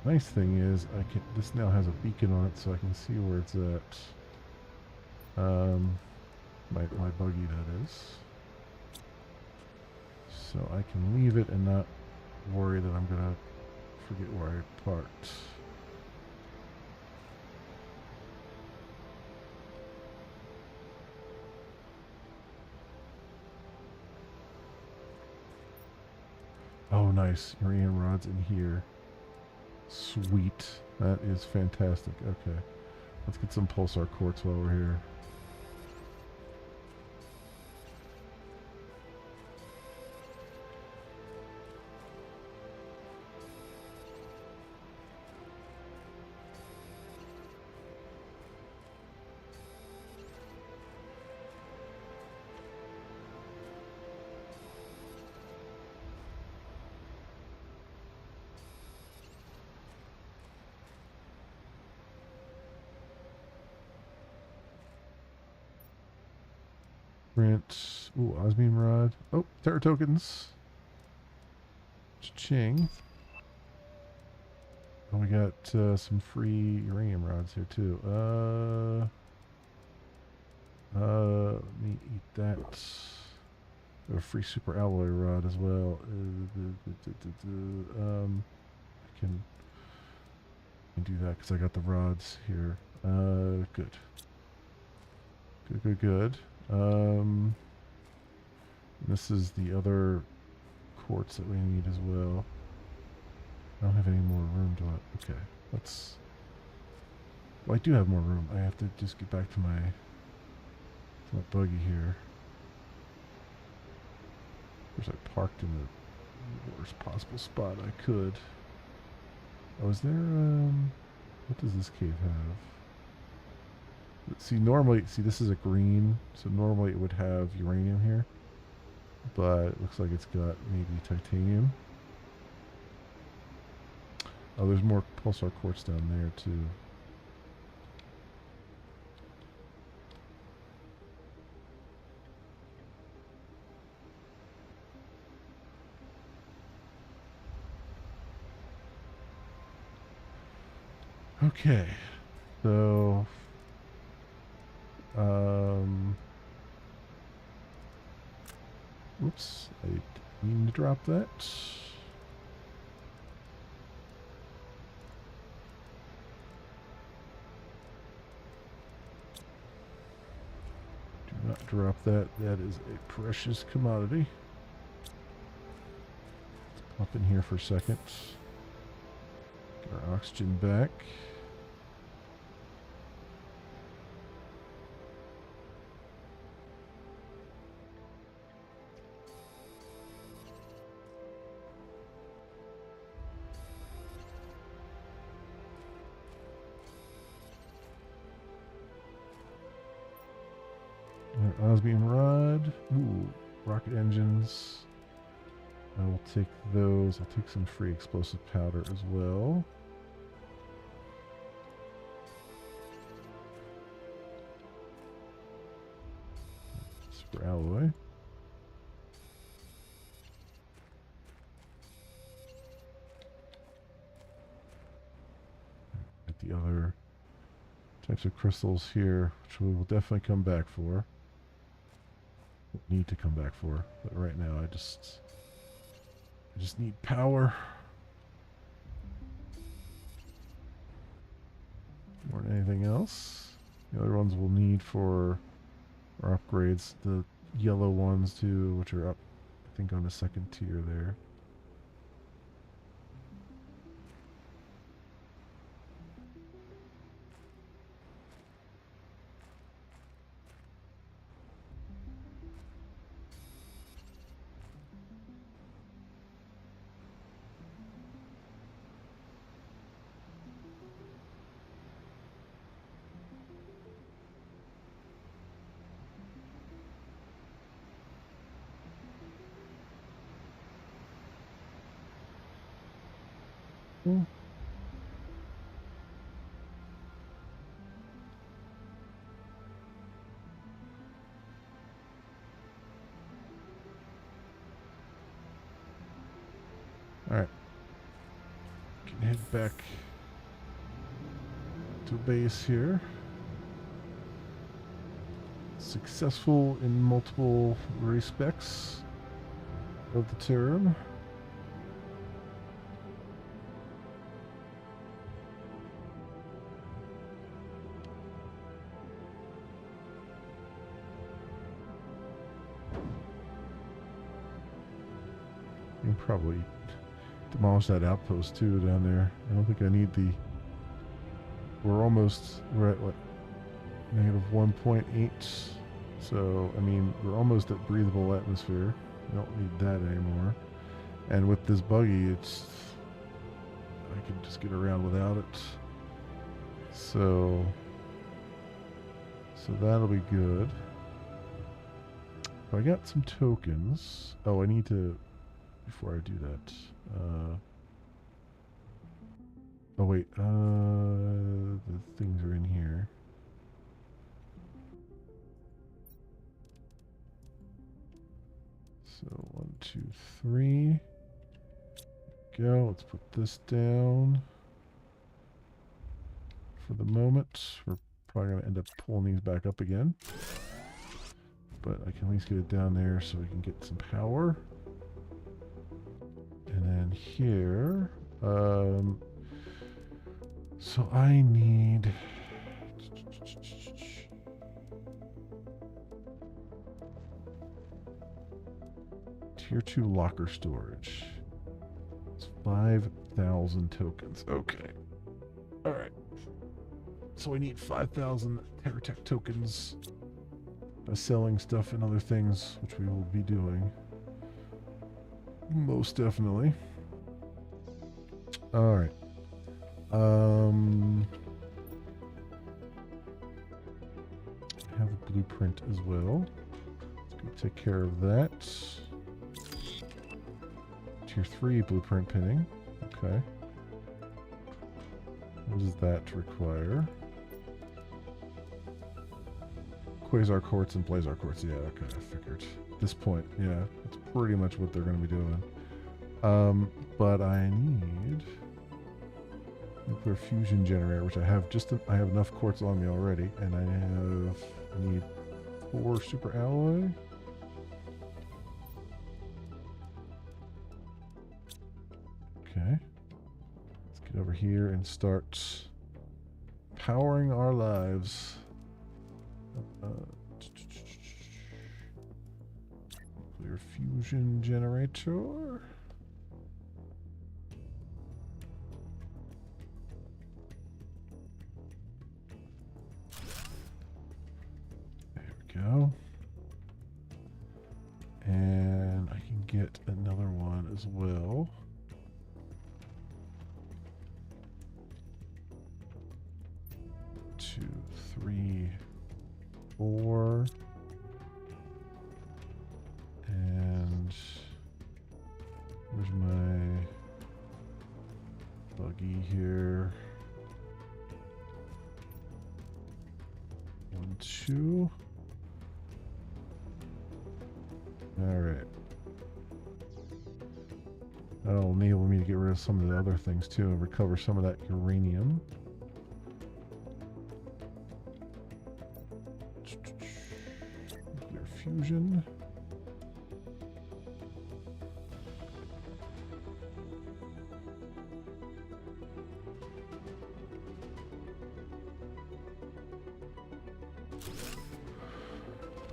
Nice thing is, this now has a beacon on it, so I can see where it's at. My buggy, that is. So I can leave it and not worry that I'm gonna forget where I parked. Oh, nice. Uranium rods in here. Sweet. That is fantastic. Okay. Let's get some pulsar quartz while we're here. Print. Ooh, osmium rod. Oh, Terra tokens. Cha-ching. Oh, we got some free uranium rods here too. Let me eat that. A free super alloy rod as well. I can do that because I got the rods here. Good. Good. This is the other quartz that we need as well. I don't have any more room to it. Okay, let's... Well, I do have more room. I have to just get back to my buggy here. Of course, I parked in the worst possible spot I could. Oh, is there, what does this cave have? See, normally, this is a green, so normally it would have uranium here. But it looks like it's got maybe titanium. Oh, there's more pulsar quartz down there, too. Okay, so oops, I didn't mean to drop that. Do not drop that. That is a precious commodity. Let's pop in here for a second. Get our oxygen back. Osmium rod. Ooh, rocket engines. I will take those. I'll take some free explosive powder as well. Super alloy. Get the other types of crystals here, which we will definitely come back for. Need to come back for, but right now I just need power more than anything else. The other ones we'll need for our upgrades, the yellow ones too, which are up I think on the second tier there. Mm. Alright. Can head back to base here. Successful in multiple respects of the term. You can probably demolish that outpost too down there. I don't think I need the. We're at what? Negative 1.8. So, I mean, we're almost at breathable atmosphere. We don't need that anymore. And with this buggy, I can just get around without it. So that'll be good. I got some tokens. Oh, I need to, before I do that. Oh wait, the things are in here. So 1, 2, 3. Go. Let's put this down. For the moment, we're probably going to end up pulling these back up again. But I can at least get it down there so we can get some power. And then here, so I need tier 2 locker storage. It's 5,000 tokens. Okay. All right. So I need 5,000 Terratech tokens by selling stuff and other things, which we will be doing. Most definitely. All right. I have a blueprint as well. Let's go take care of that. Tier 3 blueprint pinning. Okay. What does that require? Quasar quartz and blazar quartz. Yeah, okay, I figured. At this point, yeah, that's pretty much what they're going to be doing. But I need nuclear fusion generator, which I have I have enough quartz on me already, and I need 4 super alloy. Okay. Let's get over here and start powering our lives. Nuclear fusion generator. There we go. And I can get another one as well. Two, 3, 4. And where's my buggy here? 1, 2. All right. That'll enable me to get rid of some of the other things too and recover some of that uranium. Nuclear fusion.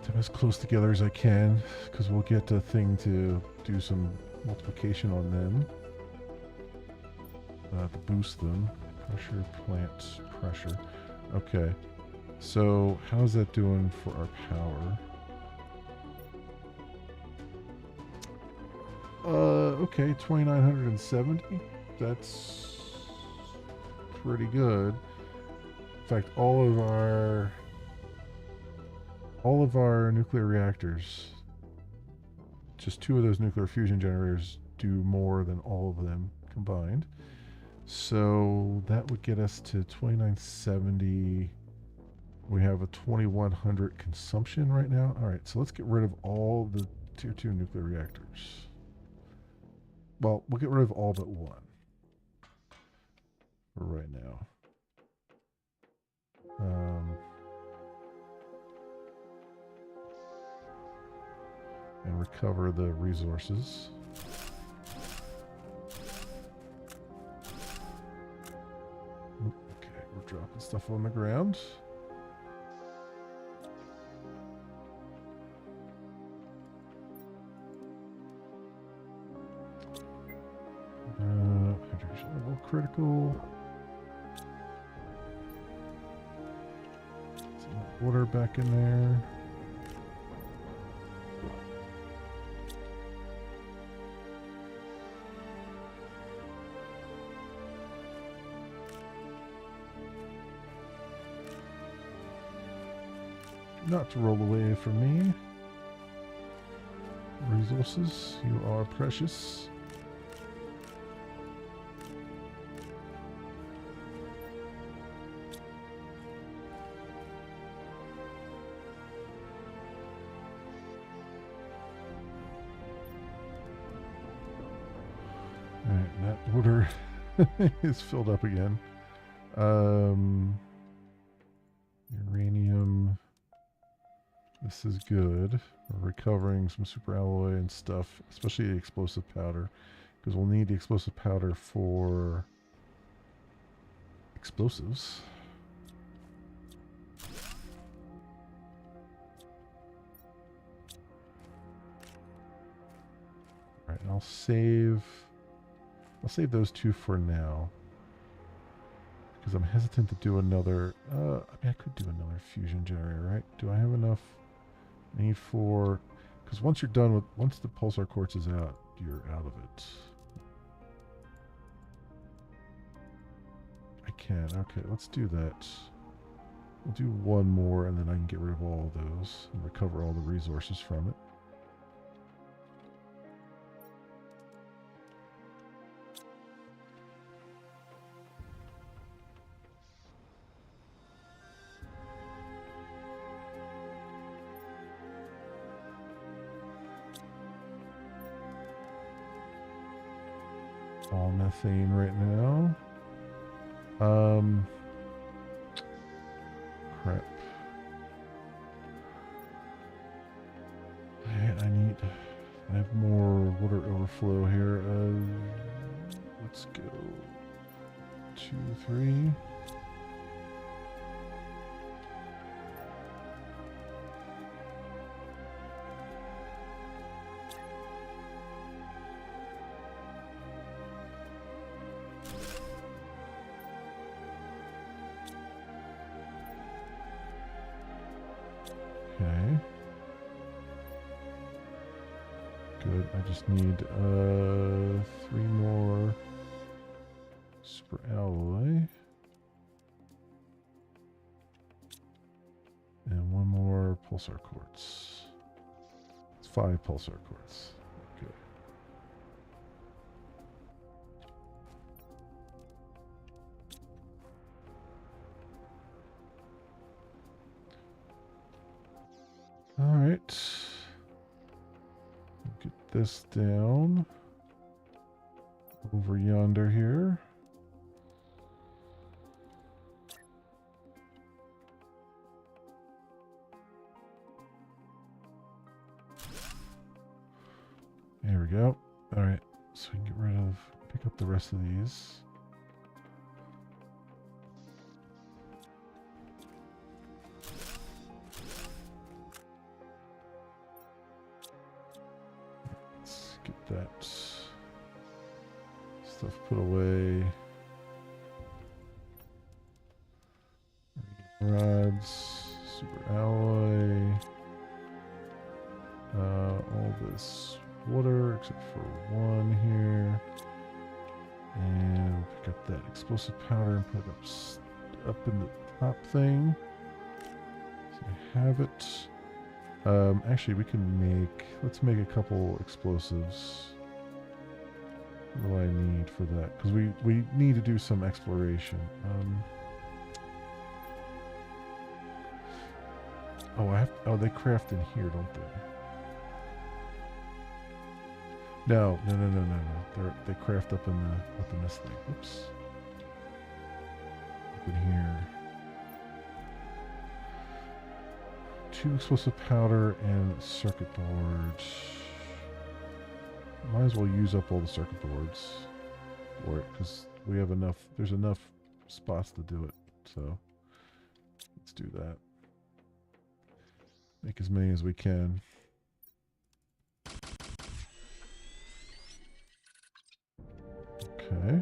Them as close together as I can, because we'll get a thing to do some multiplication on them. To boost them. Pressure, plant, pressure. Okay. So, how's that doing for our power? Okay, 2,970. That's pretty good. In fact, all of our nuclear reactors, just 2 of those nuclear fusion generators do more than all of them combined. So that would get us to 2,970. We have a 2,100 consumption right now. All right, so let's get rid of all the tier 2 nuclear reactors. Well, we'll get rid of all but one for right now. And recover the resources. Okay, we're dropping stuff on the ground. critical. Some more water back in there. Not to roll away from me. Resources, you are precious. Alright, that water is filled up again. Uranium. This is good. We're recovering some super alloy and stuff, especially the explosive powder, because we'll need the explosive powder for explosives. All right, I'll save those two for now, because I'm hesitant to do another. I mean, I could do another fusion generator, right? Do I have enough? Need for, because once you're done with, once the pulsar quartz is out, you're out of it. I can. Okay, let's do that. We'll do one more, and then I can get rid of all of those and recover all the resources from it. All methane right now. Crap. I have more water overflow here. Let's go 2, 3. Okay. Good. I just need 3 more super alloy. And 1 more pulsar quartz. It's 5 pulsar quartz. Okay. All right. Get this down over yonder here. There we go. All right. So we can get rid of, pick up the rest of these. Get that stuff put away. Rods, super alloy, all this water except for 1 here, and we'll pick up that explosive powder and put it up in the top thing. So I have it. Actually, we can let's make a couple explosives. What do I need for that? Because we need to do some exploration. They craft in here, don't they? No. They craft up in this thing. Oops. Up in here. 2 explosive powder and circuit board. Might as well use up all the circuit boards for it, because we have enough. There's enough spots to do it. So let's do that. Make as many as we can. Okay.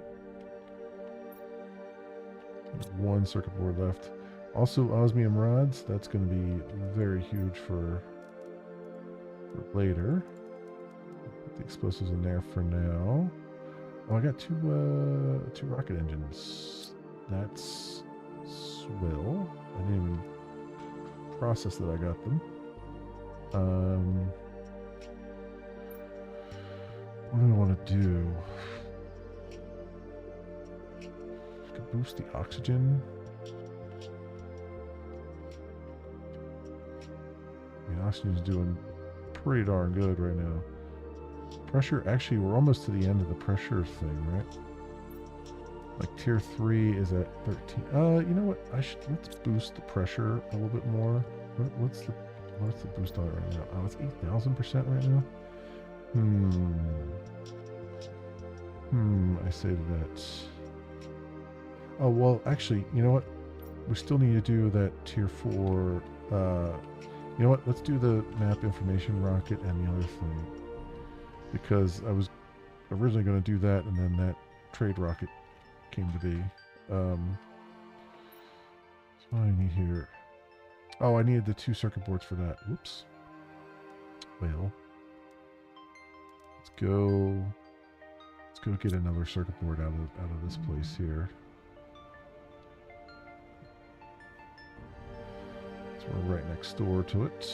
one circuit board left. Also, osmium rods. That's going to be very huge for later. Put the explosives in there for now. Oh, I got two rocket engines. That's swell. I didn't even process that I got them. What do I want to do? I could boost the oxygen. I mean, oxygen's doing pretty darn good right now. Pressure, actually, we're almost to the end of the pressure thing, right? Like tier 3 is at 13. You know what? Let's boost the pressure a little bit more. What's the boost on it right now? Oh, it's 8,000% right now. I say to that. Oh, well, actually, you know what? We still need to do that tier 4. You know what? Let's do the map information rocket and the other thing. Because I was originally going to do that, and then that trade rocket came to be. So what do I need here? Oh, I needed the 2 circuit boards for that. Whoops. Well, let's go get another circuit board out of this place here. So we're right next door to it.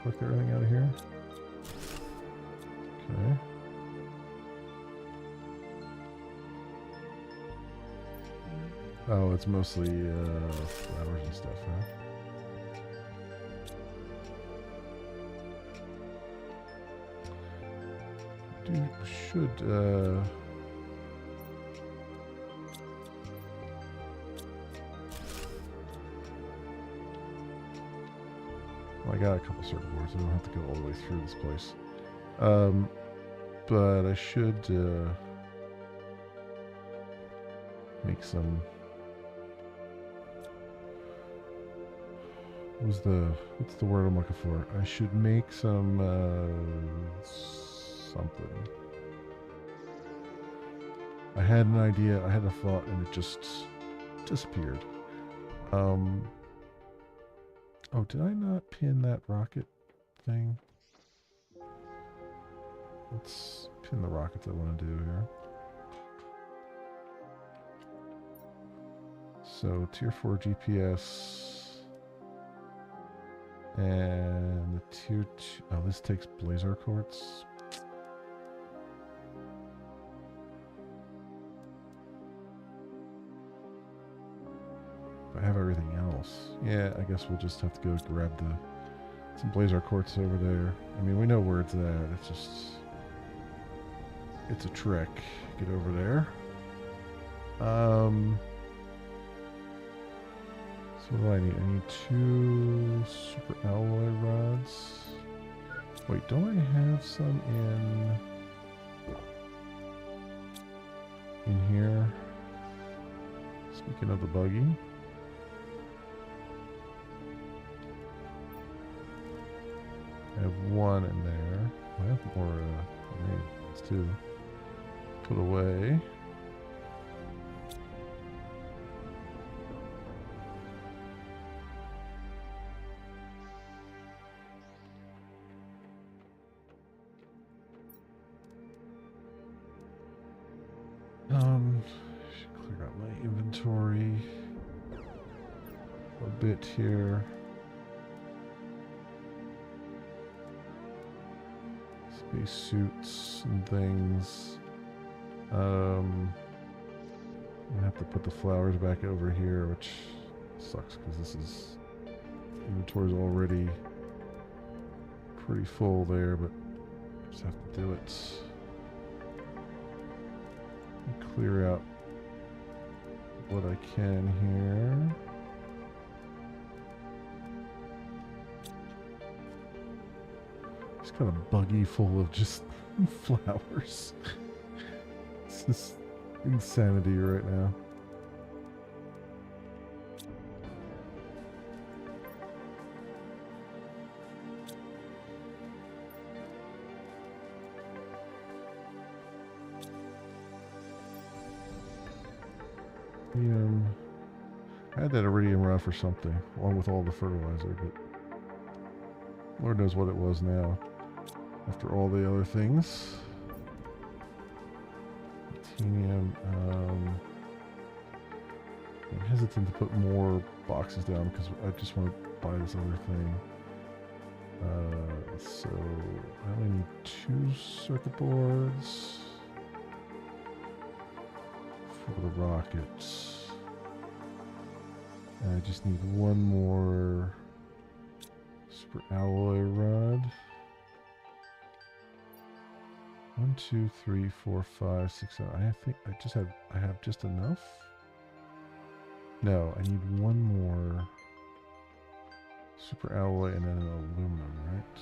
Click everything out of here. Okay. Oh, it's mostly flowers and stuff, huh? Well, I got a couple circuit boards. I don't have to go all the way through this place. But I should make some. What's the word I'm looking for? I should make some something. I had an idea, I had a thought, and it just disappeared. Oh, did I not pin that rocket thing? Let's pin the rockets I want to do here. So, tier 4 GPS. And the tier 2... Oh, this takes Blazar quartz. I have everything else. Yeah, I guess we'll just have to go grab some Blazar quartz over there. I mean, we know where it's at. It's just... It's a trek. Get over there. So what do I need? I need 2 super alloy rods. Wait, don't I have some in here? Speaking of the buggy. I have 1 in there. I have more, maybe it's 2. Put away. Should clear out my inventory a bit here. Space suits and things. I'm gonna have to put the flowers back over here, which sucks because this is inventory's already pretty full there, but just have to do it. Clear out what I can here. It's kind of buggy full of just flowers. It's just insanity right now. I had that iridium rod for something, along with all the fertilizer, but Lord knows what it was now. After all the other things. Titanium. I'm hesitant to put more boxes down because I just want to buy this other thing. So I only need 2 circuit boards for the rockets. And I just need 1 more super alloy rod. 1, 2, 3, 4, 5, 6, 7. I think I have just enough. No, I need 1 more super alloy and then an aluminum, right?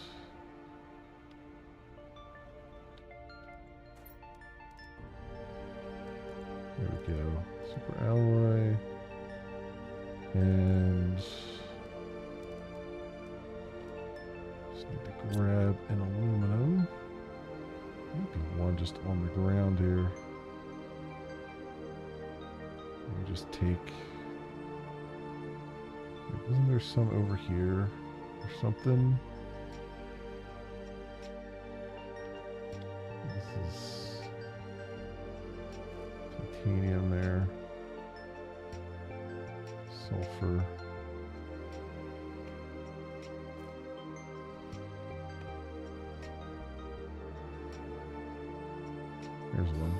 There we go. Super alloy and just need to grab an aluminum. Might be 1 just on the ground here. Let me just take. Isn't there some over here or something? This is titanium there. Sulfur. Here's 1.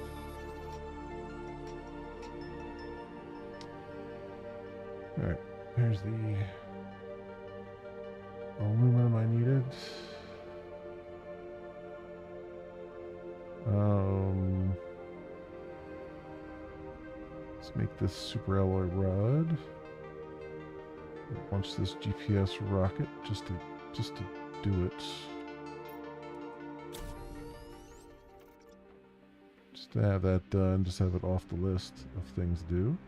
Alright. Here's the aluminum I needed. Let's make this super alloy rod. Launch this GPS rocket just to do it. Just to have that done, just have it off the list of things to do.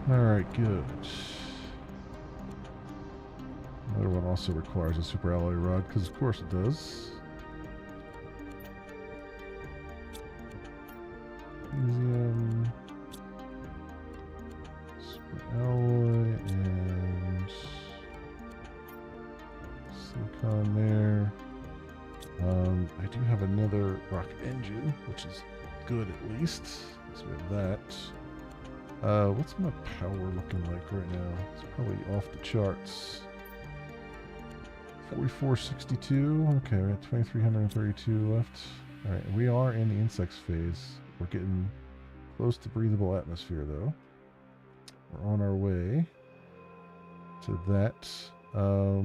Alright, good. Another one also requires a super alloy rod, because of course it does. Magnesium, super alloy, and silicon there. I do have another rocket engine, which is good at least. So we have that. What's my power looking like right now? It's probably off the charts. 4462. Okay, we have 2332 left. Alright, we are in the insects phase. We're getting close to breathable atmosphere though. We're on our way to that. So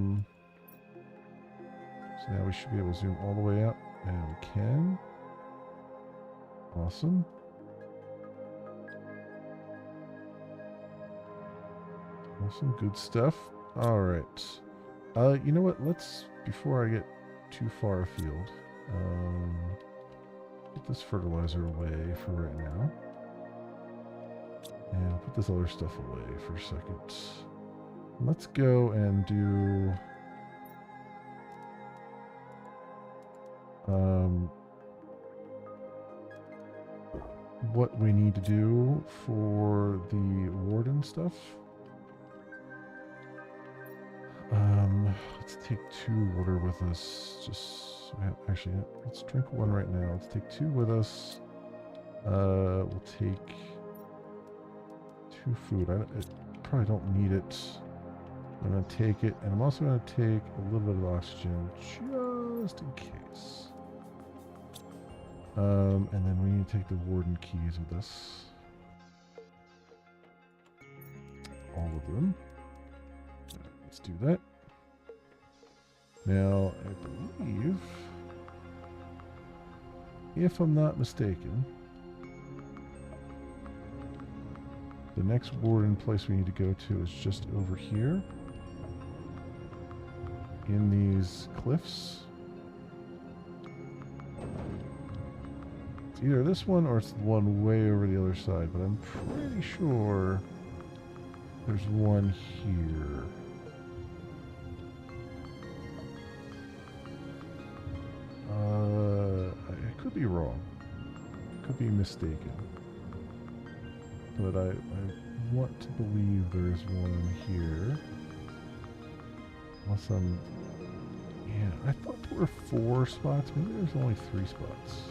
now we should be able to zoom all the way up. And we can. Awesome. Awesome, good stuff. Alright. You know what? Let's, before I get too far afield, put this fertilizer away for right now. And put this other stuff away for a second. Let's go and do what we need to do for the warden stuff. Let's take 2 water with us. Just so actually, let's drink 1 right now. Let's take 2 with us. We'll take 2 food. I probably don't need it. I'm gonna take it, and I'm also gonna take a little bit of oxygen just in case. And then we need to take the warden keys with us. All of them. Let's do that. Now, I believe, if I'm not mistaken, the next warden place we need to go to is just over here in these cliffs. It's either this one or it's the one way over the other side, but I'm pretty sure there's one here. I could be wrong. Could be mistaken. But I want to believe there is one here. Unless I'm... Yeah, I thought there were 4 spots. Maybe there's only 3 spots.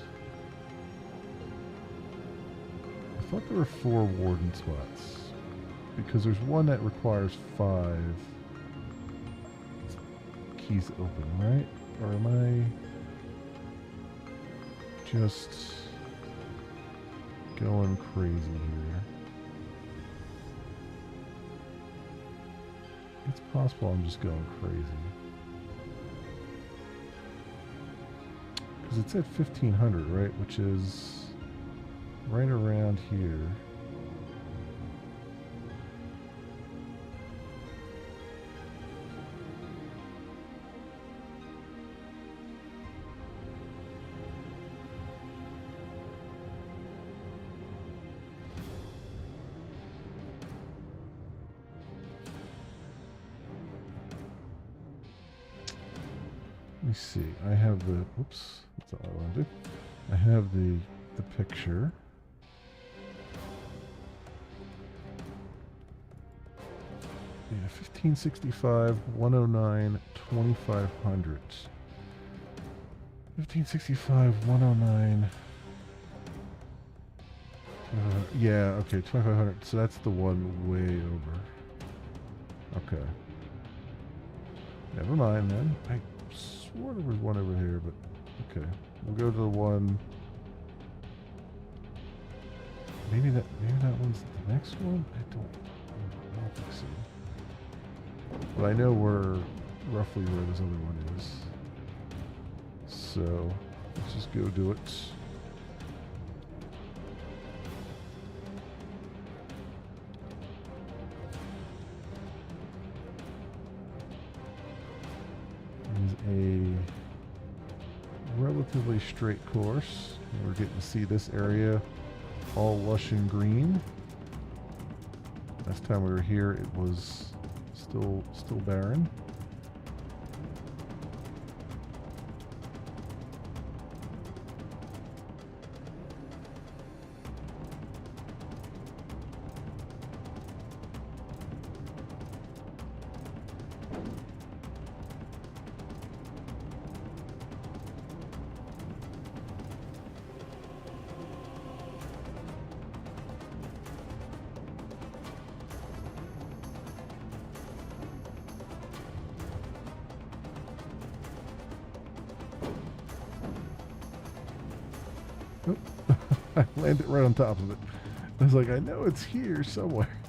I thought there were 4 warden spots. Because there's one that requires 5 keys to open, right? Or am I just going crazy here? It's possible I'm just going crazy. Because it said 1500, right? Which is right around here. Let me see. I have the. Oops, that's all I want to do. I have the picture. Yeah, 1565, 109, 2500. 1565, 109. Yeah, okay, 2500. So that's the one way over. Okay. Never mind then. I swore there was one over here, but okay. We'll go to the one. Maybe that one's the next one? I don't think so. But I know where roughly where this other one is. So let's just go do it. A relatively straight course. We're getting to see this area all lush and green. Last time we were here, it was still barren. I landed right on top of it. I was like, I know it's here somewhere.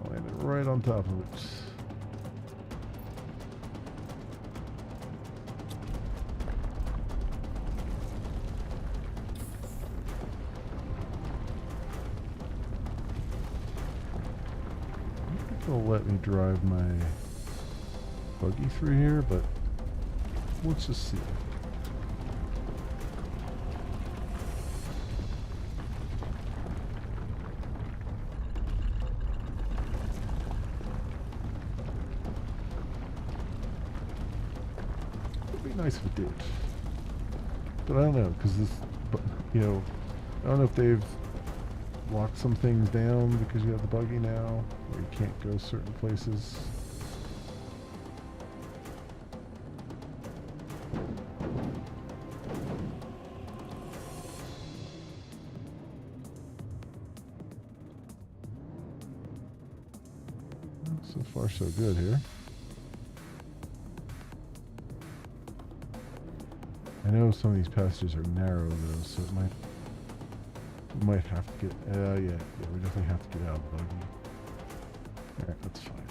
I landed right on top of it. I don't think they'll let me drive my buggy through here, but let's just see. Nice if it did, but I don't know because this, I don't know if they've locked some things down because you have the buggy now, or you can't go certain places. So far, so good here. I know some of these passages are narrow though, so we might have to get, yeah, we definitely have to get out of the buggy. Alright, that's fine.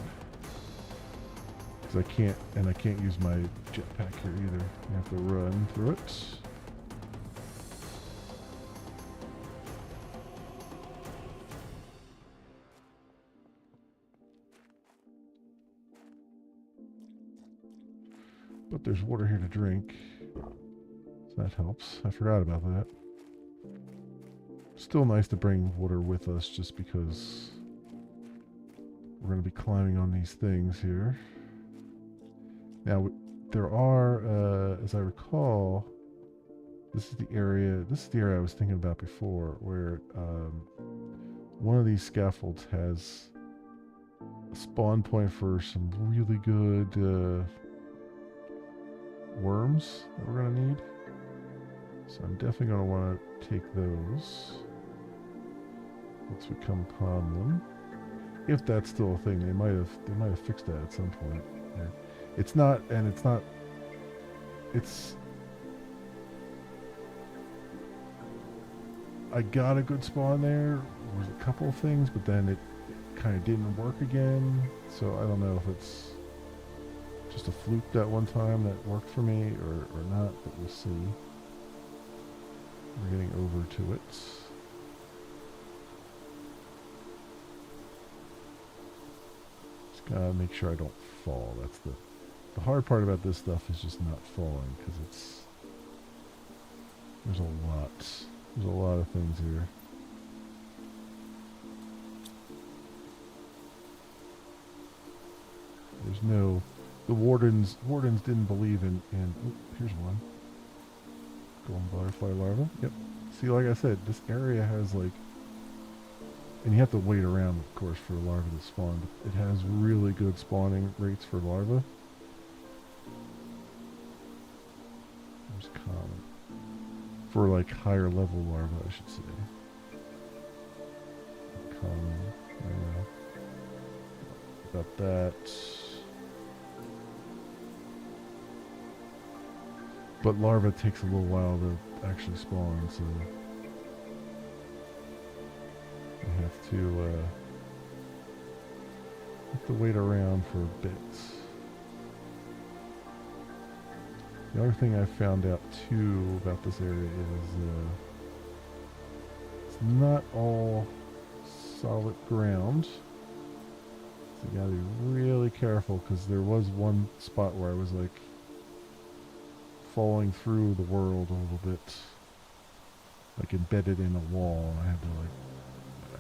Because I can't use my jetpack here either. I have to run through it. But there's water here to drink. That helps. I forgot about that. Still nice to bring water with us just because we're going to be climbing on these things here. Now, there are, as I recall, this is the area I was thinking about before, where one of these scaffolds has a spawn point for some really good worms that we're going to need. So I'm definitely going to want to take those once we come upon them. If that's still a thing, they might have fixed that at some point. Yeah. It's not. I got a good spawn there. There was a couple of things, but then it kind of didn't work again. So I don't know if it's just a fluke that one time that worked for me or not, but we'll see. We're getting over to it. Just gotta make sure I don't fall. That's the hard part about this stuff is just not falling, because there's a lot of things here. The wardens didn't believe in here's one. Golden butterfly larva. Yep. See, like I said, this area has and you have to wait around, of course, for larvae to spawn, but it has really good spawning rates for larvae. There's common. For higher level larvae, I should say. Common. I don't know. About that. But larva takes a little while to actually spawn, so I have to wait around for a bit. The other thing I found out too about this area is it's not all solid ground. So you gotta be really careful, because there was one spot where I was falling through the world a little bit, embedded in a wall. I had to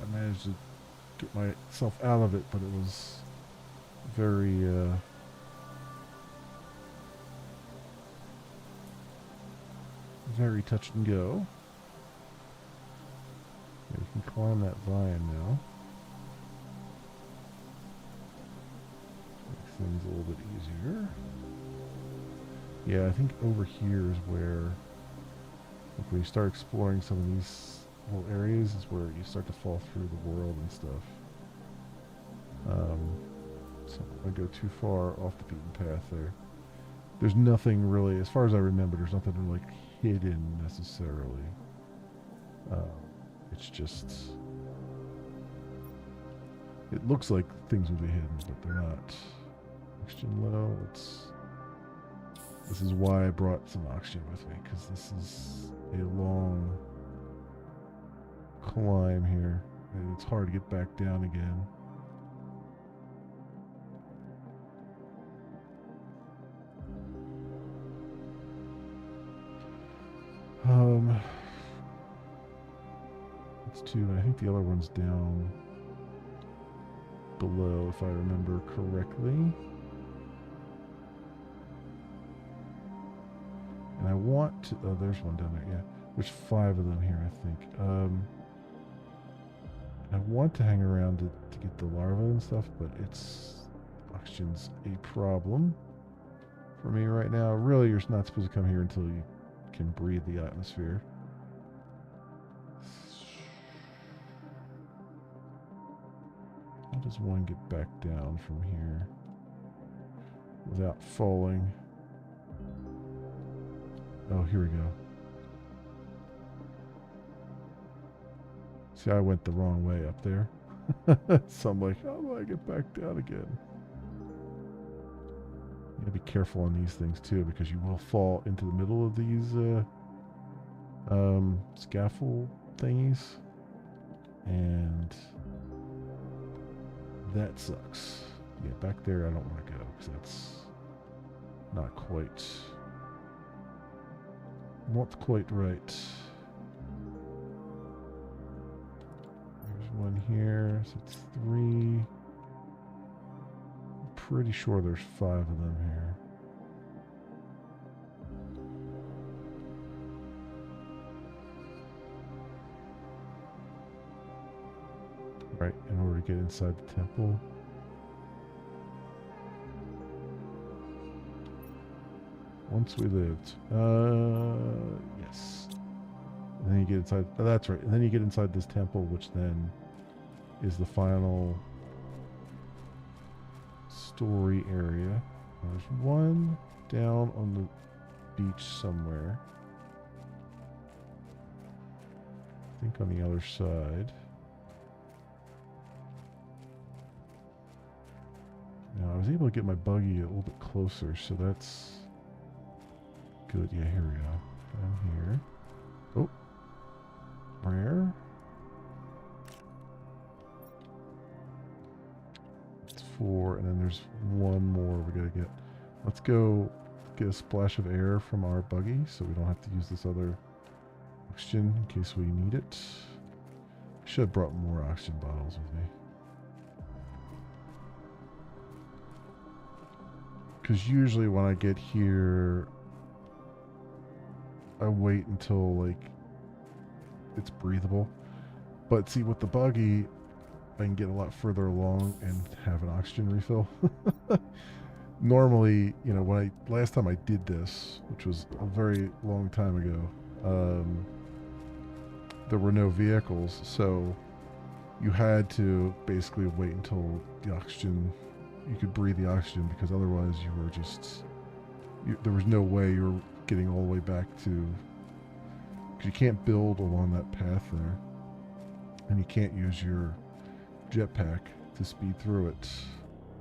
I managed to get myself out of it, but it was very very touch and go. Yeah, you can climb that vine now. Makes things a little bit easier. Yeah, I think over here is where, when you start exploring some of these little areas, is where you start to fall through the world and stuff. So I go too far off the beaten path there. There's nothing really, as far as I remember, there's nothing hidden necessarily. It's just, it looks like things will be hidden, but they're not. Oxygen low. This is why I brought some oxygen with me, because this is a long climb here, and it's hard to get back down again. That's two, and I think the other one's down below, if I remember correctly. And I want to, oh, there's one down there, yeah. There's 5 of them here, I think. I want to hang around to get the larvae and stuff, but oxygen's a problem for me right now. Really, you're not supposed to come here until you can breathe the atmosphere. How does one get back down from here without falling? Oh, here we go. See, I went the wrong way up there. So I'm like, how do I get back down again? You gotta be careful on these things too, because you will fall into the middle of these scaffold thingies, and that sucks. Yeah, back there I don't want to go, because that's not quite right. There's one here, so it's 3. pretty sure there's 5 of them here. Right, in order to get inside the temple. Once we lived. Yes. And then you get inside. Oh, that's right. And then you get inside this temple, which then is the final story area. There's one down on the beach somewhere. I think on the other side. Now, I was able to get my buggy a little bit closer, so that's good. Yeah, here we go. Down here. Oh. Where? It's 4, and then there's one more we gotta get. Let's go get a splash of air from our buggy so we don't have to use this other oxygen in case we need it. Should have brought more oxygen bottles with me. Because usually when I get here, I wait until, like, it's breathable. But see, with the buggy, I can get a lot further along and have an oxygen refill. Normally, you know, last time I did this, which was a very long time ago, there were no vehicles, so you had to basically wait until the oxygen, you could breathe the oxygen, because otherwise you were just, there was no way you were getting all the way back to, because you can't build along that path there, and you can't use your jetpack to speed through it.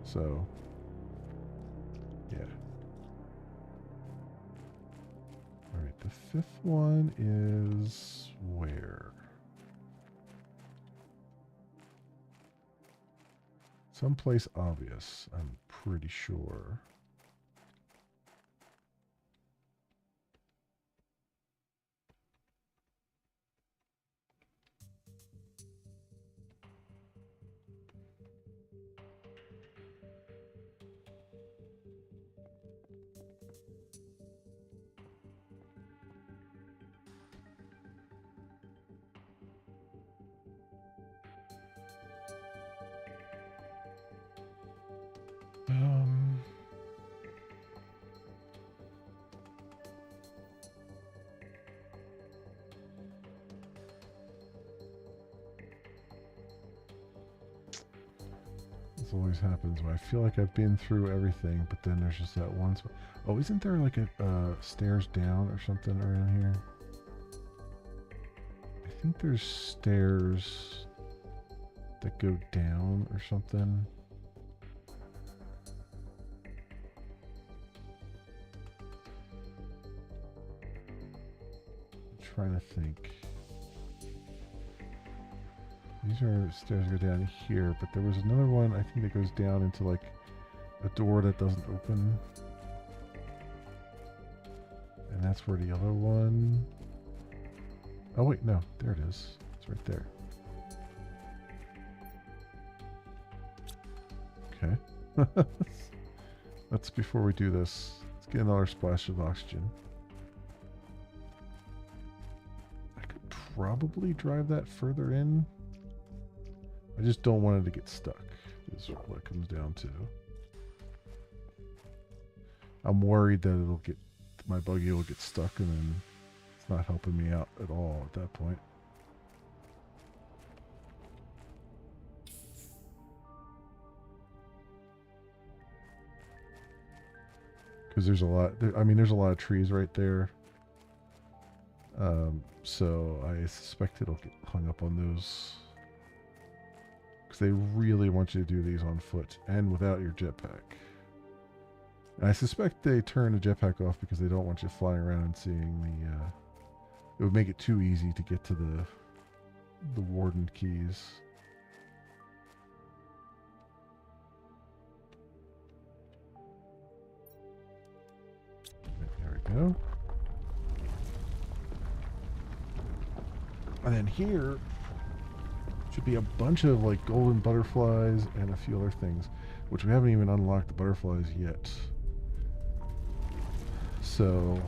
So yeah. All right, the 5th one is where? Someplace obvious, I'm pretty sure. This always happens when I feel like I've been through everything, but then there's just that one spot. Oh, isn't there like a stairs down or something around here? I think there's stairs that go down or something. I'm trying to think. These are stairs that go down here, but there was another one, I think, that goes down into like a door that doesn't open. And that's where the other one... Oh wait, no, there it is. It's right there. Okay. That's before we do this. Let's get another splash of oxygen. I could probably drive that further in. I just don't want it to get stuck, is what it comes down to. I'm worried that my buggy will get stuck and then it's not helping me out at all at that point. Because there's a lot, there's a lot of trees right there. So I suspect it'll get hung up on those. Because they really want you to do these on foot and without your jetpack. And I suspect they turn the jetpack off because they don't want you flying around and seeing the... it would make it too easy to get to the warden keys. There we go. And then here... Should be a bunch of like golden butterflies and a few other things, which we haven't even unlocked the butterflies yet. So,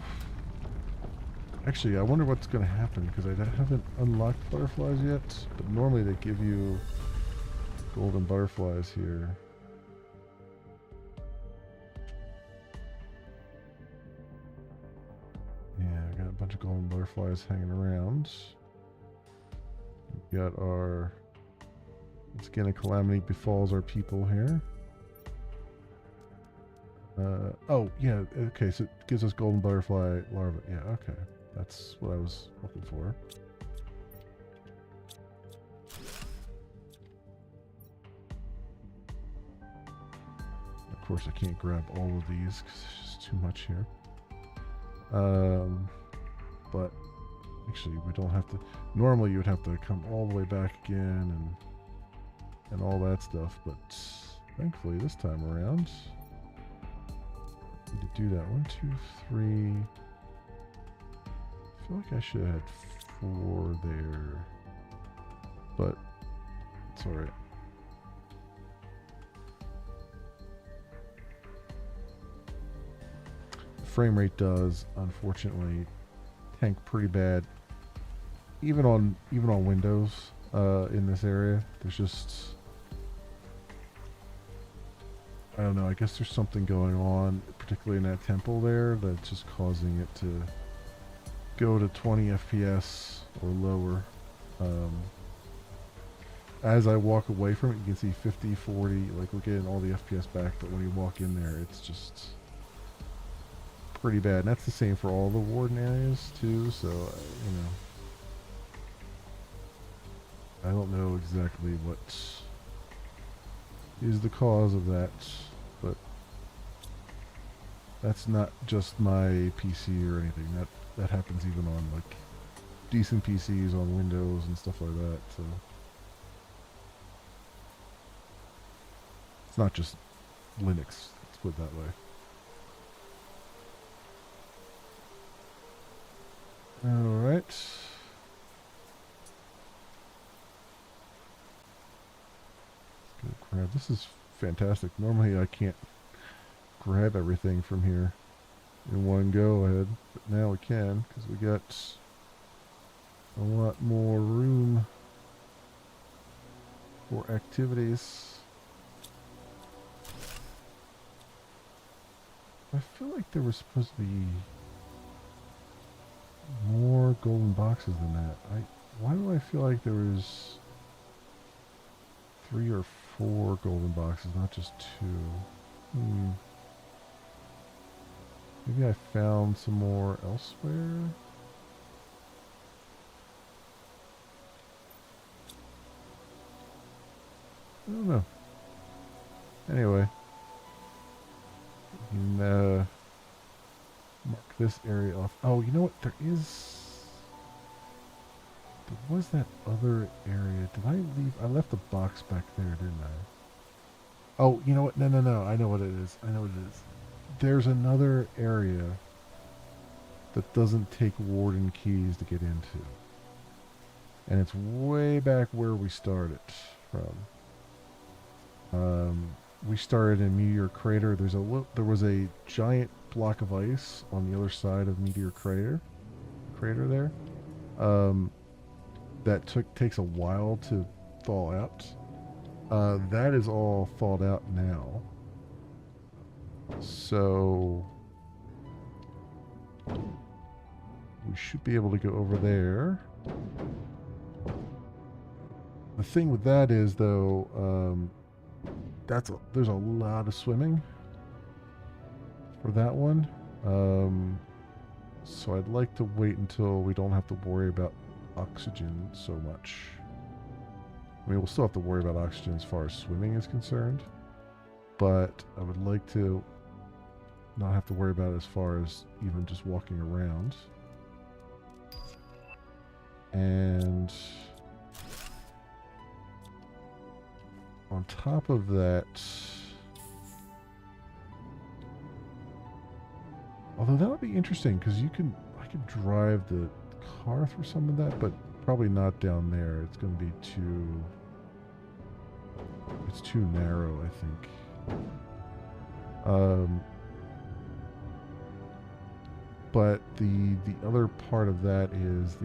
actually, I wonder what's going to happen because I haven't unlocked butterflies yet. But normally they give you golden butterflies here. Yeah, I got a bunch of golden butterflies hanging around. We got our, once again, a calamity befalls our people here. Oh, yeah, okay, so it gives us golden butterfly larvae. Yeah, okay. That's what I was looking for. Of course, I can't grab all of these because there's just too much here. But actually, we don't have to. Normally, you would have to come all the way back again and all that stuff. But thankfully, this time around, need to do that. 1, 2, 3. I feel like I should have had 4 there, but it's all right. The frame rate does, unfortunately, tank pretty bad. Even on Windows in this area, there's just, I don't know. I guess there's something going on, particularly in that temple there, that's just causing it to go to 20 FPS or lower. As I walk away from it, you can see 50, 40, like we're getting all the FPS back, but when you walk in there, it's just pretty bad. And that's the same for all the warden areas too, so, you know, I don't know exactly what is the cause of that, but that's not just my PC or anything. That happens even on like decent PCs on Windows and stuff like that. So it's not just Linux. Let's put it that way. All right. Grab. This is fantastic. Normally I can't grab everything from here in one go ahead, but now we can because we got a lot more room for activities. I feel like there was supposed to be more golden boxes than that. Why do I feel like there was 3 or 4 golden boxes, not just 2? Maybe I found some more elsewhere? I don't know. Anyway. You can mark this area off. Oh, you know what? There was that other area. Did I leave? I left the box back there, didn't I? Oh, you know what? No. I know what it is. There's another area that doesn't take warden keys to get into. And it's way back where we started from. We started in Meteor Crater. There was a giant block of ice on the other side of Meteor Crater there. That takes a while to thaw out. That is all thawed out now. So we should be able to go over there. The thing with that is, though, there's a lot of swimming for that one. So I'd like to wait until we don't have to worry about oxygen so much. I mean, we'll still have to worry about oxygen as far as swimming is concerned, but I would like to not have to worry about it as far as even just walking around. And on top of that, although that would be interesting because I could drive the car through some of that, but probably not down there. It's going to be too... It's too narrow, I think. But the other part of that is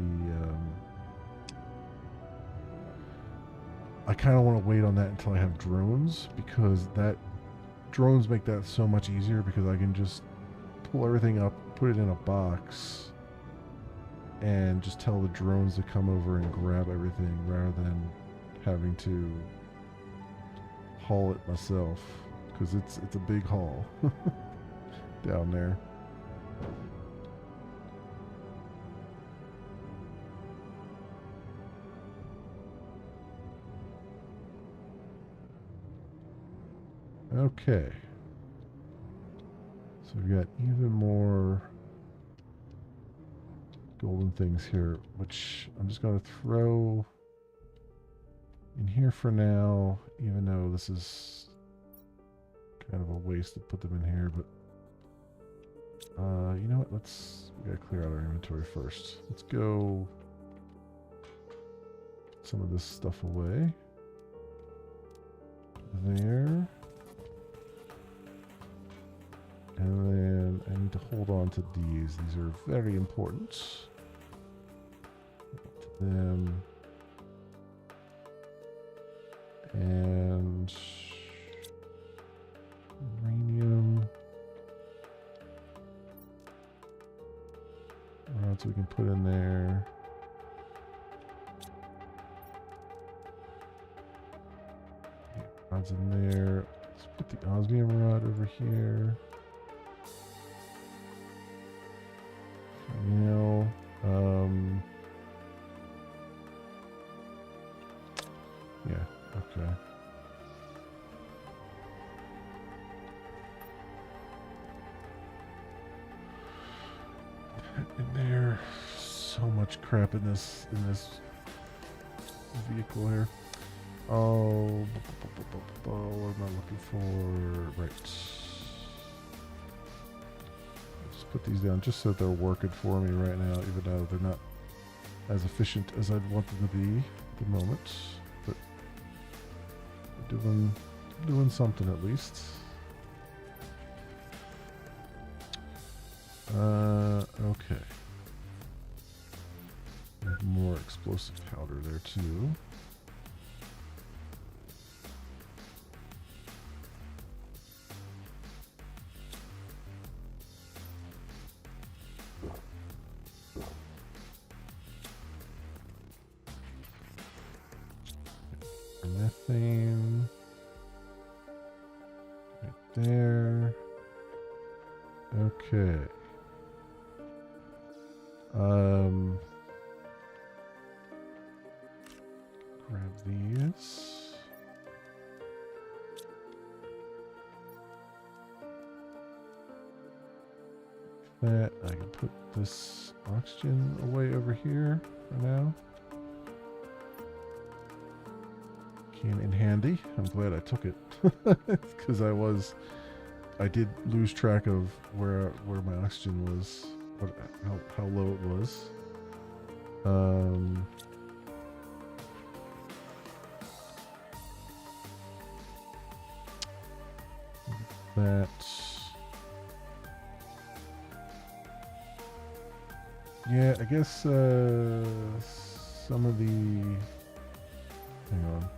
I kind of want to wait on that until I have drones, because drones make that so much easier, because I can just pull everything up, put it in a box, and just tell the drones to come over and grab everything rather than having to haul it myself, because it's a big haul down there. Okay. So we've got even more golden things here, which I'm just going to throw in here for now, even though this is kind of a waste to put them in here, but you know what, we gotta clear out our inventory first. Let's go put some of this stuff away. There. And then I need to hold on to these. These are very important. To them. And uranium. Rods we can put in there. Rods in there. Let's put the osmium rod over here. Yeah, okay. In there, so much crap in this vehicle here. Oh, what am I looking for? Right. Just put these down just so they're working for me right now, even though they're not as efficient as I'd want them to be at the moment. But doing something at least. Okay. More explosive powder there too. Methane. Right there. Okay. Grab these. That I can put this oxygen away over here for now. Came in handy. I'm glad I took it because I did lose track of where my oxygen was, how low it was. That. Yeah, I guess some of the. Hang on.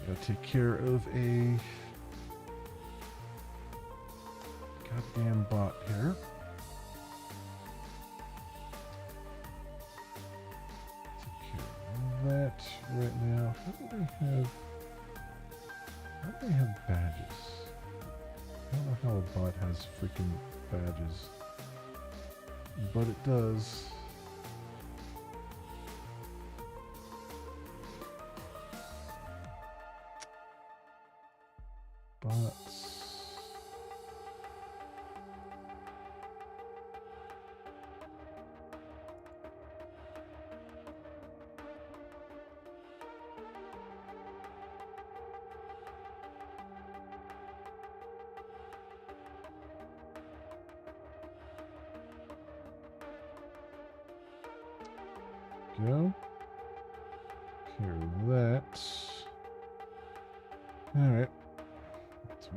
Gotta take care of a goddamn bot here. Take care of that right now. How do they have badges? I don't know how a bot has freaking badges, but it does. Bots. we go. Carry that. Alright. That's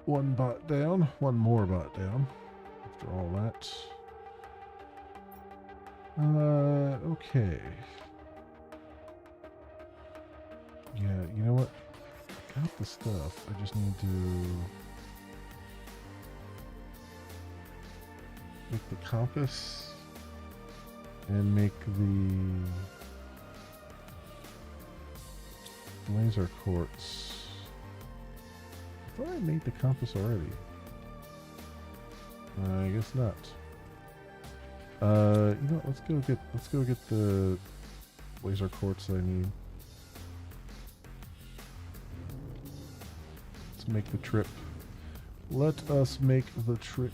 one bot down. One more bot down. After all that. Okay. Yeah, you know what? I got the stuff. I just need to make the compass and make the laser quartz. I thought I made the compass already. I guess not. You know what, let's go get the laser quartz I need. Let's make the trip. Let us make the trip.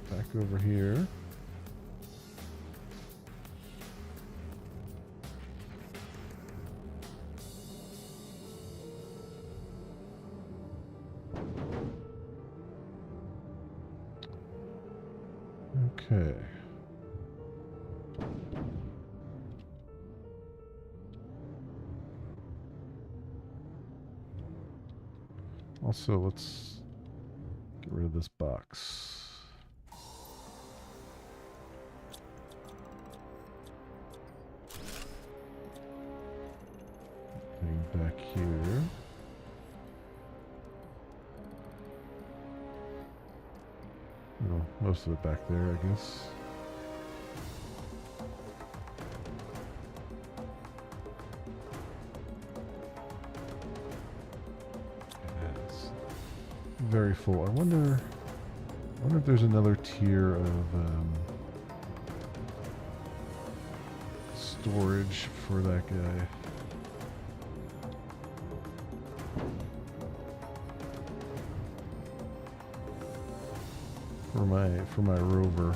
Back over here. Okay. Also, let's get rid of this box. Getting back here. Well, most of it back there, I guess. It's very full. I wonder if there's another tier of storage for that guy. For my rover,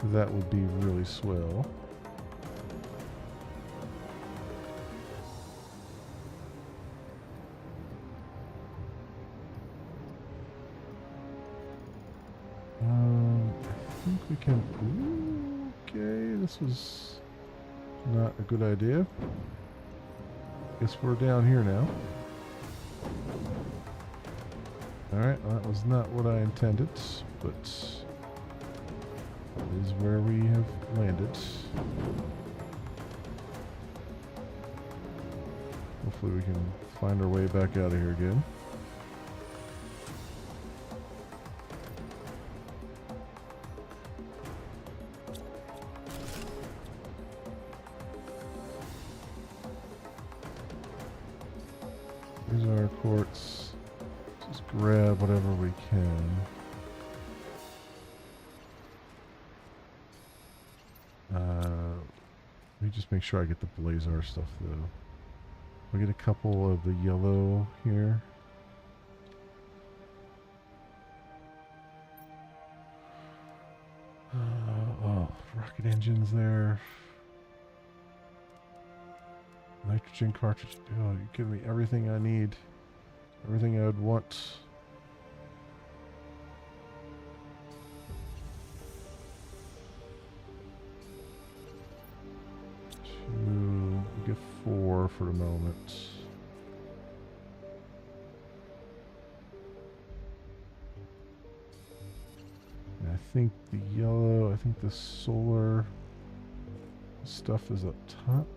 that would be really swell. I think we can. Ooh, okay, this was not a good idea. Guess we're down here now. Alright, well, that was not what I intended, but that is where we have landed. Hopefully we can find our way back out of here again. Here's our quartz. Just grab whatever we can. Let me just make sure I get the Blazar stuff though. I'll get a couple of the yellow here. Oh, rocket engines there. Nitrogen cartridge. Oh, you're giving me everything I need. Everything I would want. We'll get 4 for the moment. And I think the yellow, I think the solar stuff is up top.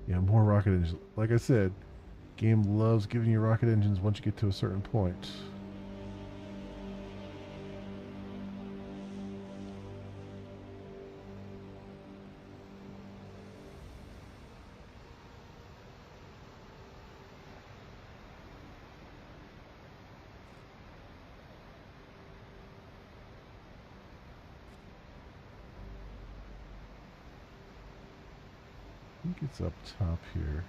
Yeah, more rocket engines. Like I said, game loves giving you rocket engines once you get to a certain point. I think it's up top here.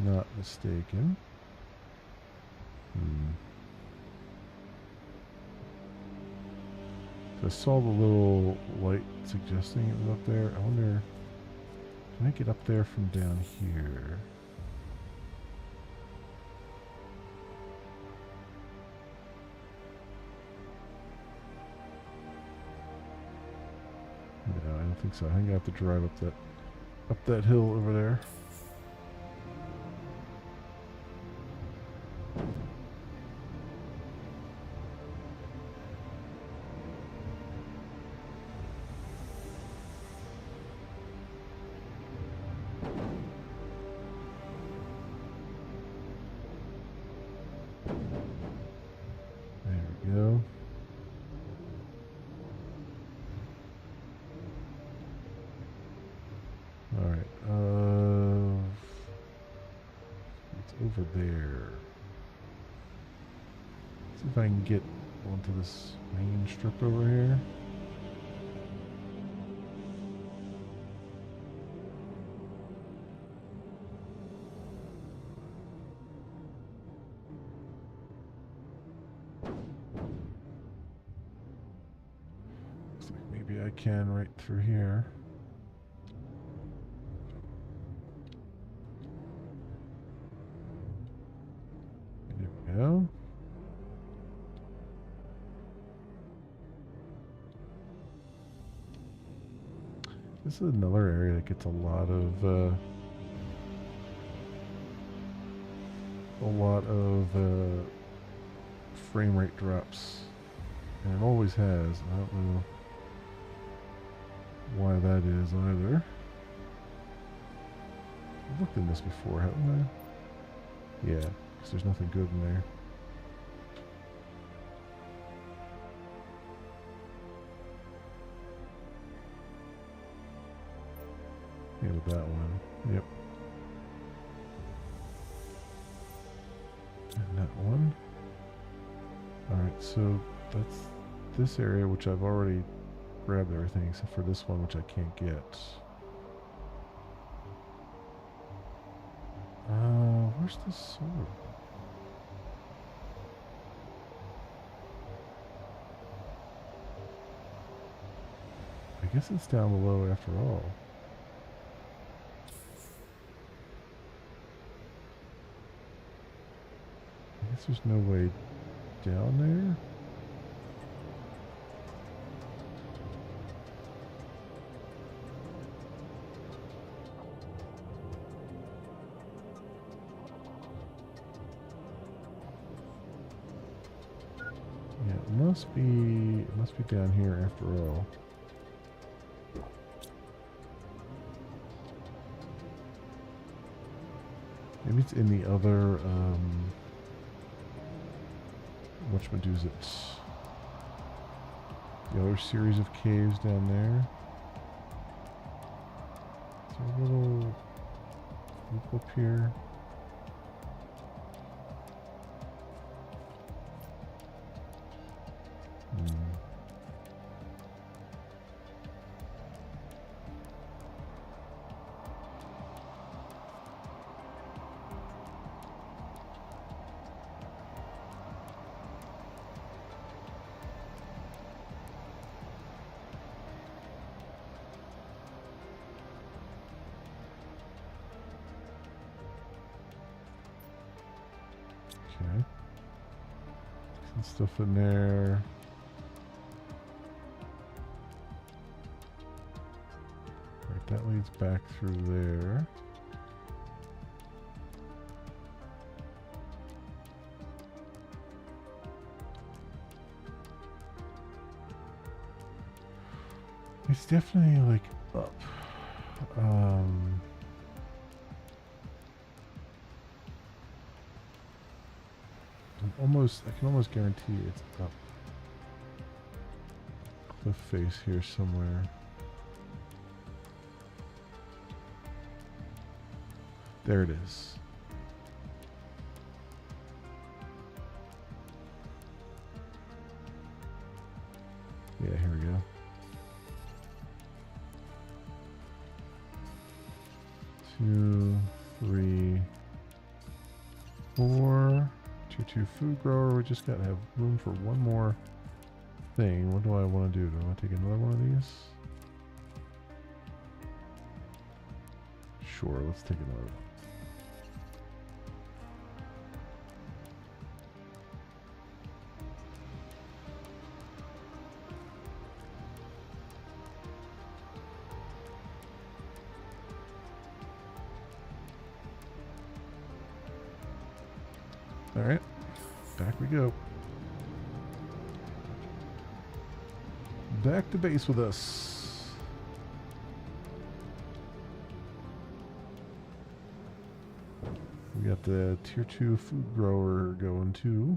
Not mistaken. So I saw the little light suggesting it was up there. I wonder, can I get up there from down here? think so. I think I have to drive up that hill over there. There we go. All right. It's over there. See if I can get onto this main strip over here. Looks like maybe I can right through here. There we go. This is another area that gets a lot of frame rate drops, and it always has. I don't know why that is either. I've looked in this before, haven't I? Yeah, because there's nothing good in there. Yeah, with that one. Yep. And that one. Alright, so that's this area, which I've already grabbed everything except for this one, which I can't get. Where's the sword? I guess it's down below after all. I guess there's no way down there. Yeah, it must be down here after all. Maybe it's in the other whatchamadoozit, the other series of caves down there. Is there a little loop up here? Okay. Some stuff in there. Right, that leads back through there. It's definitely like up. I can almost guarantee it's up. Cliff face here somewhere. There it is. Yeah, here we go. 2, 3, 4. 2 food grower. We just gotta have room for one more thing. What do I want to do? Do I want to take another one of these? Sure, let's take another one. Alright. Back we go. Back to base with us. We got the tier 2 food grower going too,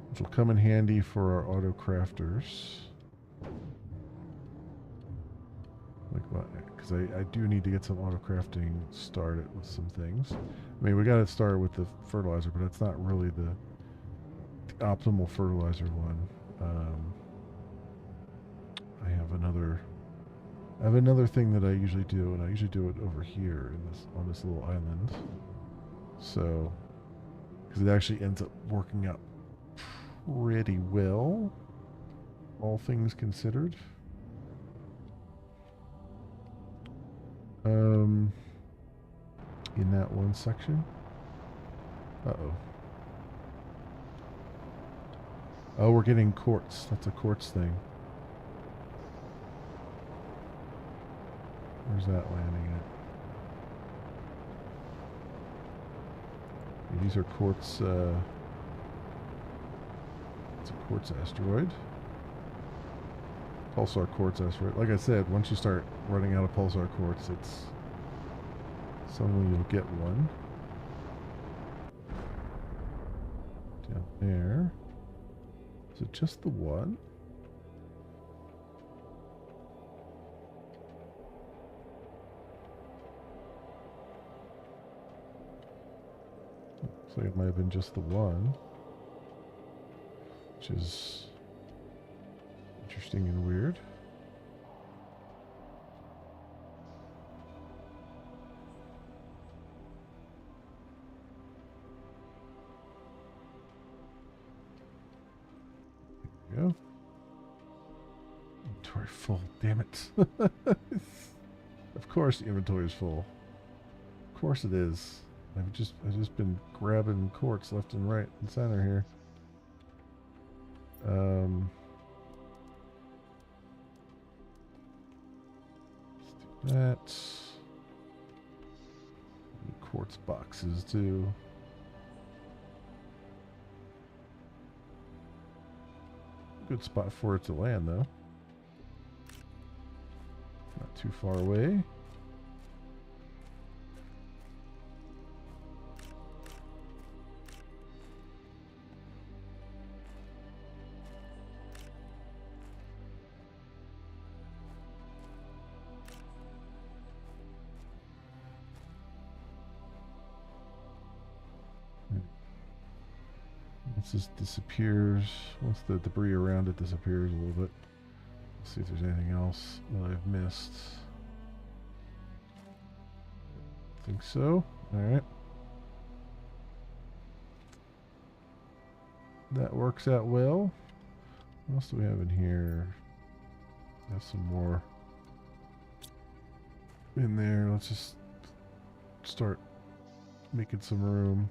which will come in handy for our auto crafters. Like what? Because I do need to get some auto crafting started with some things. I mean, we got to start with the fertilizer, but that's not really the optimal fertilizer one. I have another thing that I usually do, and I usually do it over here in this on this little island. So, because it actually ends up working out pretty well, all things considered. In that one section. Uh-oh. Oh, we're getting quartz. That's a quartz thing. Where's that landing at? These are quartz, it's a quartz asteroid. Pulsar quartz asteroid. Like I said, once you start running out of pulsar quartz, it's suddenly you'll get one. Down there. Is it just the one? Looks like it might have been just the one. Which is interesting and weird. There we go. Inventory full. Damn it. Of course the inventory is full. Of course it is. I've just been grabbing quartz left and right and center here. Let's do that. Quartz boxes too. Good spot for it to land though. Not too far away. Once this disappears, once the debris around it disappears a little bit, let's see if there's anything else that I've missed. I think so. Alright. That works out well. What else do we have in here? Have some more in there. Let's just start making some room.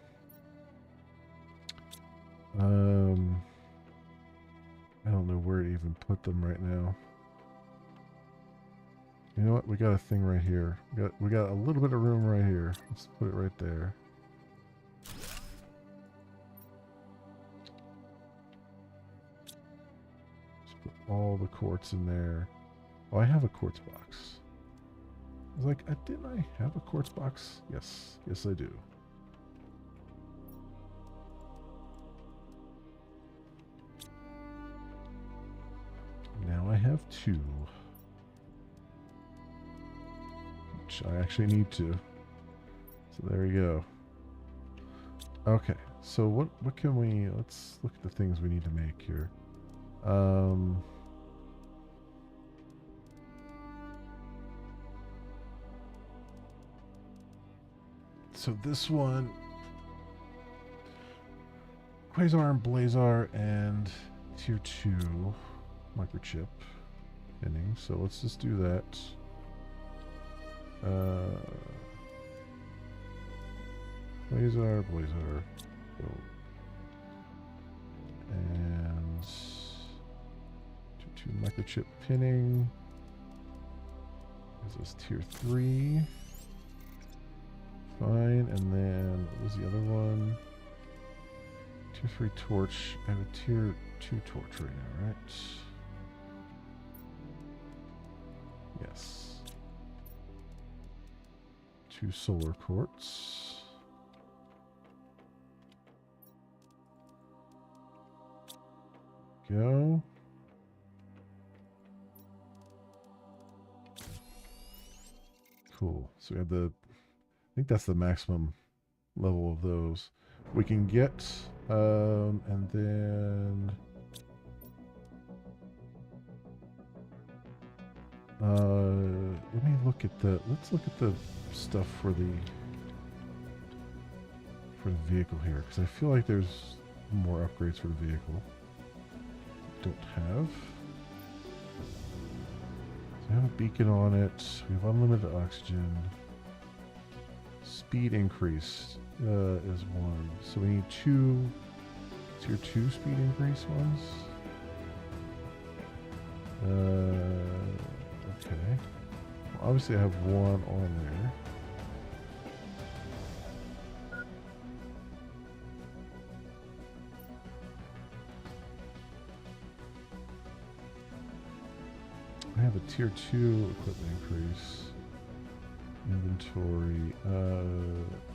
I don't know where to even put them right now. You know what? We got a thing right here. We got a little bit of room right here. Let's put it right there. Just put all the quartz in there. Oh, I have a quartz box. I was like, didn't I have a quartz box? Yes. Yes, I do. Now I have two. Which I actually need to. So there we go. Okay, so what can we, let's look at the things we need to make here. So this one, Quasar and Blazar and tier 2 microchip pinning. So let's just do that. Blazar, go. And tier 2 microchip pinning. This is tier 3. Fine, and then what was the other one? Tier 3 torch. I have a tier 2 torch right now, right? Yes. 2 solar quartz. Go. Cool. So we have the, I think that's the maximum level of those we can get. And then let me look at the, let's look at the stuff for the vehicle here, because I feel like there's more upgrades for the vehicle. Don't have. So I have a beacon on it. We have unlimited oxygen. Speed increase is 1. So we need 2 tier 2 speed increase ones. Okay. Well, obviously I have 1 on there. I have a tier 2 equipment increase. Inventory.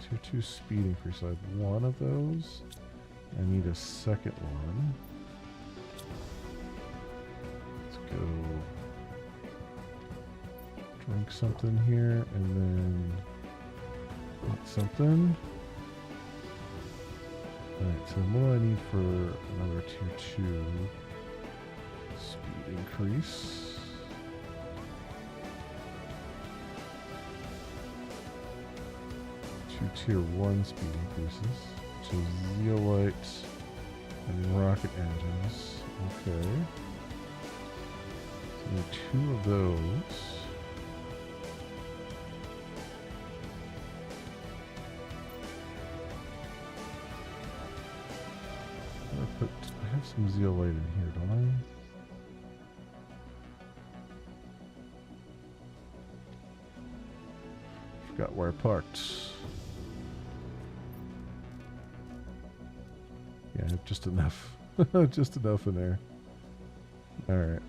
Tier 2 speed increase. I have 1 of those. I need a second one. Let's go drink something here and then eat something. Alright, so what do I need for another tier 2 speed increase? 2 tier 1 speed increases, which is zeolite and rocket engines. Okay. So we need 2 of those. I have some zeolite in here, don't I? Forgot where I parked. Yeah, just enough. Just enough in there. Alright.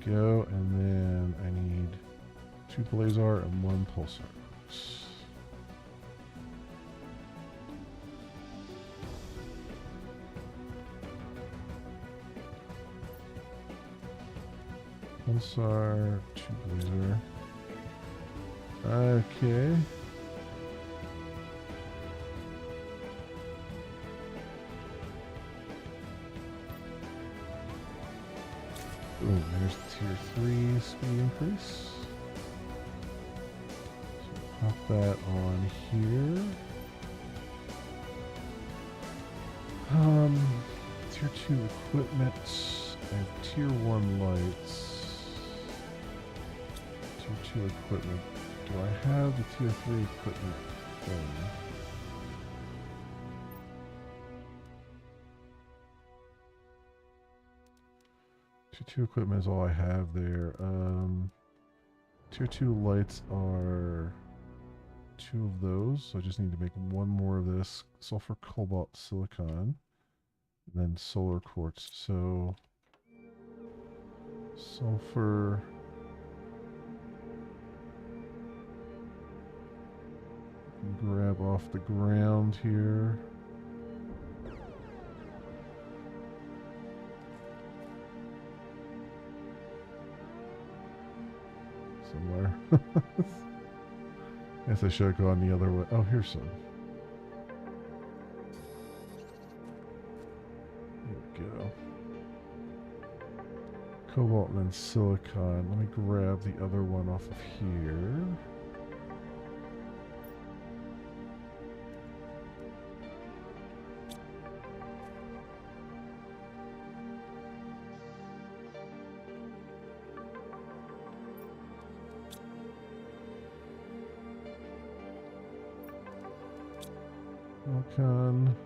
Go, and then I need 2 Blazar and 1 Pulsar. Pulsar, 2 Blazar. Okay. Oh, there's tier 3 speed increase. So pop that on here. Tier 2 equipment. I have tier 1 lights. Tier 2 equipment. Do I have the tier 3 equipment thing? Tier 2 equipment is all I have there. Tier 2 lights are 2 of those. So I just need to make 1 more of this. Sulfur, cobalt, silicon. And then solar quartz. So sulfur. Grab off the ground here. Somewhere. Guess I should have gone the other way. Oh, here's some. There we go. Cobalt and then silicon. Let me grab the other one off of here. Silicon.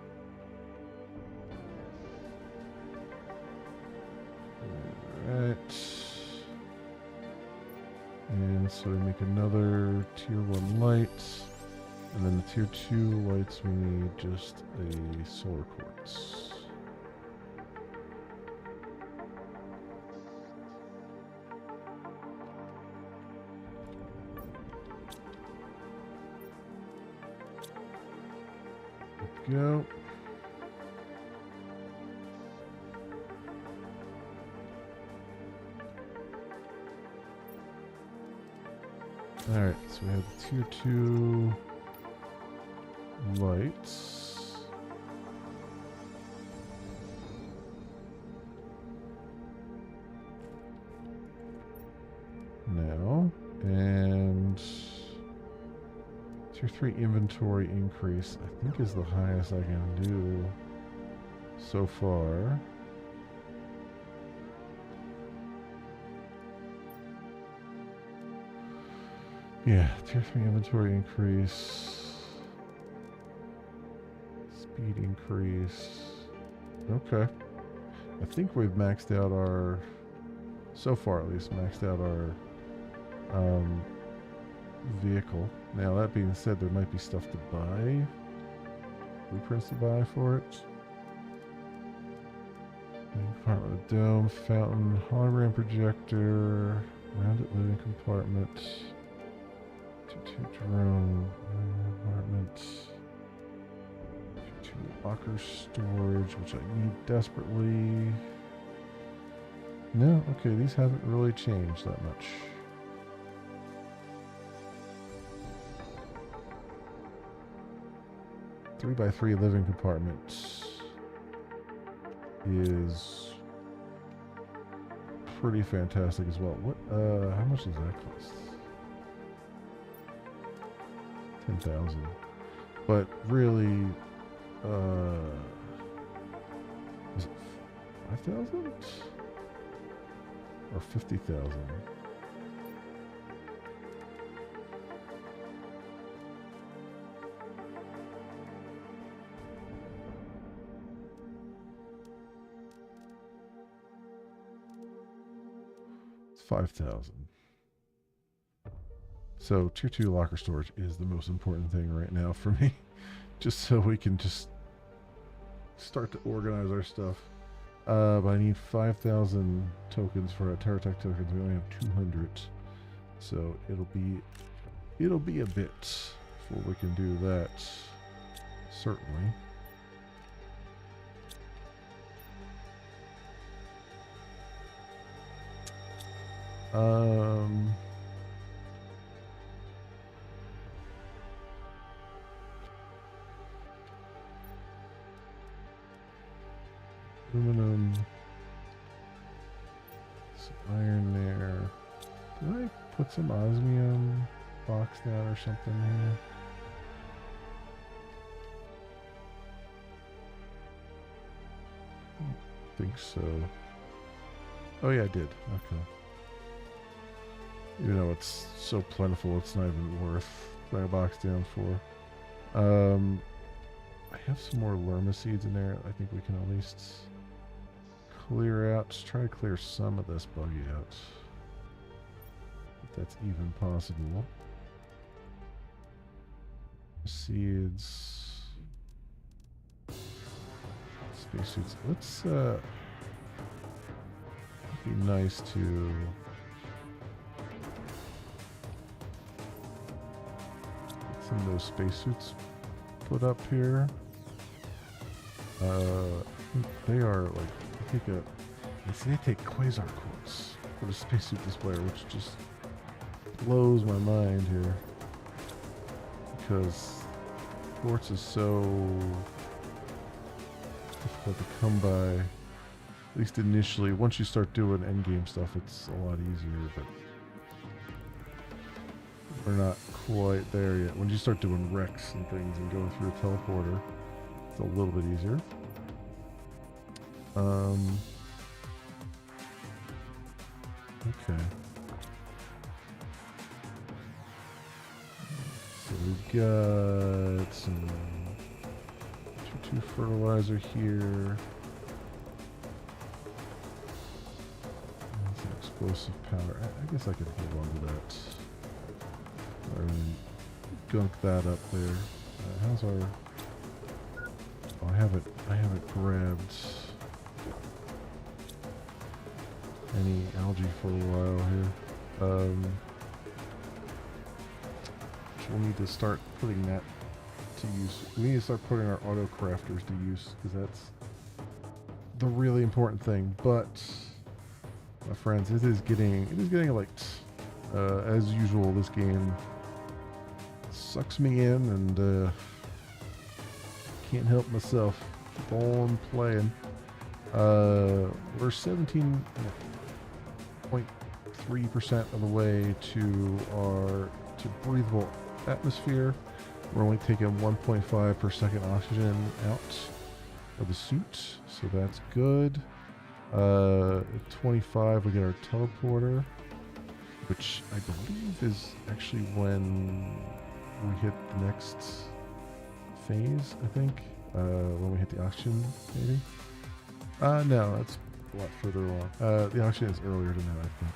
And so we make another tier 1 light. And then the tier 2 lights, we need just a solar quartz. Go. Alright, so we have the tier 2 lights. Now, and tier 3 inventory increase, I think is the highest I can do so far. Yeah, tier 3 inventory increase. Speed increase. Okay. I think we've maxed out our, so far at least, maxed out our vehicle. Now, that being said, there might be stuff to buy. Blueprints to buy for it. Main compartment with dome, fountain, hologram projector, rounded living compartment. 2 drone compartment. 2 locker storage, which I need desperately. No, okay, these haven't really changed that much. Three by 3 living compartment is pretty fantastic as well. What? How much does that cost? 10,000. But really, is it 5,000 or 50,000? It's 5,000. So tier 2 locker storage is the most important thing right now for me. Just so we can just start to organize our stuff. But I need 5,000 tokens for Terratech tokens. We only have 200. So it'll be a bit before we can do that. Certainly. Aluminum. Some iron there. Did I put some osmium box down or something here? I don't think so. Oh yeah, I did. Okay. Even though it's so plentiful, it's not even worth putting a box down for. I have some more Lerma seeds in there. I think we can at least clear out. Just try to clear some of this buggy out. If that's even possible. Seeds. Spacesuits. Let's, it'd be nice to get some of those spacesuits put up here. They are like, they take quasar quartz for the spacesuit displayer, which just blows my mind here. Because quartz is so difficult to come by, at least initially. Once you start doing endgame stuff, it's a lot easier, but we're not quite there yet. When you start doing wrecks and things and going through a teleporter, it's a little bit easier. Okay. So we've got some 2 fertilizer here. Some explosive powder. I guess I could hold on to that. Or gunk that up there. How's our... Oh, I haven't grabbed any algae for a while here. So we'll need to start putting that to use. We need to start putting our auto crafters to use, because that's the really important thing. But my friends, it is getting late. As usual, this game sucks me in, and can't help myself. Keep on playing. We're 17.3% of the way to our breathable atmosphere. We're only taking 1.5 per second oxygen out of the suit, so that's good. At 25, we get our teleporter, which I believe is actually when we hit the next phase, I think. When we hit the oxygen, maybe? No, that's a lot further along. The oxygen is earlier than that, I think.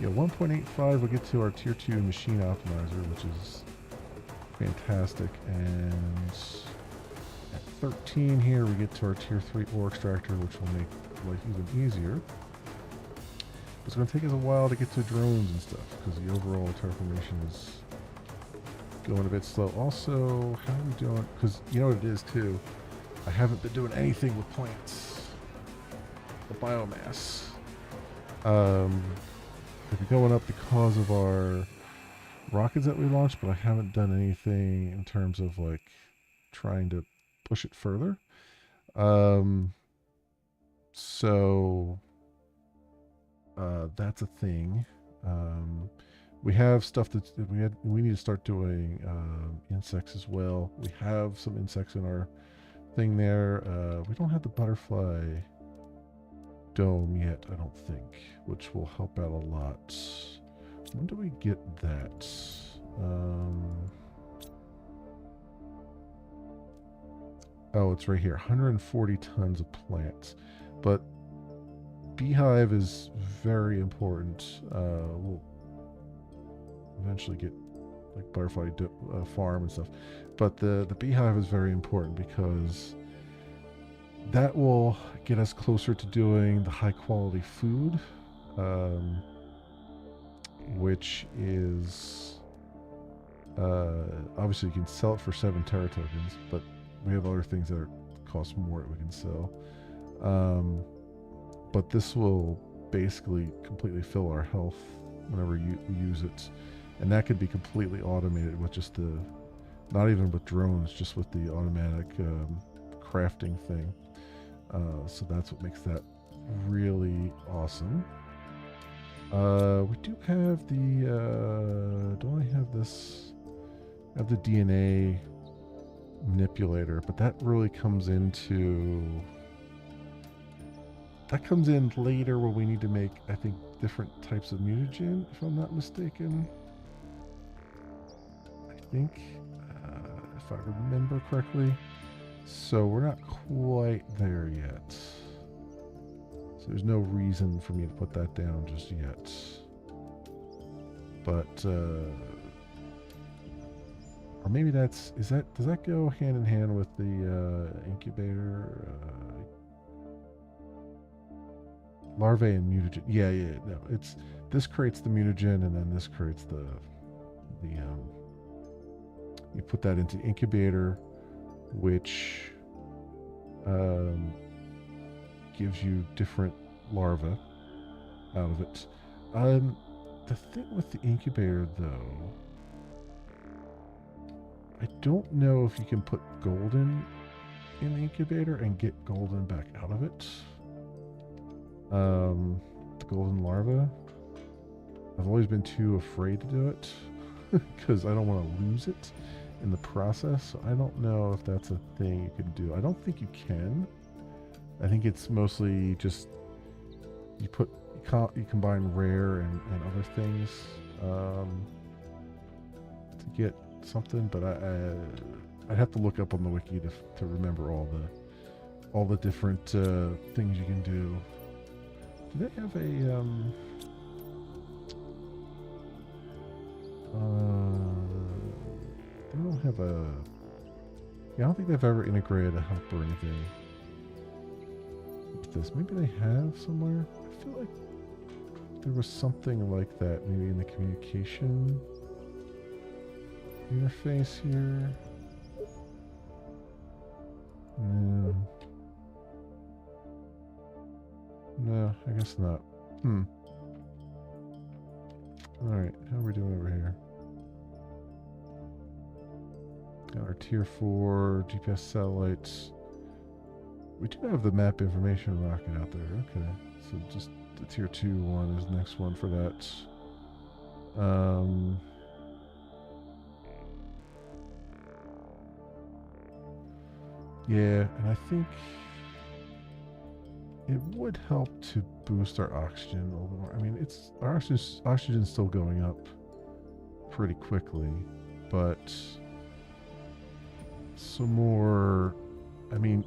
Yeah, 1.85, we'll get to our tier 2 machine optimizer, which is fantastic. And at 13 here, we get to our tier 3 ore extractor, which will make life even easier. It's going to take us a while to get to drones and stuff, because the overall terraformation is going a bit slow. Also, how are we doing? Because you know what it is, too. I haven't been doing anything with plants. The biomass. They're going up because of our rockets that we launched, but I haven't done anything in terms of, like, trying to push it further. So that's a thing. We have stuff that we need to start doing insects as well. We have some insects in our thing there. We don't have the butterfly dome yet, I don't think, which will help out a lot. When do we get that? Oh, it's right here. 140 tons of plants. But beehive is very important. We'll eventually get like butterfly farm and stuff. But the beehive is very important because that will get us closer to doing the high quality food, which is obviously you can sell it for 7 Terra tokens, but we have other things that cost more that we can sell. But this will basically completely fill our health whenever we use it, and that could be completely automated with just the, not even with drones, just with the automatic crafting thing. So that's what makes that really awesome. We do have the don't I have this? I have the DNA manipulator, but that really comes into, that comes in later when we need to make, I think, different types of mutagen, if I'm not mistaken. I think, if I remember correctly. So we're not quite there yet. So there's no reason for me to put that down just yet. But, or maybe that's, does that go hand in hand with the incubator? Larvae and mutagen. Yeah, no, it's, this creates the mutagen and then this creates the you put that into incubator, which gives you different larvae out of it. The thing with the incubator, though, I don't know if you can put golden in the incubator and get golden back out of it. The golden larva. I've always been too afraid to do it because I don't want to lose it in the process. So I don't know if that's a thing you can do. I don't think you can. I think it's mostly just you combine rare and other things to get something, but I'd have to look up on the wiki to remember all the different things you can do. Do they have a They don't have a... Yeah, I don't think they've ever integrated a hub or anything with this. Maybe they have somewhere? I feel like there was something like that, maybe in the communication interface here. No. No, I guess not. Alright, how are we doing over here? Got our tier 4 GPS satellites. We do have the map information rocket out there. Okay, so just the tier 2 one is the next one for that. Yeah, and I think it would help to boost our oxygen a little more. I mean, it's our oxygen's still going up pretty quickly, but some more. I mean,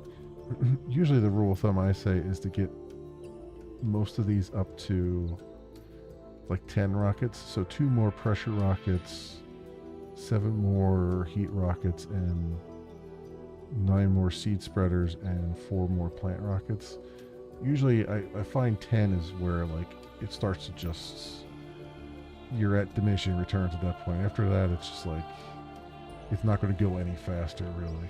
usually the rule of thumb I say is to get most of these up to like 10 rockets. So 2 more pressure rockets, 7 more heat rockets, and 9 more seed spreaders, and 4 more plant rockets. Usually I find 10 is where like it starts to just, you're at diminishing returns at that point. After that, it's just like it's not going to go any faster really.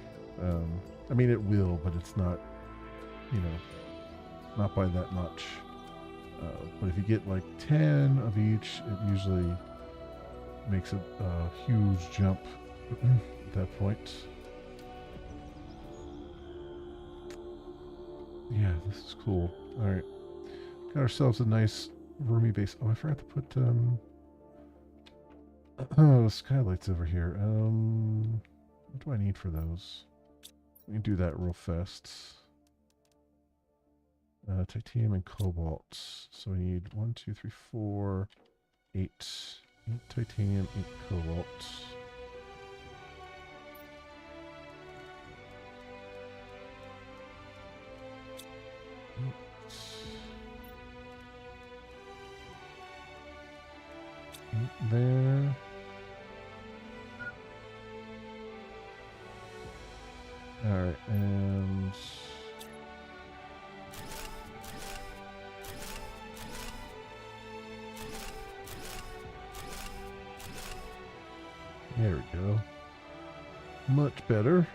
I mean, it will, but it's not, you know, not by that much. But if you get like 10 of each, it usually makes a huge jump at that point. Yeah, this is cool. Alright. Got ourselves a nice roomy base. Oh, I forgot to put skylights over here. What do I need for those? We can do that real fast. Titanium and cobalt. So we need 1, 2, 3, 4, 8. 8 titanium, 8 cobalt. There. Alright, and there we go. Much better.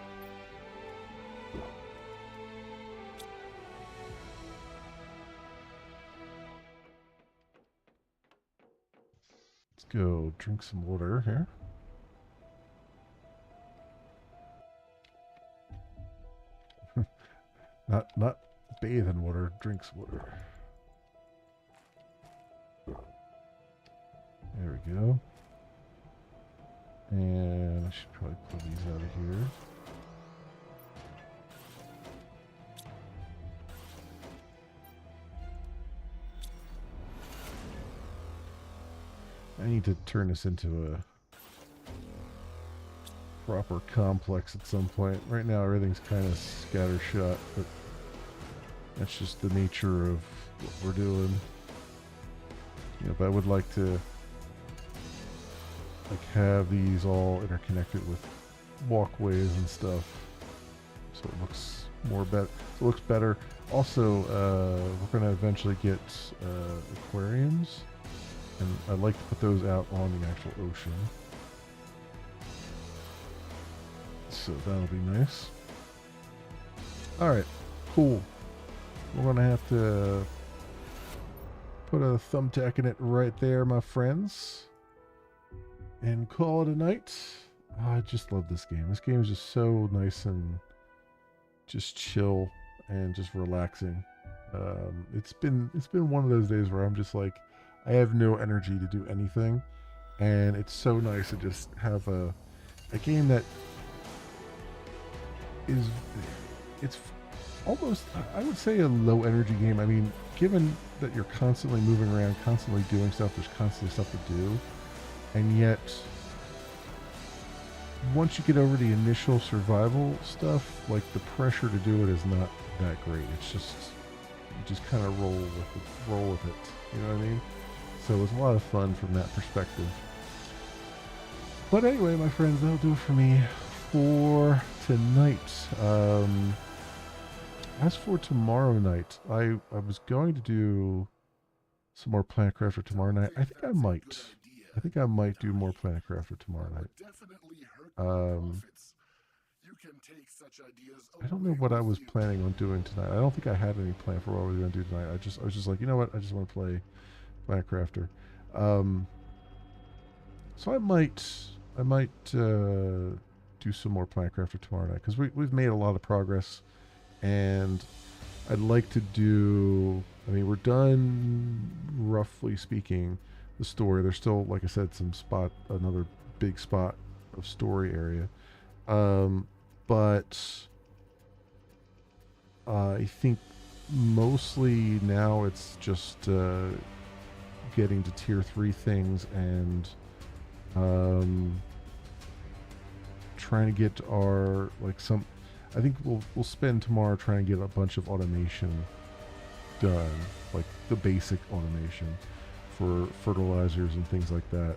Let's go drink some water here. Not bathe in water, drinks water. There we go. And I should probably pull these out of here. I need to turn this into a proper complex at some point. Right now everything's kind of scattershot, but that's just the nature of what we're doing. Yep, I would like to like have these all interconnected with walkways and stuff, so it looks more better. It looks better. Also, we're going to eventually get aquariums, and I'd like to put those out on the actual ocean. So that'll be nice. Alright, cool. We're going to have to put a thumbtack in it right there, my friends, and call it a night. Oh, I just love this game. This game is just so nice and just chill and just relaxing. It's been one of those days where I'm just like, I have no energy to do anything, and it's so nice to just have a game that is, it's almost, I would say, a low energy game. I mean, given that you're constantly moving around, constantly doing stuff, there's constantly stuff to do, and yet once you get over the initial survival stuff, like the pressure to do it is not that great. It's just, you just kind of roll with it. You know what I mean? So it was a lot of fun from that perspective. But anyway, my friends, that'll do it for me for tonight. As for tomorrow night, I was going to do some more Planetcraft tomorrow night. I think I might. I think I might do more Planetcraft tomorrow night. You can take such ideas I don't know what I was planning on doing tonight. I don't think I had any plan for what I was going to do tonight. I was just like, you know what? I just want to play Planetcrafter. So I might do some more Planetcrafter tomorrow night because we've made a lot of progress, and I'd like to do. I mean, we're done, roughly speaking, the story. There's still, like I said, another big spot of story area. But I think mostly now it's just getting to tier 3 things and trying to get our I think we'll spend tomorrow trying to get a bunch of automation done, like the basic automation for fertilizers and things like that.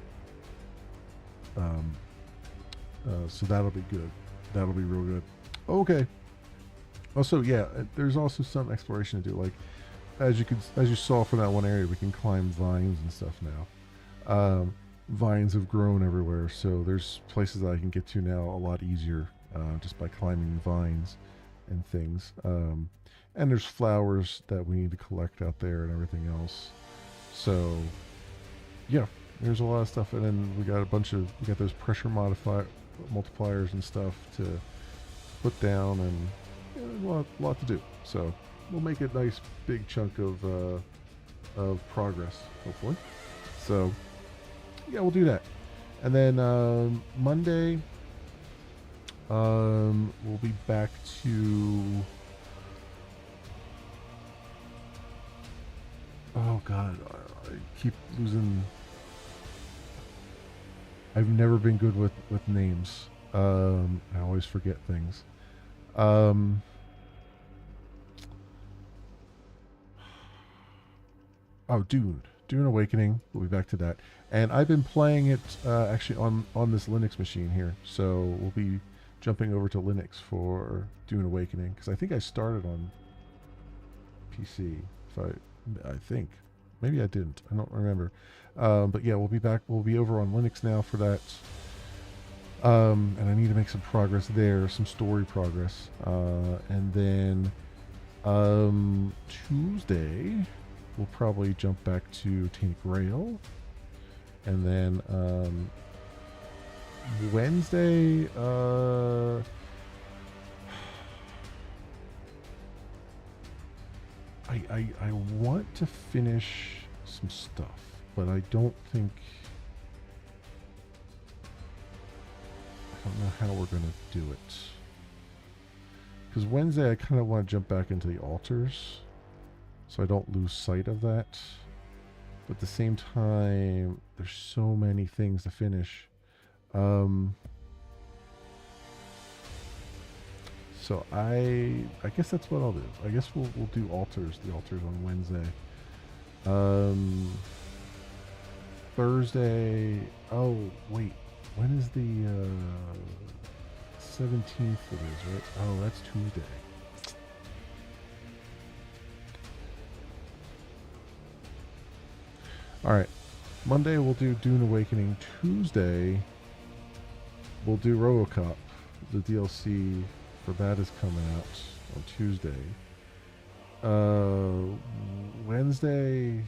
So that'll be good. That'll be real good. Okay. Also, yeah, there's also some exploration to do. Like, as you saw from that one area, we can climb vines and stuff now. Vines have grown everywhere, so there's places that I can get to now a lot easier just by climbing vines and things. And there's flowers that we need to collect out there and everything else. So, yeah, there's a lot of stuff. And then we got those pressure multipliers and stuff to put down, and there's a lot to do. So we'll make a nice big chunk of progress, hopefully. So yeah, we'll do that. And then Monday, we'll be back to. Oh God, I keep losing. I've never been good with names. I always forget things. Dune Awakening. We'll be back to that. And I've been playing it actually on this Linux machine here. So we'll be jumping over to Linux for Dune Awakening, because I think I started on PC. I think. Maybe I didn't. I don't remember. But yeah, we'll be back. We'll be over on Linux now for that. And I need to make some progress there, some story progress. And then Tuesday, we'll probably jump back to Tainted Grail. And then Wednesday, I want to finish some stuff, but I don't know how we're going to do it. Because Wednesday I kind of want to jump back into the altars, so I don't lose sight of that. But at the same time, there's so many things to finish. So I guess that's what I'll do. I guess we'll do the altars on Wednesday. Thursday. Oh wait, when is the 17th? It is, right? Oh, that's Tuesday. All right. Monday we'll do Dune Awakening. Tuesday we'll do RoboCop. The DLC for that is coming out on Tuesday. Wednesday,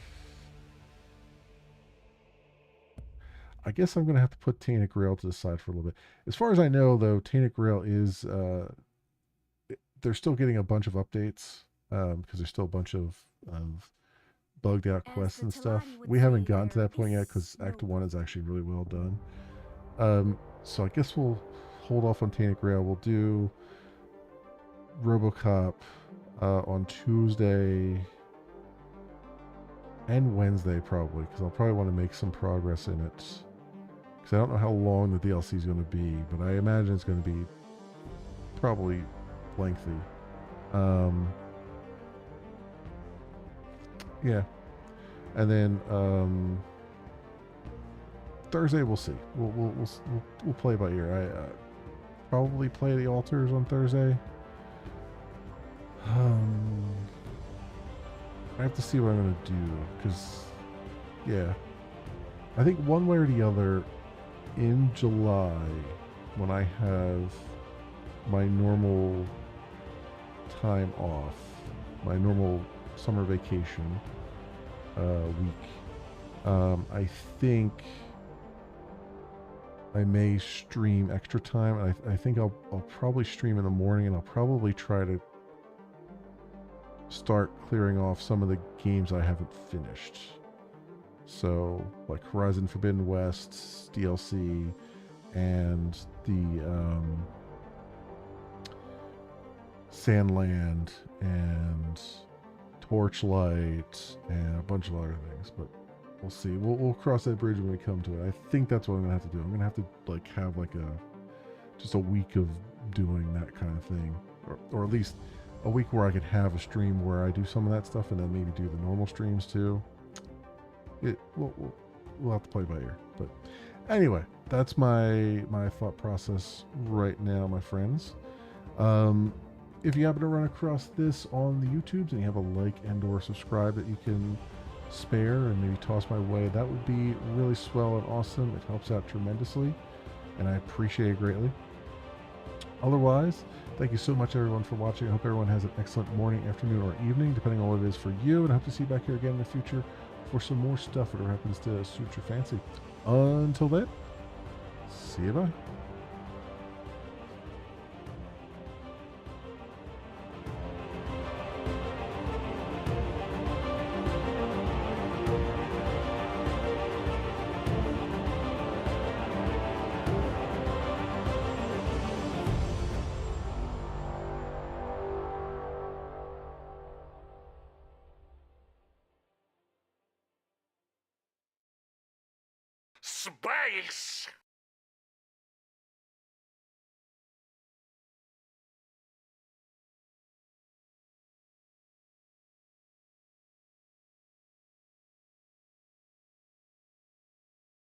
I guess I'm going to have to put Tainted Grail to the side for a little bit. As far as I know, though, Tainted Grail is they're still getting a bunch of updates because there's still a bunch of bugged out quests and stuff. We haven't gotten to that point yet because Act 1 is actually really well done. So I guess we'll hold off on Tainted Grail. We'll do RoboCop on Tuesday and Wednesday probably, because I'll probably want to make some progress in it. Because I don't know how long the DLC is going to be, but I imagine it's going to be probably lengthy. Yeah. And then Thursday we'll see. We'll play by ear. I probably play the altars on Thursday. I have to see what I'm gonna do because, yeah, I think one way or the other in July when I have my normal time off, my normal summer vacation week, I think I may stream extra time. I think I'll probably stream in the morning, and I'll probably try to start clearing off some of the games I haven't finished. So, like Horizon Forbidden West DLC and the Sandland and Torchlight and a bunch of other things, but we'll see. We'll cross that bridge when we come to it. I think that's what I'm gonna have to do. I'm gonna have to like have like just a week of doing that kind of thing, or at least a week where I could have a stream where I do some of that stuff and then maybe do the normal streams too. We'll have to play by ear. But anyway, that's my thought process right now, my friends. If you happen to run across this on the YouTubes and you have a like and or subscribe that you can spare and maybe toss my way, that would be really swell and awesome. It helps out tremendously and I appreciate it greatly. Otherwise, thank you so much everyone for watching. I hope everyone has an excellent morning, afternoon, or evening, depending on what it is for you, and I hope to see you back here again in the future for some more stuff that happens to suit your fancy. Until then, see you, bye. Space!